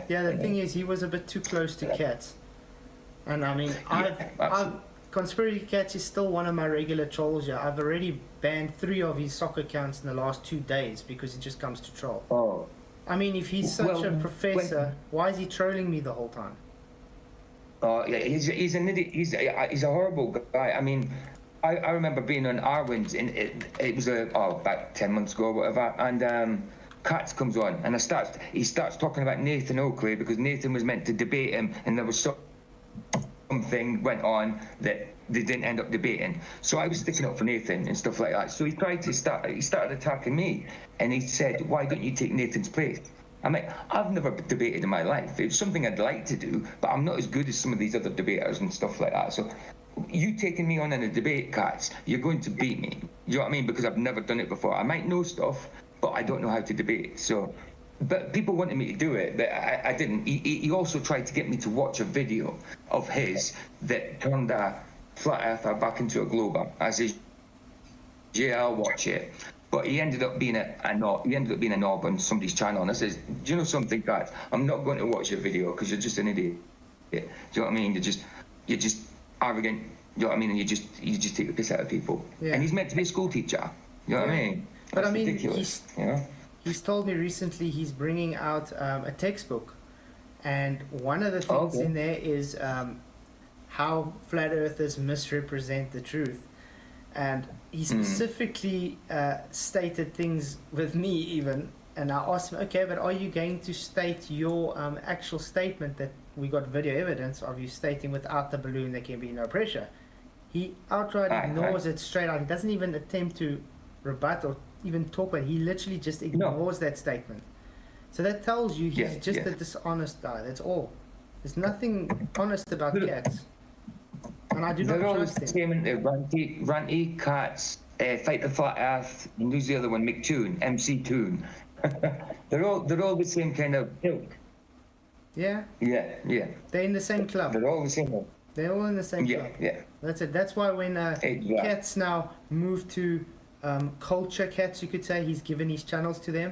[SPEAKER 1] Yeah, the thing is, he was a bit too close to Cats. And I mean,
[SPEAKER 4] absolutely.
[SPEAKER 1] Conspiracy Cats is still one of my regular trolls. Yeah, I've already banned 3 of his soccer accounts in the last 2 days because he just comes to troll.
[SPEAKER 4] Oh.
[SPEAKER 1] I mean, if he's such
[SPEAKER 4] Well,
[SPEAKER 1] a professor, why is he trolling me the whole time?
[SPEAKER 4] Oh yeah, he's an idiot. He's a horrible guy. I mean, I remember being on Arwen's, and it was about 10 months ago or whatever, and Katz comes on, and he starts talking about Nathan Oakley because Nathan was meant to debate him, and there was something went on that they didn't end up debating. So I was sticking up for Nathan and stuff like that. So he started attacking me, and he said, "Why don't you take Nathan's place?" I'm like, I've never debated in my life. It's something I'd like to do, but I'm not as good as some of these other debaters and stuff like that. So you taking me on in a debate, Katz, you're going to beat me. You know what I mean? Because I've never done it before. I might know stuff, but I don't know how to debate. So, but people wanted me to do it, but I didn't. He also tried to get me to watch a video of his that turned a flat earther back into a glober. I said, yeah, I'll watch it. But he ended up being a knob on somebody's channel, and I says, do you know something, Katz? I'm not going to watch your video because you're just an idiot. Do you know what I mean? You're just arrogant. You know what I mean? And you just take the piss out of people.
[SPEAKER 1] Yeah.
[SPEAKER 4] And he's meant to be a school teacher. You know what I mean?
[SPEAKER 1] But
[SPEAKER 4] That's
[SPEAKER 1] I mean,
[SPEAKER 4] ridiculous. You know?
[SPEAKER 1] he's told me recently he's bringing out a textbook, and one of the things in there is how flat earthers misrepresent the truth. And he specifically stated things with me even, and I asked him, okay, but are you going to state your actual statement that we got video evidence of you stating without the balloon there can be no pressure? He outright ignores it straight out. He doesn't even attempt to rebut or even talk about it. He literally just ignores that statement. So that tells you he's just a dishonest guy. That's all. There's nothing honest about Cats. And I do not trust him.
[SPEAKER 4] They're all Ranty, Katz, Fight the Flat Earth, and who's the other one? McToon, MC Toon. they're all the same kind of ilk.
[SPEAKER 1] Yeah.
[SPEAKER 4] Yeah.
[SPEAKER 1] They're in the same club.
[SPEAKER 4] They're all the same.
[SPEAKER 1] They're all in the same club.
[SPEAKER 4] Yeah.
[SPEAKER 1] That's it. That's why when Cats now moved to culture Cats, you could say, he's given his channels to them.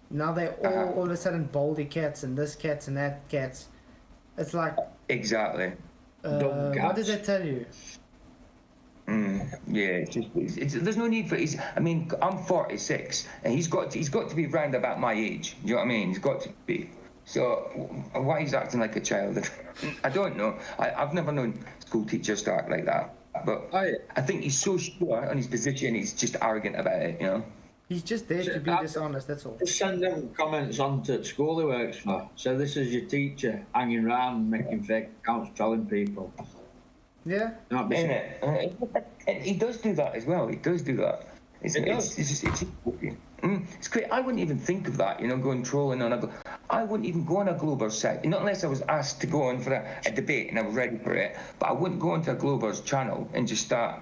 [SPEAKER 1] Now they're all of a sudden Baldy Cats and this Cats and that Cats. It's like
[SPEAKER 4] exactly.
[SPEAKER 1] What does that tell you?
[SPEAKER 4] Yeah, there's no need for it. I mean, I'm 46, and he's got to be round about my age. You know what I mean? He's got to be. So why he's acting like a child? I don't know. I've never known school teachers to act like that. But I think he's so sure on his position. He's just arrogant about it. You know.
[SPEAKER 1] He's just there to be dishonest. That's all.
[SPEAKER 2] Just send them comments on to school he works for. So this is your teacher hanging around making fake accounts, trolling people.
[SPEAKER 1] Yeah.
[SPEAKER 4] And he does do that as well. He does do that. It's great. I wouldn't even think of that, going trolling on I wouldn't even go on a Glober's site, not unless I was asked to go on for a debate and I was ready for it. But I wouldn't go onto a Glober's channel and just start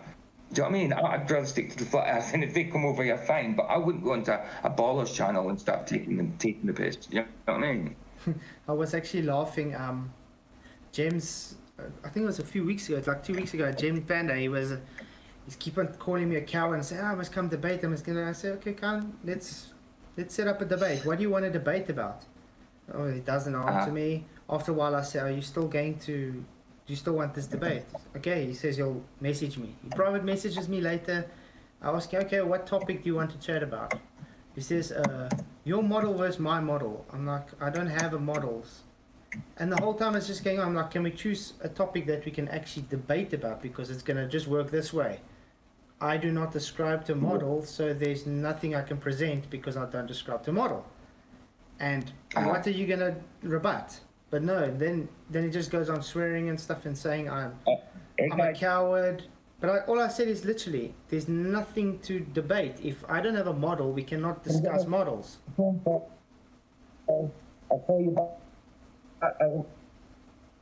[SPEAKER 4] Do you know what I mean? I'd rather stick to the flat earth, and if they come over here, fine. But I wouldn't go into a baller's channel and start taking the piss. You know what I mean?
[SPEAKER 1] I was actually laughing. James, I think it was a few weeks ago, like 2 weeks ago. James Panda, he's keep on calling me a coward and say, "Oh, I must come debate." I say, "Okay, come, let's set up a debate. What do you want to debate about?" Oh, he doesn't answer me. After a while, I say, "Are you still going to? Do you still want this debate?" Okay, he says he'll message me. He private messages me later. I ask him, "Okay, what topic do you want to chat about?" He says, "Your model versus my model." I'm like, "I don't have a models." And the whole time it's just going on. I'm like, "Can we choose a topic that we can actually debate about, because it's going to just work this way?" I do not ascribe to model, so there's nothing I can present because I don't ascribe to model. And what are you going to rebut? But no, then he just goes on swearing and stuff and saying I'm a coward. But all I said is literally, there's nothing to debate. If I don't have a model, we cannot discuss models.
[SPEAKER 3] I'll tell you about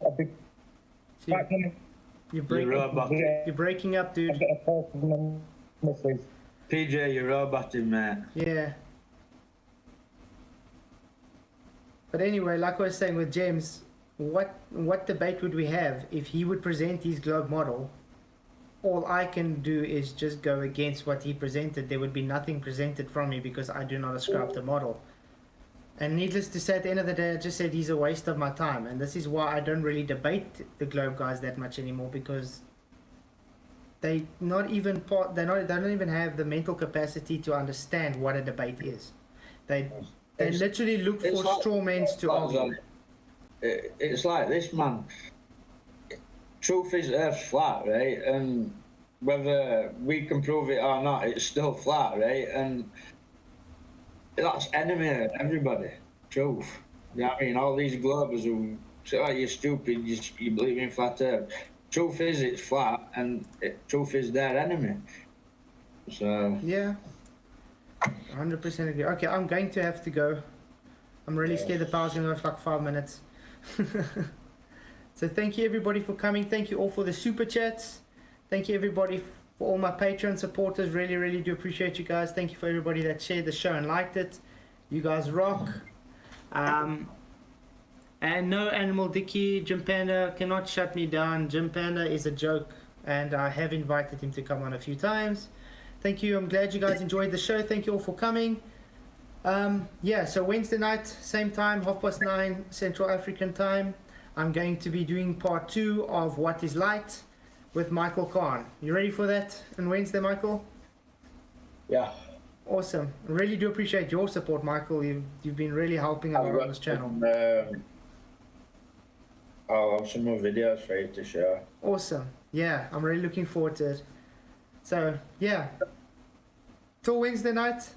[SPEAKER 3] a big.
[SPEAKER 1] You're breaking up, dude.
[SPEAKER 2] PJ, you're roboting, mate.
[SPEAKER 1] Yeah. But anyway, like I was saying with James, what debate would we have if he would present his globe model? All I can do is just go against what he presented. There would be nothing presented from me because I do not ascribe to model. And needless to say, at the end of the day, I just said he's a waste of my time. And this is why I don't really debate the globe guys that much anymore, because they don't even have the mental capacity to understand what a debate is. They literally look for
[SPEAKER 2] like,
[SPEAKER 1] straw men to argue.
[SPEAKER 2] It's like this, man. Truth is Earth's flat, right? And whether we can prove it or not, it's still flat, right? And that's enemy of everybody. Truth. You know what I mean? All these globers who say, "Oh, you're stupid, you believe in flat Earth." Truth is it's flat, and truth is their enemy. So
[SPEAKER 1] Yeah, 100% agree. Okay, I'm going to have to go. I'm really scared the power's going to go for like 5 minutes. So thank you everybody for coming. Thank you all for the super chats. Thank you everybody for all my Patreon supporters. Really, really do appreciate you guys. Thank you for everybody that shared the show and liked it. You guys rock. And no, Animal Dicky, Jim Panda cannot shut me down. Jim Panda is a joke, and I have invited him to come on a few times. Thank you. I'm glad you guys enjoyed the show. Thank you all for coming. Yeah, so Wednesday night, same time, 9:30 Central African time. I'm going to be doing part 2 of What is Light with Michael Khan. You ready for that on Wednesday, Michael?
[SPEAKER 2] yeah.
[SPEAKER 1] Awesome. Really do appreciate your support, Michael. You've been really helping a lot on this channel.
[SPEAKER 2] I'll have some more videos for you to share.
[SPEAKER 1] Awesome. Yeah, I'm really looking forward to it. So, yeah. Till Wednesday night.